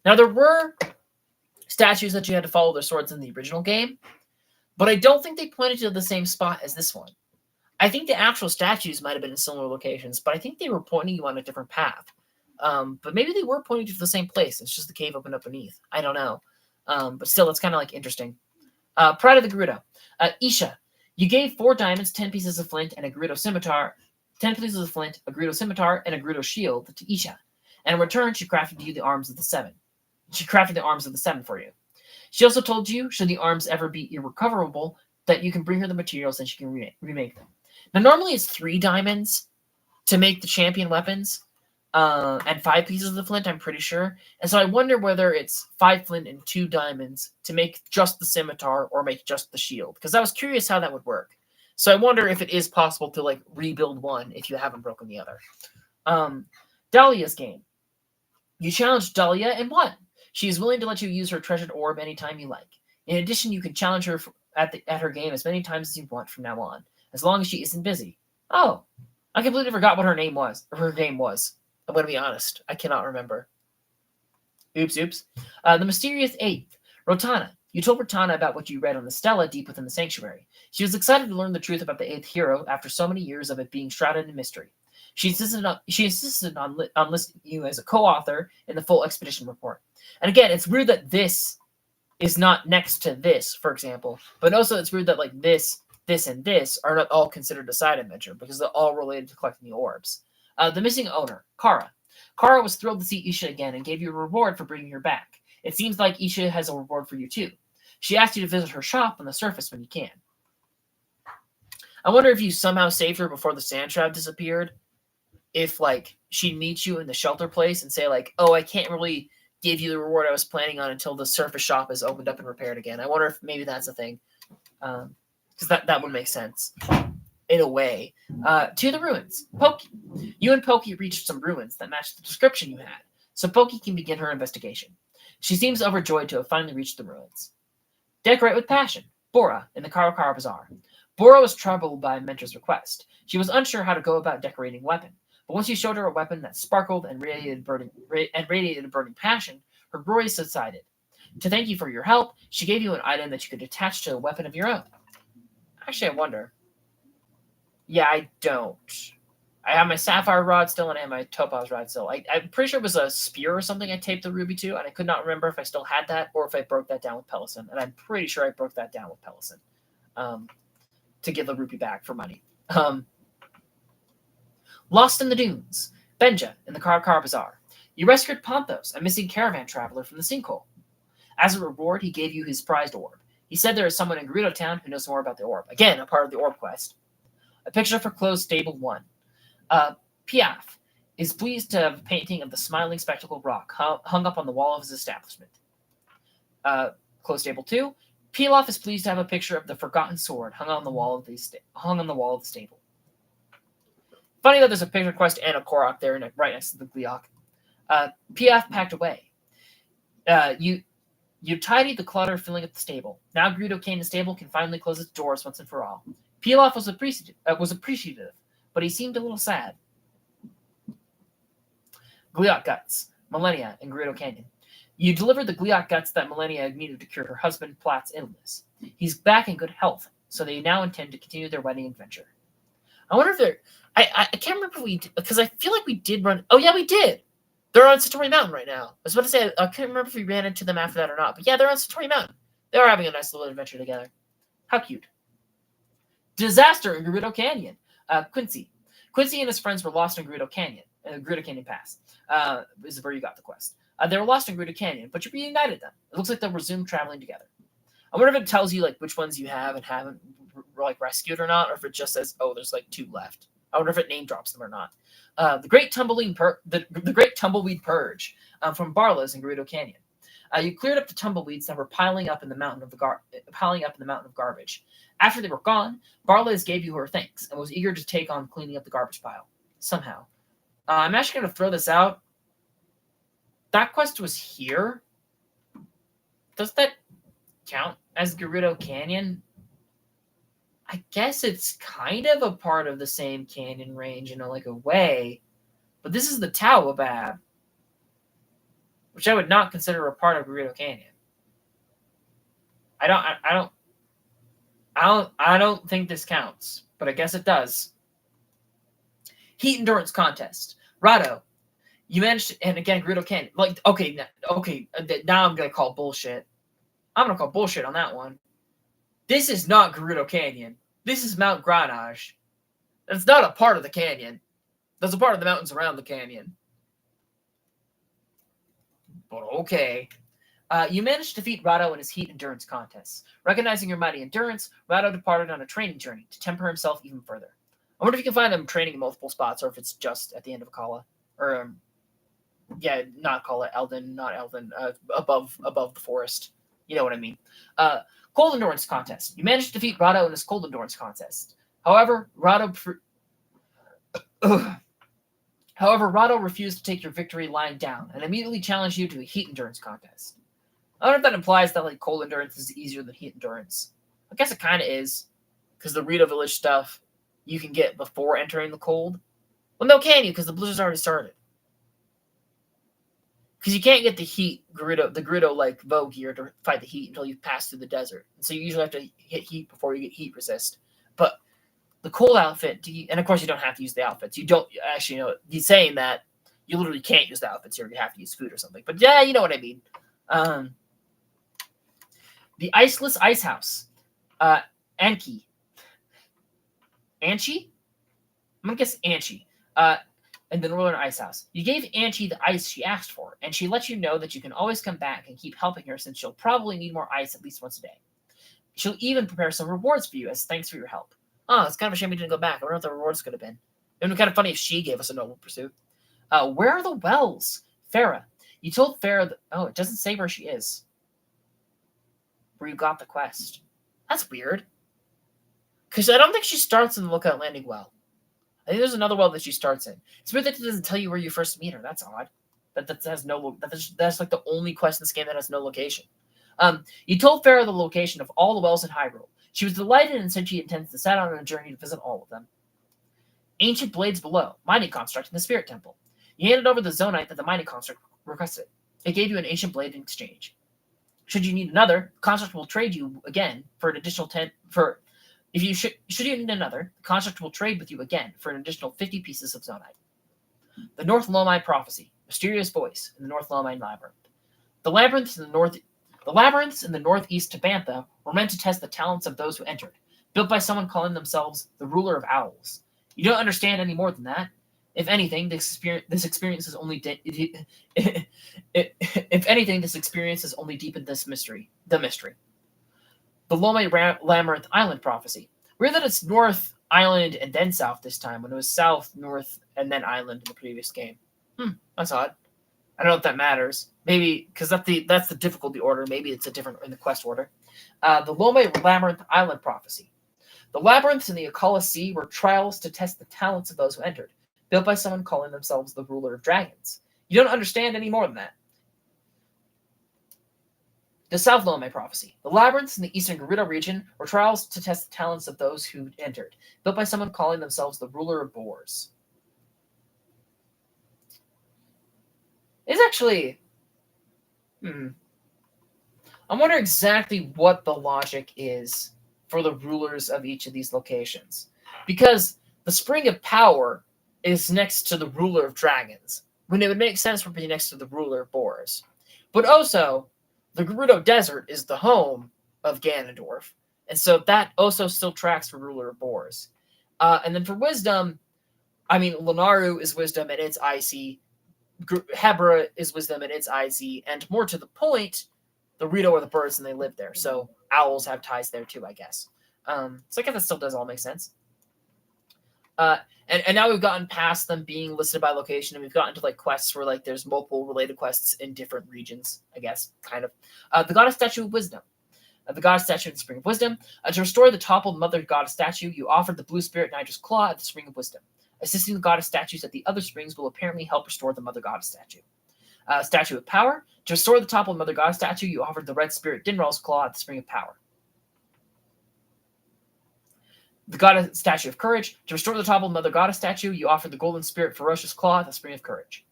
Now, there were statues that you had to follow their swords in the original game, but I don't think they pointed to the same spot as this one. I think the actual statues might have been in similar locations, but I think they were pointing you on a different path. But maybe they were pointing to the same place. It's just the cave opened up beneath. I don't know. But still, it's kind of like interesting. Pride of the Gerudo. Isha, you gave 4 diamonds, 10 pieces of flint, and a Gerudo scimitar. 10 pieces of flint, a Gerudo scimitar, and a Gerudo shield to Isha. And in return, she crafted you the arms of the 7. She crafted the arms of the 7 for you. She also told you, should the arms ever be irrecoverable, that you can bring her the materials and she can remake them. Now, normally it's 3 diamonds to make the champion weapons, and 5 pieces of the flint, I'm pretty sure. And so I wonder whether it's 5 flint and 2 diamonds to make just the scimitar or make just the shield, because I was curious how that would work. So I wonder if it is possible to like rebuild one if you haven't broken the other. Dahlia's game. You challenged Dahlia and won. She is willing to let you use her treasured orb anytime you like. In addition, you can challenge her at her game as many times as you want from now on, as long as she isn't busy. Oh, I completely forgot what her name was. Or her game was. I'm going to be honest. I cannot remember. Oops. The mysterious eighth, Rotana. You told Rotana about what you read on the stela deep within the sanctuary. She was excited to learn the truth about the eighth hero after so many years of it being shrouded in mystery. She insisted on listing you as a co-author in the full expedition report. And again, it's weird that this is not next to this, for example, but also it's weird that like this, and this are not all considered a side adventure because they're all related to collecting the orbs. The missing owner, Kara. Kara was thrilled to see Isha again and gave you a reward for bringing her back. It seems like Isha has a reward for you too. She asked you to visit her shop on the surface when you can. I wonder if you somehow saved her before the sand trap disappeared. If like she'd meet you in the shelter place and say like, oh, I can't really give you the reward I was planning on until the surface shop is opened up and repaired again. I wonder if maybe that's a thing. Because that would make sense in a way. To the ruins. Pokey. You and Pokey reached some ruins that matched the description you had, so Pokey can begin her investigation. She seems overjoyed to have finally reached the ruins. Decorate with passion. Bora in the Karakara Bazaar. Bora was troubled by Mentor's request. She was unsure how to go about decorating a weapon, but once you showed her a weapon that sparkled and radiated burning passion, her glory subsided. To thank you for your help, she gave you an item that you could attach to a weapon of your own. Actually, I wonder. Yeah, I don't. I have my sapphire rod still, and I have my topaz rod still. I'm pretty sure it was a spear or something I taped the ruby to, and I could not remember if I still had that or if I broke that down with Pellison. And I'm pretty sure I broke that down with Pellison to get the ruby back for money. Lost in the Dunes. Benja in the Karakara Bazaar. You rescued Ponthos, a missing caravan traveler from the sinkhole. As a reward, he gave you his prized orb. He said there is someone in Gerudo Town who knows more about the orb. Again, a part of the orb quest. A picture for Closed Stable 1. Piaf is pleased to have a painting of the smiling spectacled rock hung up on the wall of his establishment. Closed Stable 2. Pilaf is pleased to have a picture of the forgotten sword hung on the wall of the stable. Funny that there's a picture quest and a Korok there right next to the Gliok. Piaf packed away. You tidied the clutter filling up the stable. Now Gerudo Canyon Stable can finally close its doors once and for all. Pilaf was appreciative, but he seemed a little sad. Gliok Guts, Millennia, and Gerudo Canyon. You delivered the Gliok Guts that Millennia needed to cure her husband Platt's illness. He's back in good health, so they now intend to continue their wedding adventure. I wonder if they're... I can't remember if we did, because I feel like we did run... Oh, yeah, we did! They're on Satori Mountain right now. I was about to say, I can't remember if we ran into them after that or not, but yeah, they're on Satori Mountain. They are having a nice little adventure together. How cute. Disaster in Gerudo Canyon. Quincy. Quincy and his friends were lost in Gerudo Canyon. Gerudo Canyon Pass. This is where you got the quest. They were lost in Gerudo Canyon, but you reunited them. It looks like they'll resume traveling together. I wonder if it tells you like which ones you have and haven't like rescued or not, or if it just says, oh, there's like 2 left. I wonder if it name drops them or not. The Great Tumbleweed Purge from Barlow's in Gerudo Canyon. You cleared up the tumbleweeds that were piling up in the mountain of garbage. After they were gone, Barlow's gave you her thanks and was eager to take on cleaning up the garbage pile. Somehow. I'm actually going to throw this out. That quest was here. Does that count as Gerudo Canyon? I guess it's kind of a part of the same canyon range in a way. But this is the Tawabab, which I would not consider a part of Gerudo Canyon. I don't think this counts, but I guess it does. Heat endurance contest. Rado, you managed to, and again, Gerudo Canyon. Now I'm gonna call bullshit. I'm gonna call bullshit on that one. This is not Gerudo Canyon. This is Mount Granage. That's not a part of the canyon. That's a part of the mountains around the canyon. But okay. You managed to defeat Rado in his heat endurance contests. Recognizing your mighty endurance, Rado departed on a training journey to temper himself even further. I wonder if you can find him training in multiple spots, or if it's just at the end of Akkala. Or, not Akkala, Eldin, not Eldin, above the forest. You know what I mean. Cold endurance contest. You managed to defeat Rado in his cold endurance contest. However, Rado refused to take your victory lying down and immediately challenged you to a heat endurance contest. I don't know if that implies that cold endurance is easier than heat endurance. I guess it kind of is, because the Rito Village stuff you can get before entering the cold. Well, no, can you? Because the blizzard's already started. Because you can't get the heat Gerudo like Vogue gear to fight the heat until you pass through the desert. And so you usually have to hit heat before you get heat resist. But the cold outfit, and of course you don't have to use the outfits. You don't actually know. He's saying that you literally can't use the outfits here. You have to use food or something. But yeah, you know what I mean. The Iceless Ice House. Anki. Anchi? I'm going to guess Anchi. In the Northern Ice House. You gave Anchi the ice she asked for, and she let you know that you can always come back and keep helping her since she'll probably need more ice at least once a day. She'll even prepare some rewards for you as thanks for your help. Oh, it's kind of a shame we didn't go back. I wonder what the rewards could have been. It would be kind of funny if she gave us a noble pursuit. Where are the wells? Farah. You told Farah that... Oh, it doesn't say where she is. Where you got the quest. That's weird. Because I don't think she starts in the Lookout Landing well. I think there's another well that she starts in. It's weird that it doesn't tell you where you first meet her. That's odd. That has no. That's like the only quest in this game that has no location. You told Farah the location of all the wells in Hyrule. She was delighted and said she intends to set out on a journey to visit all of them. Ancient blades below, mining construct in the Spirit Temple. You handed over the Zonite that the mining construct requested. It gave you an ancient blade in exchange. Should you need another, the construct will trade you again for an additional 10 for. If you should you need another, the construct will trade with you again for an additional 50 pieces of Zonite. The North Lomai Prophecy, mysterious voice in the North Lomai Labyrinth. The labyrinths in the northeast Tabantha were meant to test the talents of those who entered, built by someone calling themselves the Ruler of Owls. You don't understand any more than that. If anything, this experience has only deepened this mystery. The mystery. The Lomai Labyrinth Island Prophecy. Weird that it's North Island and then South this time, when it was South, North, and then Island in the previous game. That's odd. I don't know if that matters. Maybe, because that's the difficulty order. Maybe it's a different in the quest order. The Lomai Labyrinth Island Prophecy. The labyrinths in the Akala Sea were trials to test the talents of those who entered, built by someone calling themselves the Ruler of Dragons. You don't understand any more than that. The South Lomai Prophecy. The labyrinths in the Eastern Gerudo region were trials to test the talents of those who entered, built by someone calling themselves the Ruler of Boars. It's actually... I wonder exactly what the logic is for the rulers of each of these locations. Because the Spring of Power is next to the Ruler of Dragons, when it would make sense for it to be next to the Ruler of Boars. But also... the Gerudo Desert is the home of Ganondorf, and so that also still tracks for Ruler of Boars. And then for Wisdom, Lunaru is Wisdom and it's icy. Hebra is Wisdom and it's icy. And more to the point, the Rito are the birds and they live there, so owls have ties there too, I guess. So I guess that still does all make sense. And now we've gotten past them being listed by location, and we've gotten to like quests where like there's multiple related quests in different regions, I guess, kind of. The Goddess Statue of Wisdom. The Goddess Statue in the Spring of Wisdom. To restore the toppled Mother Goddess Statue, you offered the Blue Spirit Niger's Claw at the Spring of Wisdom. Assisting the Goddess Statues at the other springs will apparently help restore the Mother Goddess Statue. Statue of Power. To restore the toppled Mother Goddess Statue, you offered the Red Spirit Dinral's Claw at the Spring of Power. The Goddess Statue of Courage. To restore the toppled Mother Goddess Statue, you offered the Golden Spirit Ferocious Claw at the Spring of Courage.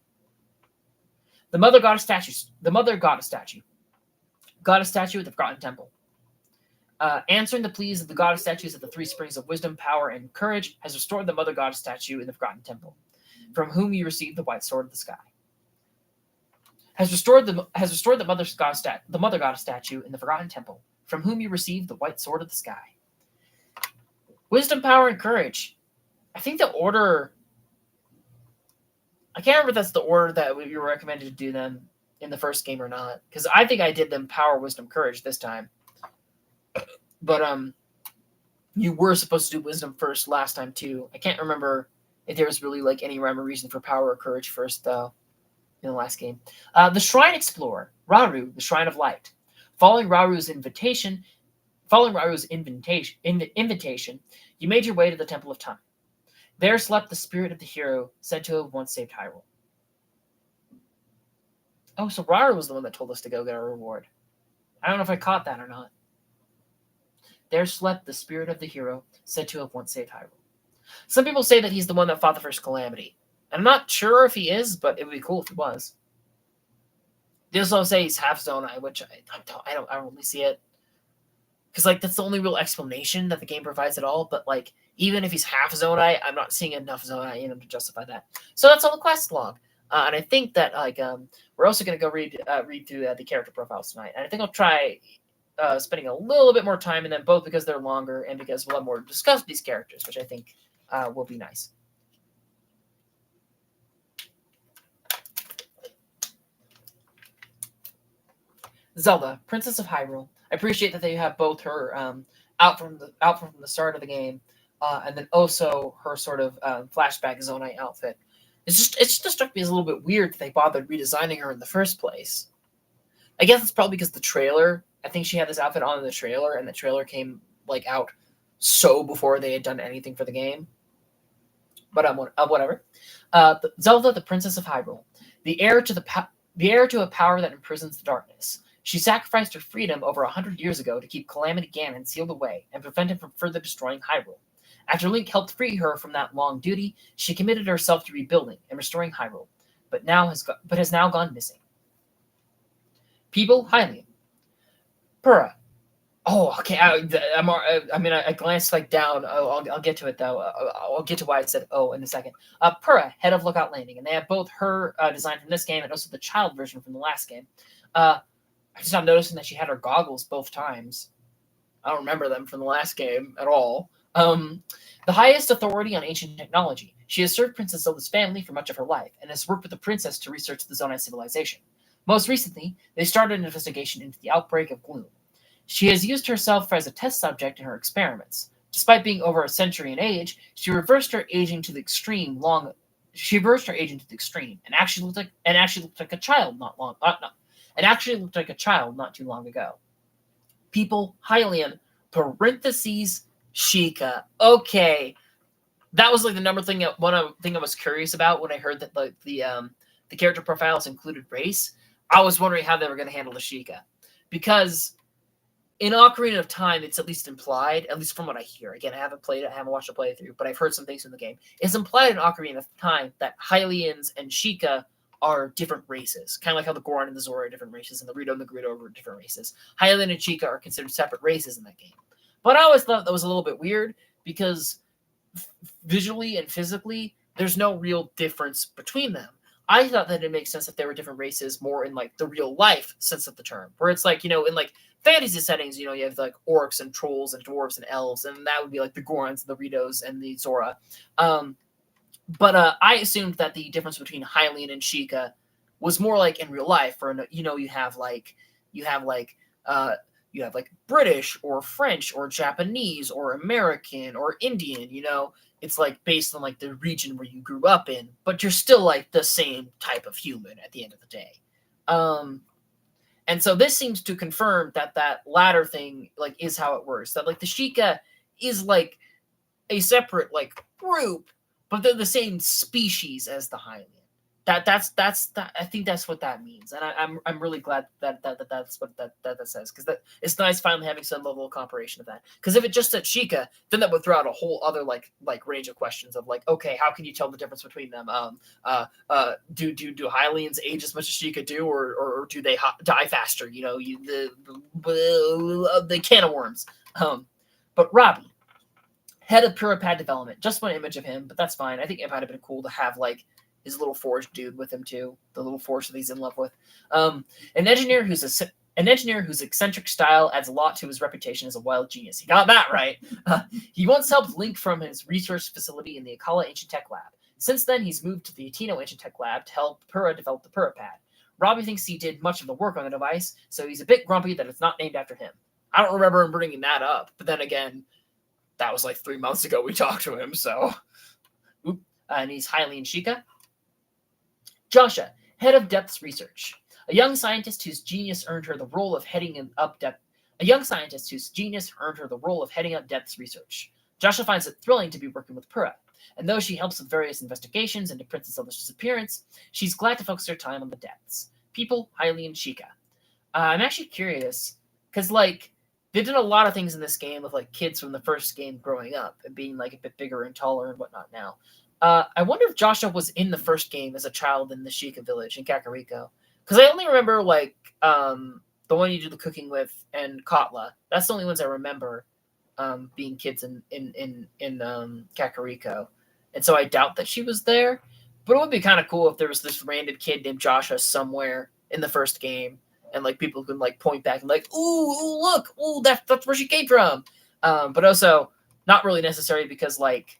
The Mother Goddess Statue. Goddess Statue at the Forgotten Temple. Answering the pleas of the Goddess Statues at the three springs of Wisdom, Power, and Courage has restored the Mother Goddess Statue in the Forgotten Temple, from whom you received the White Sword of the Sky. Has restored the Mother Goddess Statue in the Forgotten Temple, from whom you received the White Sword of the Sky. Wisdom, Power, and Courage. I think the order... I can't remember if that's the order that we were recommended to do them in the first game or not. Because I think I did them Power, Wisdom, Courage this time. But you were supposed to do Wisdom first last time too. I can't remember if there was really like any rhyme or reason for Power or Courage first though in the last game. The Shrine Explorer. Rauru, the Shrine of Light. Following Rauru's invitation, you made your way to the Temple of Time. There slept the spirit of the hero said to have once saved Hyrule. Oh, so Rauru was the one that told us to go get our reward. I don't know if I caught that or not. There slept the spirit of the hero said to have once saved Hyrule. Some people say that he's the one that fought the first calamity. I'm not sure if he is, but it would be cool if he was. They also say he's half Zonai, which I don't really see it. Because, like, that's the only real explanation that the game provides at all. But, like, even if he's half Zonai, I'm not seeing enough Zonai in him to justify that. So that's all the quest log. And I think that, like, we're also going to go read through the character profiles tonight. And I think I'll try spending a little bit more time in them, both because they're longer and because we'll have more to discuss these characters, which I think will be nice. Zelda, Princess of Hyrule. I appreciate that they have both her out from the start of the game, and then also her sort of flashback Zonai outfit. It just struck me as a little bit weird that they bothered redesigning her in the first place. I guess it's probably because the trailer. I think she had this outfit on in the trailer, and the trailer came like out so before they had done anything for the game. But whatever. Zelda, the Princess of Hyrule, the heir to a power that imprisons the darkness. She sacrificed her freedom over 100 years ago to keep Calamity Ganon sealed away and prevent him from further destroying Hyrule. After Link helped free her from that long duty, she committed herself to rebuilding and restoring Hyrule, but has now gone missing. People, Hylian. Purah. Oh, okay. I glanced like down. I'll get to it though. I'll get to why I said in a second. Purah, head of Lookout Landing, and they have both her design from this game and also the child version from the last game. I just not noticing that she had her goggles both times. I don't remember them from the last game at all. The highest authority on ancient technology. She has served Princess Zelda's family for much of her life and has worked with the princess to research the Zonai civilization. Most recently, they started an investigation into the outbreak of gloom. She has used herself as a test subject in her experiments. Despite being over a century in age, she reversed her aging to the extreme and actually looked like a child not too long ago. People, Hylian, parentheses, Sheikah. Okay, that was like the one thing I was curious about when I heard that like the character profiles included race. I was wondering how they were going to handle the Sheikah, because in Ocarina of Time, it's at least implied, at least from what I hear. Again, I haven't played it, I haven't watched a playthrough, but I've heard some things in the game. It's implied in Ocarina of Time that Hylians and Sheikah are different races, kind of like how the Goron and the Zora are different races, and the Rito and the Gerudo are different races. Hylian and Sheikah are considered separate races in that game. But I always thought that was a little bit weird, because visually and physically, there's no real difference between them. I thought that it makes sense if they were different races more in like the real life sense of the term, where it's like, in like fantasy settings, you have like orcs and trolls and dwarves and elves, and that would be like the Gorons, the Ritos, and the Zora. But I assumed that the difference between Hylian and Sheikah was more like in real life, or you have like British or French or Japanese or American or Indian, it's like based on like the region where you grew up in, but you're still like the same type of human at the end of the day. And so this seems to confirm that latter thing like is how it works. That like the Sheikah is like a separate like group, but they're the same species as the Hylian. That's I think that's what that means, and I'm really glad that's what that says, because that it's nice finally having some level of comparison of that. Because if it just said Sheikah, then that would throw out a whole other like range of questions of like, okay, how can you tell the difference between them? Do Hylians age as much as Sheikah do, or do they die faster? The can of worms. But Robbie, head of Purah Pad development, just one image of him, but that's fine. I think it might have been cool to have like his little forge dude with him too, the little forge that he's in love with. An engineer whose eccentric style adds a lot to his reputation as a wild genius. He got that right. He once helped Link from his research facility in the Akkala Ancient Tech Lab. Since then, he's moved to the Itino Ancient Tech Lab to help Purah develop the Purah Pad. Robbie thinks he did much of the work on the device, so he's a bit grumpy that it's not named after him. I don't remember him bringing that up, but then again, that was like 3 months ago we talked to him, so. And he's Hylian Sheikah. Joshua, head of Depths Research, a young scientist whose genius earned her the role of heading up Depths Research. Joshua finds it thrilling to be working with Purah, and though she helps with various investigations into Princess Zelda's disappearance, she's glad to focus her time on the Depths. People, Hylian Sheikah. I'm actually curious, because like They did a lot of things in this game with like kids from the first game growing up and being like a bit bigger and taller and whatnot now. I wonder if Joshua was in the first game as a child in the Sheikah village in Kakariko. Because I only remember like the one you do the cooking with and Katla. That's the only ones I remember being kids in Kakariko. And so I doubt that she was there. But it would be kind of cool if there was this random kid named Joshua somewhere in the first game, and like people can like point back and like, ooh, look, ooh, that's where she came from. But also not really necessary because like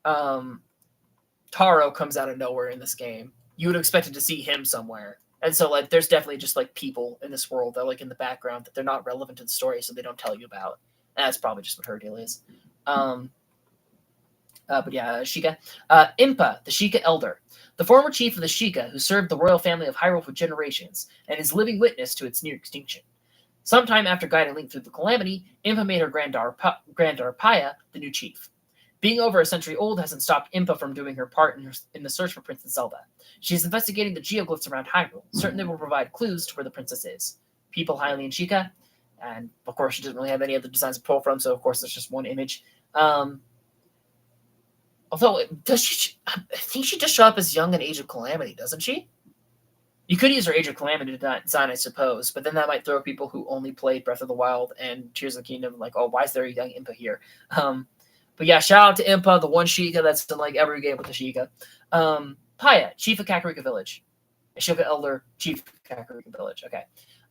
Taro comes out of nowhere in this game. You would have expected to see him somewhere. And so like there's definitely just like people in this world that are like in the background that they're not relevant to the story, so they don't tell you about. And that's probably just what her deal is. But yeah, Sheikah. Impa, the Sheikah Elder. The former chief of the Sheikah who served the royal family of Hyrule for generations and is living witness to its near extinction. Sometime after guiding Link through the calamity, Impa made her granddaughter Paya the new chief. Being over a century old hasn't stopped Impa from doing her part in the search for Princess Zelda. She's investigating the geoglyphs around Hyrule, certain they will provide clues to where the princess is. People highly in Sheikah, and of course she doesn't really have any other designs to pull from, so of course there's just one image. Although, I think she just show up as young in Age of Calamity, doesn't she? You could use her Age of Calamity design, I suppose, but then that might throw people who only played Breath of the Wild and Tears of the Kingdom like, oh, why is there a young Impa here? But yeah, shout out to Impa, the one Sheikah that's in like every game with the Sheikah. Paya, Chief of Kakariko Village. Sheikah Elder, Chief of Kakariko Village. Okay.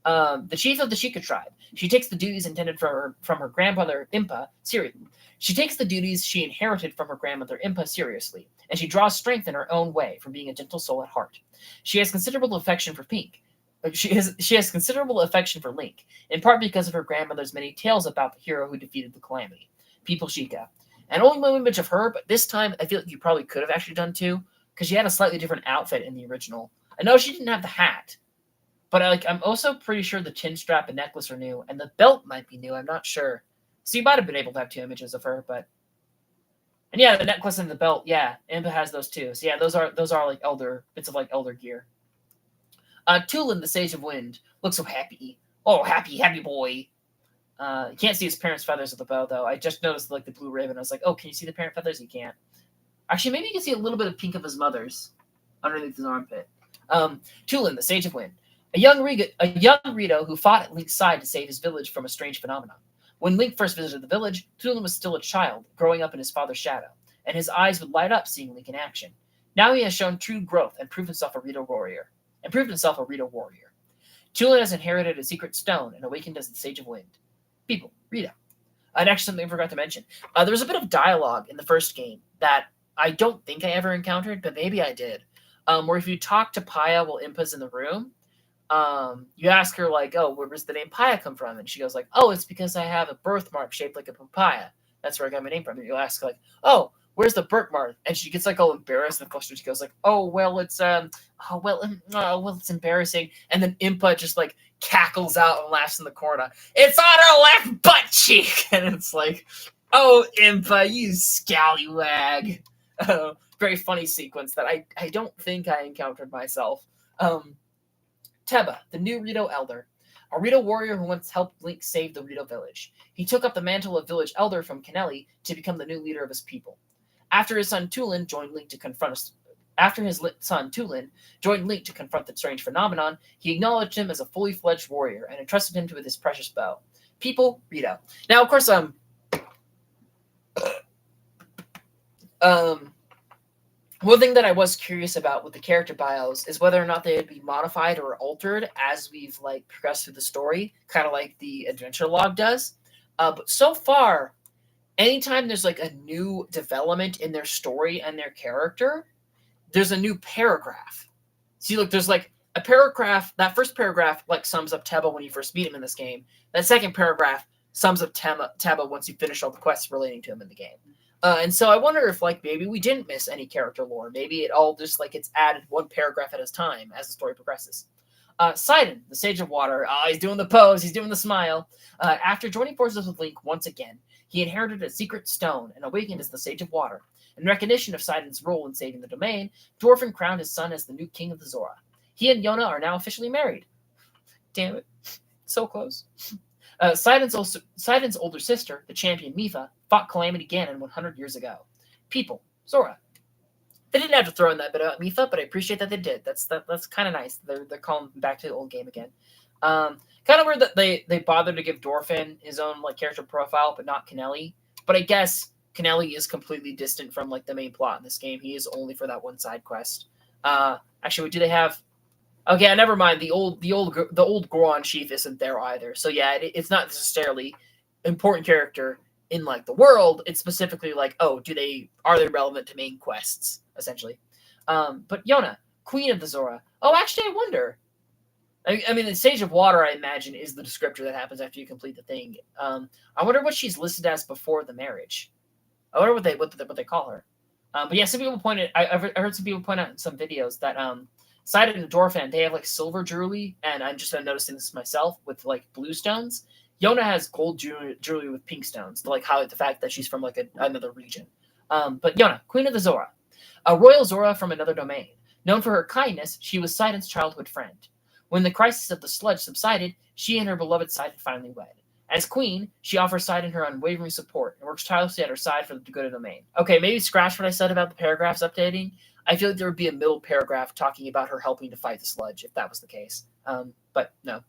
The chief of the Sheikah tribe. She takes the duties intended from her grandmother Impa seriously. She takes the duties she inherited from her grandmother Impa seriously, and she draws strength in her own way from being a gentle soul at heart. She has considerable affection for Pink. She has considerable affection for Link, in part because of her grandmother's many tales about the hero who defeated the calamity, People Sheikah. And only one image of her, but this time I feel like you probably could have actually done two, because she had a slightly different outfit in the original. I know she didn't have the hat, but I'm also pretty sure the chin strap and necklace are new, and the belt might be new. I'm not sure. So you might have been able to have two images of her, but and yeah, the necklace and the belt, yeah, Impa has those too. So yeah, those are like elder bits of like elder gear. Tulin, the Sage of Wind, looks so happy. Oh, happy boy. You can't see his parents' feathers of the bow though. I just noticed like the blue ribbon. I was like, oh, can you see the parent feathers? You can't. Actually, maybe you can see a little bit of pink of his mother's underneath his armpit. Tulin, the Sage of Wind. A young Rito who fought at Link's side to save his village from a strange phenomenon. When Link first visited the village, Tulin was still a child, growing up in his father's shadow, and his eyes would light up seeing Link in action. Now he has shown true growth and proved himself a Rito warrior. Tulin has inherited a secret stone and awakened as the Sage of Wind. People, Rito. And actually, something I forgot to mention. There was a bit of dialogue in the first game that I don't think I ever encountered, but maybe I did. Where if you talk to Paya while Impa's in the room, you ask her like, oh, where does the name Paya come from? And she goes like, oh, it's because I have a birthmark shaped like a papaya. That's where I got my name from. And you ask like, oh, where's the birthmark? And she gets like all embarrassed and flustered. She goes like, oh, well, it's it's embarrassing. And then Impa just like cackles out and laughs in the corner. It's on her left butt cheek. And it's like, oh, Impa, you scallywag. Very funny sequence that I don't think I encountered myself. Teba, the new Rito Elder. A Rito warrior who once helped Link save the Rito village. He took up the mantle of village elder from Kenelli to become the new leader of his people. After his son Tulin joined Link to confront the strange phenomenon, he acknowledged him as a fully fledged warrior and entrusted him with his precious bow. People, Rito. Now, of course, one thing that I was curious about with the character bios is whether or not they would be modified or altered as we've like progressed through the story, kind of like the adventure log does. But so far, anytime there's like a new development in their story and their character, there's a new paragraph. See, look, there's like a paragraph. That first paragraph like sums up Teba when you first meet him in this game. That second paragraph sums up Teba once you finish all the quests relating to him in the game. And so I wonder if like maybe we didn't miss any character lore. Maybe it all just like it's added one paragraph at a time as the story progresses. Sidon, the Sage of Water. He's doing the pose. He's doing the smile. After joining forces with Link once again, he inherited a secret stone and awakened as the Sage of Water. In recognition of Sidon's role in saving the domain, Dwarfen crowned his son as the new king of the Zora. He and Yona are now officially married. Damn it. So close. Sidon's older sister, the champion Mipha, fought Calamity Ganon 100 years ago. People, Zora. They didn't have to throw in that bit about Mipha, but I appreciate that they did. That's kind of nice. They're calling back to the old game again. Kind of weird that they bothered to give Dorphin his own like character profile, but not Kennelly. But I guess Kennelly is completely distant from like the main plot in this game. He is only for that one side quest. Actually, do they have? Okay, never mind. The old Goron chief isn't there either. So yeah, it's not necessarily important character in like the world. It's specifically like, oh, are they relevant to main quests essentially? But Yona, Queen of the Zora. Oh, actually, I wonder. I mean, the Sage of Water, I imagine, is the descriptor that happens after you complete the thing. I wonder what she's listed as before the marriage. I wonder what they call her. But yeah, some people pointed. I heard some people point out in some videos that Sidon and Dorphan, they have like silver jewelry, and I'm just noticing this myself with like blue stones. Yona has gold jewelry with pink stones to like highlight the fact that she's from like another region. But Yona, Queen of the Zora, a royal Zora from another domain. Known for her kindness, she was Sidon's childhood friend. When the crisis of the sludge subsided, she and her beloved Sidon finally wed. As queen, she offers Sidon her unwavering support and works tirelessly at her side for the good of the domain. Okay, maybe scratch what I said about the paragraphs updating. I feel like there would be a middle paragraph talking about her helping to fight the sludge, if that was the case. But no.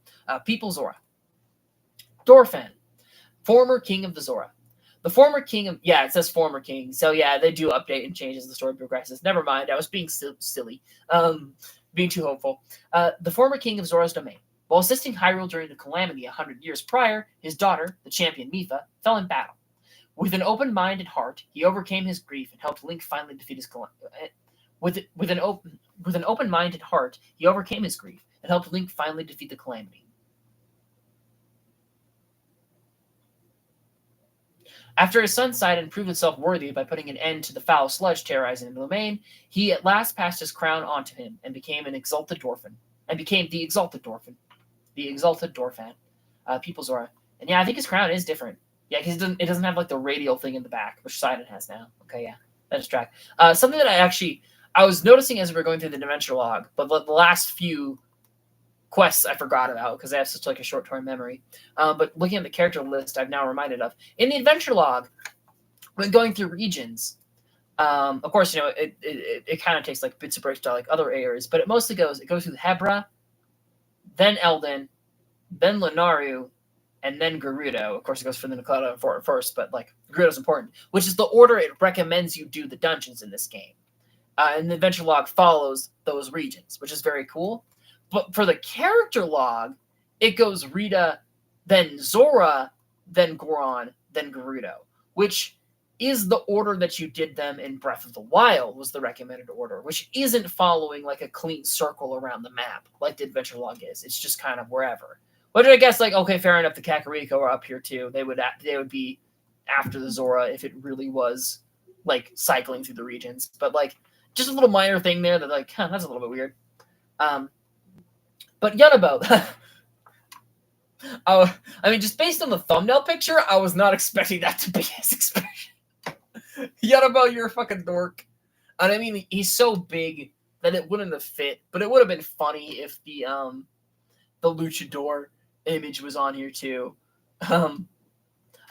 People Zora. Dorphan, former king of the Zora. The former king of... Yeah, it says former king. So yeah, they do update and change as the story progresses. Never mind, I was being silly. Being too hopeful. The former king of Zora's domain. While assisting Hyrule during the calamity 100 years prior, his daughter, the champion Mipha, fell in battle. With an open mind and heart, he overcame his grief and helped Link finally defeat his calamity. With an open-minded heart, he overcame his grief and helped Link finally defeat the calamity. After his son Sidon proved himself worthy by putting an end to the foul sludge terrorizing the domain, he at last passed his crown onto him and became the exalted Dorphan. The exalted Dorphan. People Zora. And yeah, I think his crown is different. Yeah, because it doesn't have like the radial thing in the back, which Sidon has now. Okay, yeah. That is track. Something that I was noticing as we were going through the adventure log, but the last few quests I forgot about because I have such like a short-term memory. But looking at the character list, I've now reminded of. In the adventure log, when going through regions, of course, you know, it kind of takes like bits of breaks to like other areas, but it goes through Hebra, then Eldin, then Lanayru, and then Gerudo. Of course, it goes for the Neclado first, but like Gerudo's important, which is the order it recommends you do the dungeons in this game. And the adventure log follows those regions, which is very cool. But for the character log, it goes Rita, then Zora, then Goron, then Gerudo, which is the order that you did them in Breath of the Wild was the recommended order, which isn't following like a clean circle around the map like the adventure log is. It's just kind of wherever. Which I guess, like, okay, fair enough, the Kakariko are up here too. They would be after the Zora if it really was like cycling through the regions. But like just a little minor thing there that like, that's a little bit weird. But Yunabo, I mean, just based on the thumbnail picture, I was not expecting that to be his expression. Yunabo, you're a fucking dork. And I mean, he's so big that it wouldn't have fit, but it would have been funny if the luchador image was on here too. I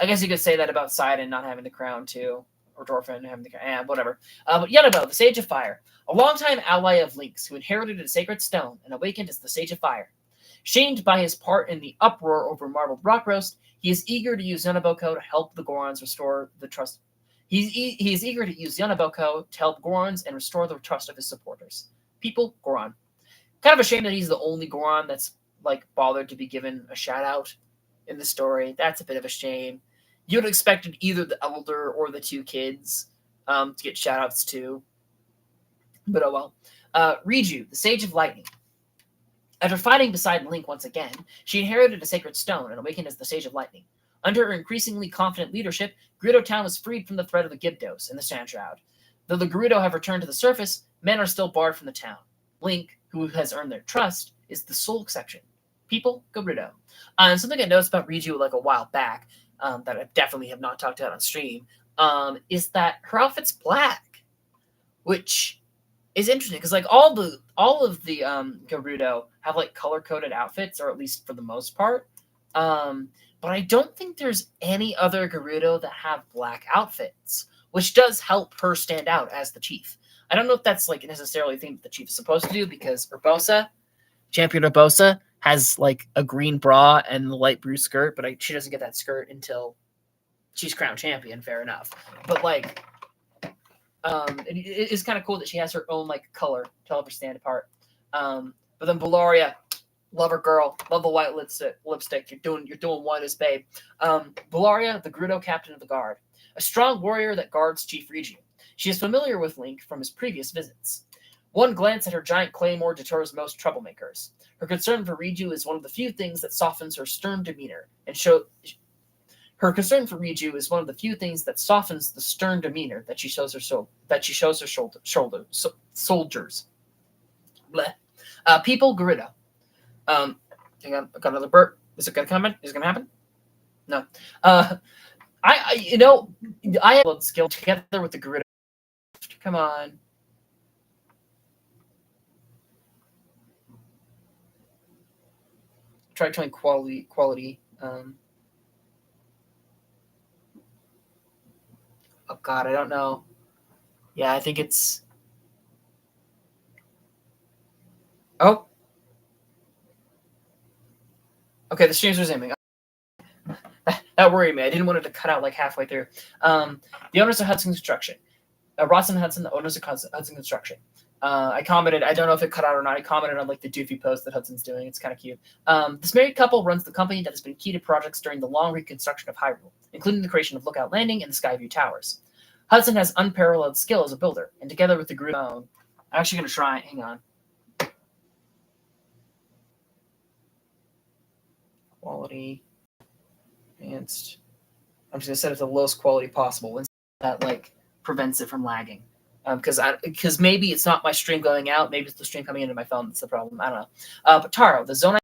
guess you could say that about Sidon not having the crown too, or Dorphan having the crown, whatever. But Yunabo, the Sage of Fire, a longtime ally of Link's who inherited a sacred stone and awakened as the Sage of Fire. Shamed by his part in the uproar over Marbled Rock Roast, he is eager to use Yunaboko to help the Gorons restore the trust. He is eager to use Yunaboko to help Gorons and restore the trust of his supporters. People, Goron. Kind of a shame that he's the only Goron that's like bothered to be given a shout out in the story. That's a bit of a shame. You'd have expected either the elder or the two kids to get shout outs too. But oh well. Riju, the Sage of Lightning. After fighting beside Link once again, she inherited a sacred stone and awakened as the Sage of Lightning. Under her increasingly confident leadership, Gerudo Town was freed from the threat of the Gyarados and the Sand Shroud. Though the Gerudo have returned to the surface, men are still barred from the town. Link, who has earned their trust, is the sole exception. People, Gerudo. And something I noticed about Riju like a while back, that I definitely have not talked about on stream, is that her outfit's black, which is interesting because like all of the Gerudo have like color coded outfits, or at least for the most part. But but I don't think there's any other Gerudo that have black outfits, which does help her stand out as the chief. I don't know if that's like necessarily a thing that the chief is supposed to do, because Urbosa, Champion Urbosa, has like a green bra and the light blue skirt, but she doesn't get that skirt until she's crowned champion. Fair enough, but like, it's kind of cool that she has her own like color to help her stand apart. But then Bellaria, love her girl, love the white lipstick. You're doing wonders, babe. Bellaria, the Gerudo captain of the guard, a strong warrior that guards Chief Riju. She is familiar with Link from his previous visits. One glance at her giant claymore deters most troublemakers. Her concern for Riju is one of the few things that softens her stern demeanor and Her concern for Riju is one of the few things that softens the stern demeanor that she shows her soldiers. Bleh. People, Gerudo. Hang on, I got another burp. Is it gonna come in? Is it gonna happen? No. I have skill together with the Gerudo. Come on. Try telling quality. Oh God, I don't know. Yeah, I think it's. Oh. Okay, the stream's resuming. That worried me. I didn't want it to cut out like halfway through. The owners of Hudson Construction. Ross and Hudson, the owners of Hudson Construction. I commented, I don't know if it cut out or not, I commented on like the doofy post that Hudson's doing. It's kind of cute. This married couple runs the company that has been key to projects during the long reconstruction of Hyrule, including the creation of Lookout Landing and the Skyview Towers. Hudson has unparalleled skill as a builder, and together with the Gerudo, I'm actually going to try, hang on. Quality, advanced. I'm just going to set it to the lowest quality possible, and that like prevents it from lagging. Because maybe it's not my stream going out, maybe it's the stream coming into my phone that's the problem. I don't know. But Taro, the Zonai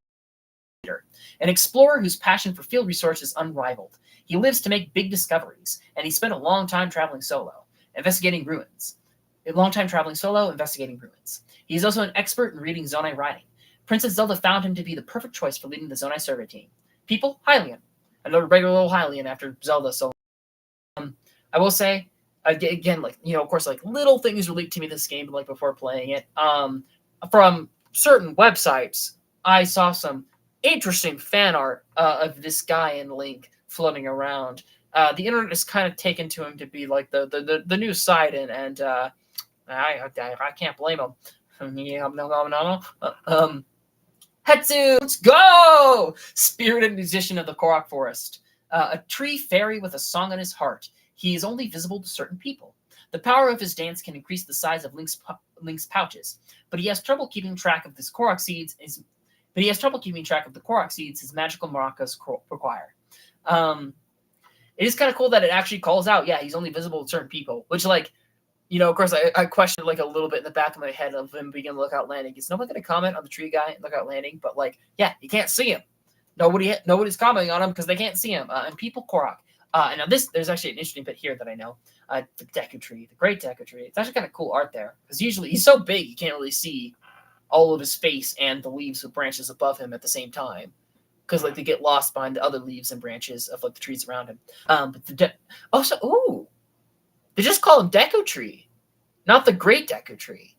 leader, an explorer whose passion for field research is unrivaled. He lives to make big discoveries, and he spent a long time traveling solo, investigating ruins. He is also an expert in reading Zonai writing. Princess Zelda found him to be the perfect choice for leading the Zonai survey team. People, Hylian. Another regular little Hylian after Zelda. So, I will say, again, like, of course, like little things were leaked to me this game, like before playing it. From certain websites, I saw some interesting fan art of this guy in Link floating around. The internet has kind of taken to him to be like the new side, and I can't blame him. Hetsu, let's go! Spirited musician of the Korok Forest, a tree fairy with a song in his heart. He is only visible to certain people. The power of his dance can increase the size of Link's pouches, but he has trouble keeping track of his Korok seeds. His magical maracas require. It is kind of cool that it actually calls out. Yeah, he's only visible to certain people, which, like, of course, I questioned like a little bit in the back of my head of him being in Lookout Landing. Is nobody going to comment on the tree guy in Lookout Landing? But like, yeah, you can't see him. Nobody's commenting on him because they can't see him. And people Korok. And now there's actually an interesting bit here that I know. The Deku Tree, the Great Deku Tree. It's actually kind of cool art there, because usually he's so big you can't really see all of his face and the leaves with branches above him at the same time, because like they get lost behind the other leaves and branches of like the trees around him. But they just call him Deku Tree, not the Great Deku Tree.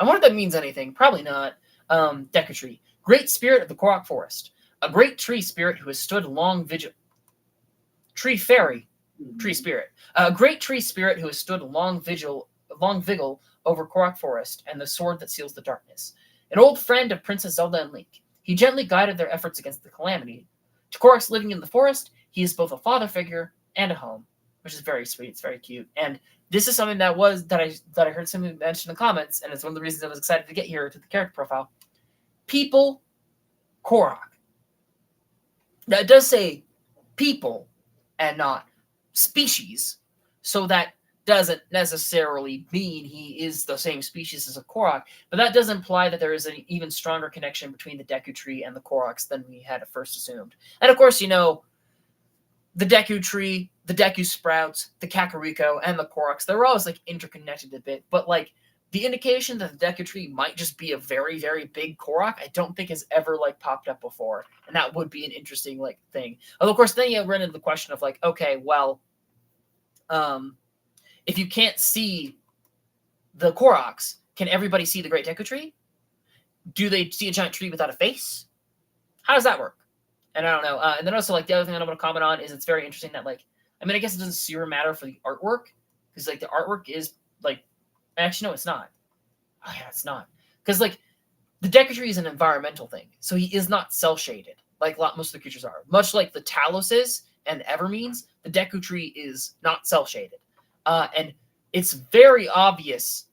I wonder if that means anything. Probably not. Deku Tree, great spirit of the Korok Forest, a great tree spirit who has stood long vigil. Tree fairy, tree spirit, a great tree spirit who has stood long vigil over Korok Forest and the sword that seals the darkness. An old friend of Princess Zelda and Link, he gently guided their efforts against the calamity. To Korok's living in the forest, he is both a father figure and a home, which is very sweet. It's very cute, and this is something that I heard someone mention in the comments, and it's one of the reasons I was excited to get here to the character profile. People, Korok. Now it does say people and not species, so that doesn't necessarily mean he is the same species as a Korok, but that does imply that there is an even stronger connection between the Deku Tree and the Koroks than we had at first assumed. And of course, the Deku Tree, the Deku Sprouts, the Kakariko, and the Koroks, they're always like interconnected a bit, but like The indication that the Deku Tree might just be a very, very big Korok, I don't think has ever like popped up before, and that would be an interesting like thing. Although, of course, then you run into the question of like, okay, well, if you can't see the Koroks, can everybody see the Great Deku Tree? Do they see a giant tree without a face? How does that work? And I don't know. And then also, like, the other thing that I'm going to comment on is it's very interesting that, like, I mean, I guess it doesn't super matter for the artwork, because, like, the artwork is, like, actually, no, it's not. Oh, yeah, it's not. Because, like, the Deku Tree is an environmental thing, so he is not cel-shaded, like most of the creatures are. Much like the Talos is and Evermeans, the Deku Tree is not cel-shaded. And it's very obvious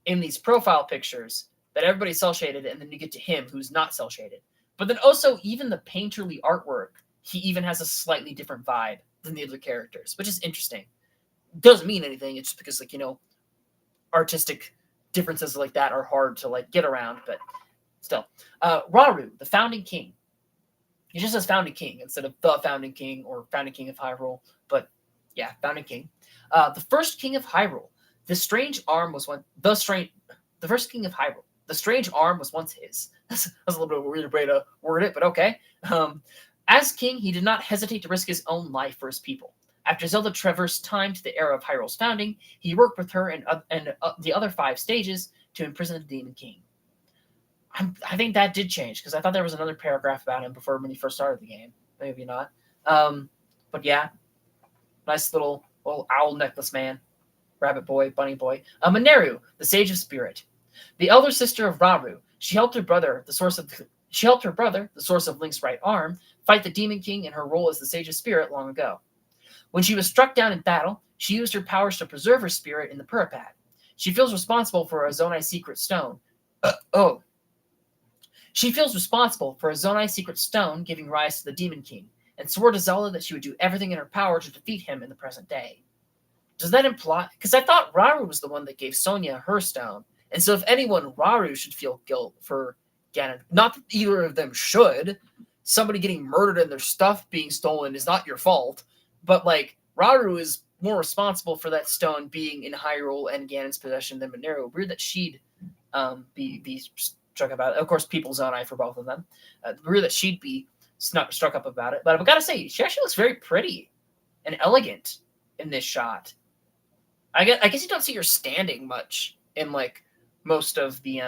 in these profile pictures that everybody's cel-shaded, and then you get to him, who's not cel-shaded. But then also, even the painterly artwork, he even has a slightly different vibe than the other characters, which is interesting. Doesn't mean anything. It's just because, like, you know, artistic differences like that are hard to, like, get around, but still. Rauru, the Founding King. He just says Founding King instead of the Founding King or Founding King of Hyrule, but yeah, Founding King. The first King of Hyrule. The strange arm was one. The first King of Hyrule. The strange arm was once his. That's a little bit of a weird way to word it, but okay. As king, he did not hesitate to risk his own life for his people. After Zelda traversed time to the era of Hyrule's founding, he worked with her and the other 5 stages to imprison the Demon King. I think that did change, because I thought there was another paragraph about him before when he first started the game. Maybe not. But yeah, nice little owl necklace man. Rabbit boy, bunny boy. Mineru, the Sage of Spirit. The elder sister of Rauru, she helped her brother, the source of Link's right arm, fight the Demon King in her role as the Sage of Spirit long ago. When she was struck down in battle, she used her powers to preserve her spirit in the Purapad. She feels responsible for a Zonai secret stone. She feels responsible for a Zonai secret stone giving rise to the Demon King, and swore to Zelda that she would do everything in her power to defeat him in the present day. Does that imply... Because I thought Rauru was the one that gave Sonia her stone. And so if anyone, Rauru should feel guilt for Ganon. Not that either of them should. Somebody getting murdered and their stuff being stolen is not your fault. But, like, Rauru is more responsible for that stone being in Hyrule and Ganon's possession than Mineru. Weird that she'd be struck about it. Of course, people's own eye for both of them. Weird that she'd be struck up about it. But I've got to say, she actually looks very pretty and elegant in this shot. I guess you don't see her standing much in, like, most of the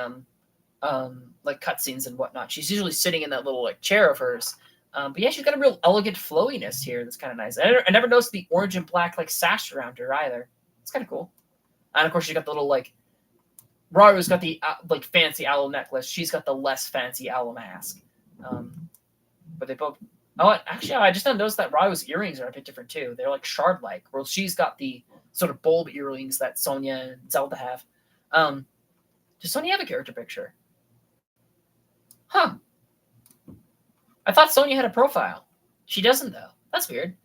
like cutscenes and whatnot. She's usually sitting in that little like chair of hers. But yeah, she's got a real elegant flowiness here. That's kind of nice. I never noticed the orange and black like sash around her either. It's kind of cool. And of course, she's got the little like Rauru's got the like fancy owl necklace. She's got the less fancy owl mask. But they both. Oh, actually, I just noticed that Rauru's earrings are a bit different too. They're like shard-like, where she's got the sort of bulb earrings that Sonia and Zelda have. Does Sonia have a character picture? Huh. I thought Sonia had a profile. She doesn't, though. That's weird.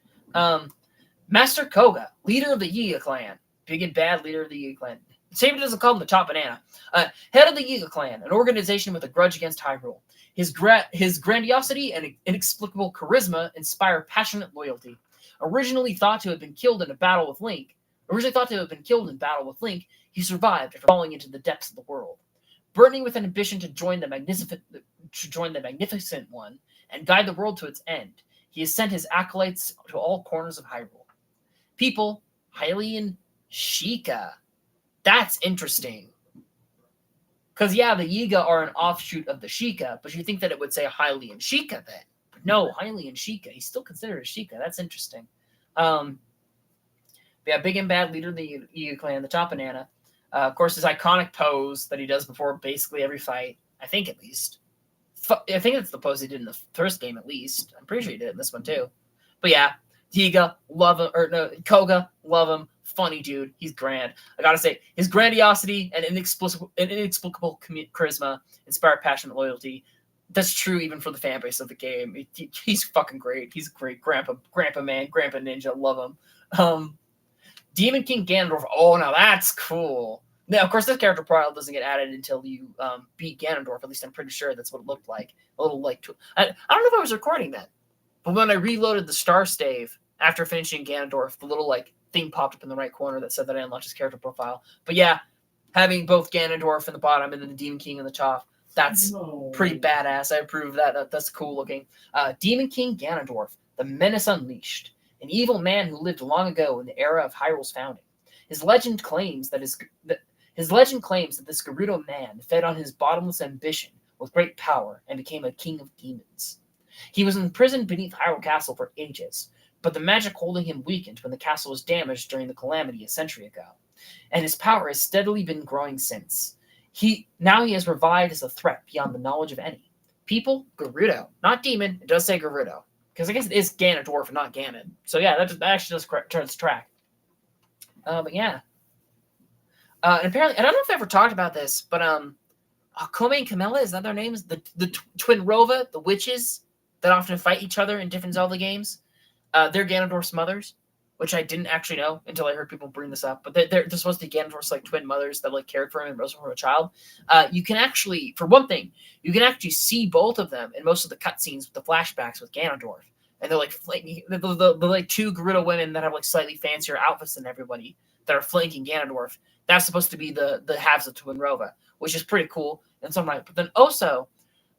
Master Koga, leader of the Yiga clan. Big and bad leader of the Yiga clan. Same doesn't call him the top banana. Head of the Yiga clan, an organization with a grudge against Hyrule. His grandiosity and inexplicable charisma inspire passionate loyalty. Originally thought to have been killed in battle with Link, he survived after falling into the depths of the world. Burning with an ambition to join the Magnificent One and guide the world to its end, he has sent his acolytes to all corners of Hyrule. People, Hylian Sheikah. That's interesting. Because, yeah, the Yiga are an offshoot of the Sheikah, but you think that it would say Hylian Sheikah then. But no, Hylian Sheikah. He's still considered a Sheikah. That's interesting. Yeah, big and bad leader of the Yiga clan, the top banana. Of course, his iconic pose that he does before basically every fight. I think at least. I think it's the pose he did in the first game at least. I'm pretty sure he did it in this one too. But yeah, Yiga, love him. Or no, Koga, love him. Funny dude. He's grand. I gotta say, his grandiosity and inexplicable charisma inspire passionate loyalty. That's true even for the fan base of the game. He's fucking great. He's great. Grandpa man, Grandpa Ninja, love him. Demon King Ganondorf. Oh, now that's cool. Now, of course, this character profile doesn't get added until you beat Ganondorf. At least I'm pretty sure that's what it looked like. A little like... I don't know if I was recording that. But when I reloaded the Star Stave after finishing Ganondorf, the little like thing popped up in the right corner that said that I unlocked his character profile. But yeah, Having both Ganondorf in the bottom and then the Demon King in the top. That's pretty badass. I approve of that. That's cool looking. Demon King Ganondorf, the Menace Unleashed, an evil man who lived long ago in the era of Hyrule's founding. His legend claims that this Gerudo man fed on his bottomless ambition with great power and became a king of demons. He was imprisoned beneath Hyrule Castle for ages, but the magic holding him weakened when the castle was damaged during the calamity a century ago, and his power has steadily been growing since. He has revived as a threat beyond the knowledge of any. People, Gerudo, not demon. It does say Gerudo, because I guess it is Ganondorf and not Ganon. So yeah, that actually does turns track. But yeah. And apparently, I don't know if I ever talked about this, but Akome and Camilla, is that their names? The twin Rova, the witches that often fight each other in different Zelda games. They're Ganondorf's mothers, which I didn't actually know until I heard people bring this up. But they're supposed to be Ganondorf's like twin mothers that like cared for him and raised him from a child. You can actually, for one thing, you can actually see both of them in most of the cutscenes with the flashbacks with Ganondorf. And they're like the like two Gerudo women that have like slightly fancier outfits than everybody that are flanking Ganondorf. That's supposed to be the halves of Twin Rova, which is pretty cool in some right. But then also,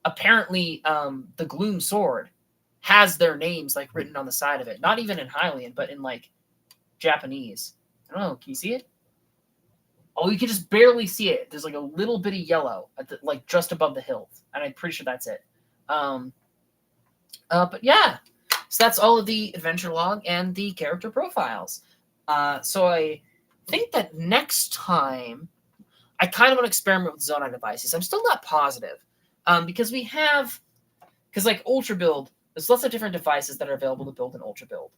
apparently, the Gloom Sword has their names like written on the side of it. Not even in Hylian, but in like Japanese. I don't know. Can you see it? Oh, you can just barely see it. There's like a little bit of yellow at the, like just above the hilt, and I'm pretty sure that's it. But yeah, so that's all of the adventure log and the character profiles. So I think that next time I kind of want to experiment with Zonai devices. I'm still not positive because like Ultra Build, there's lots of different devices that are available to build an Ultra Build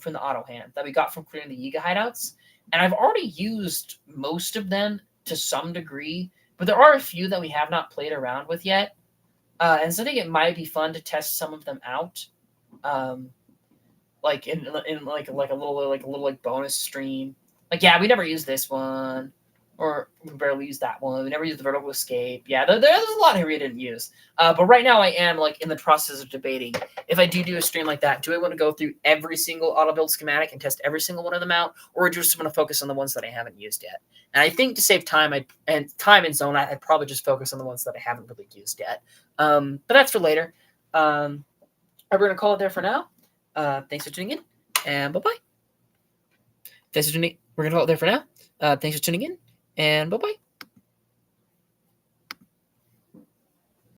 from the Auto Hand that we got from creating the Yiga hideouts. And I've already used most of them to some degree, but there are a few that we have not played around with yet. And so I think it might be fun to test some of them out. Like in like a little bonus stream. Like, yeah, we never used this one, or we barely used that one. We never used the vertical escape. Yeah, there's a lot here we didn't use. But right now I am like in the process of debating if I do a stream like that. Do I want to go through every single auto build schematic and test every single one of them out, or do I just want to focus on the ones that I haven't used yet? And I think to save time and zone, I'd probably just focus on the ones that I haven't really used yet. But that's for later. We're gonna call it there for now. Thanks for tuning in, and bye-bye. We're going to call it there for now. Thanks for tuning in, and bye-bye.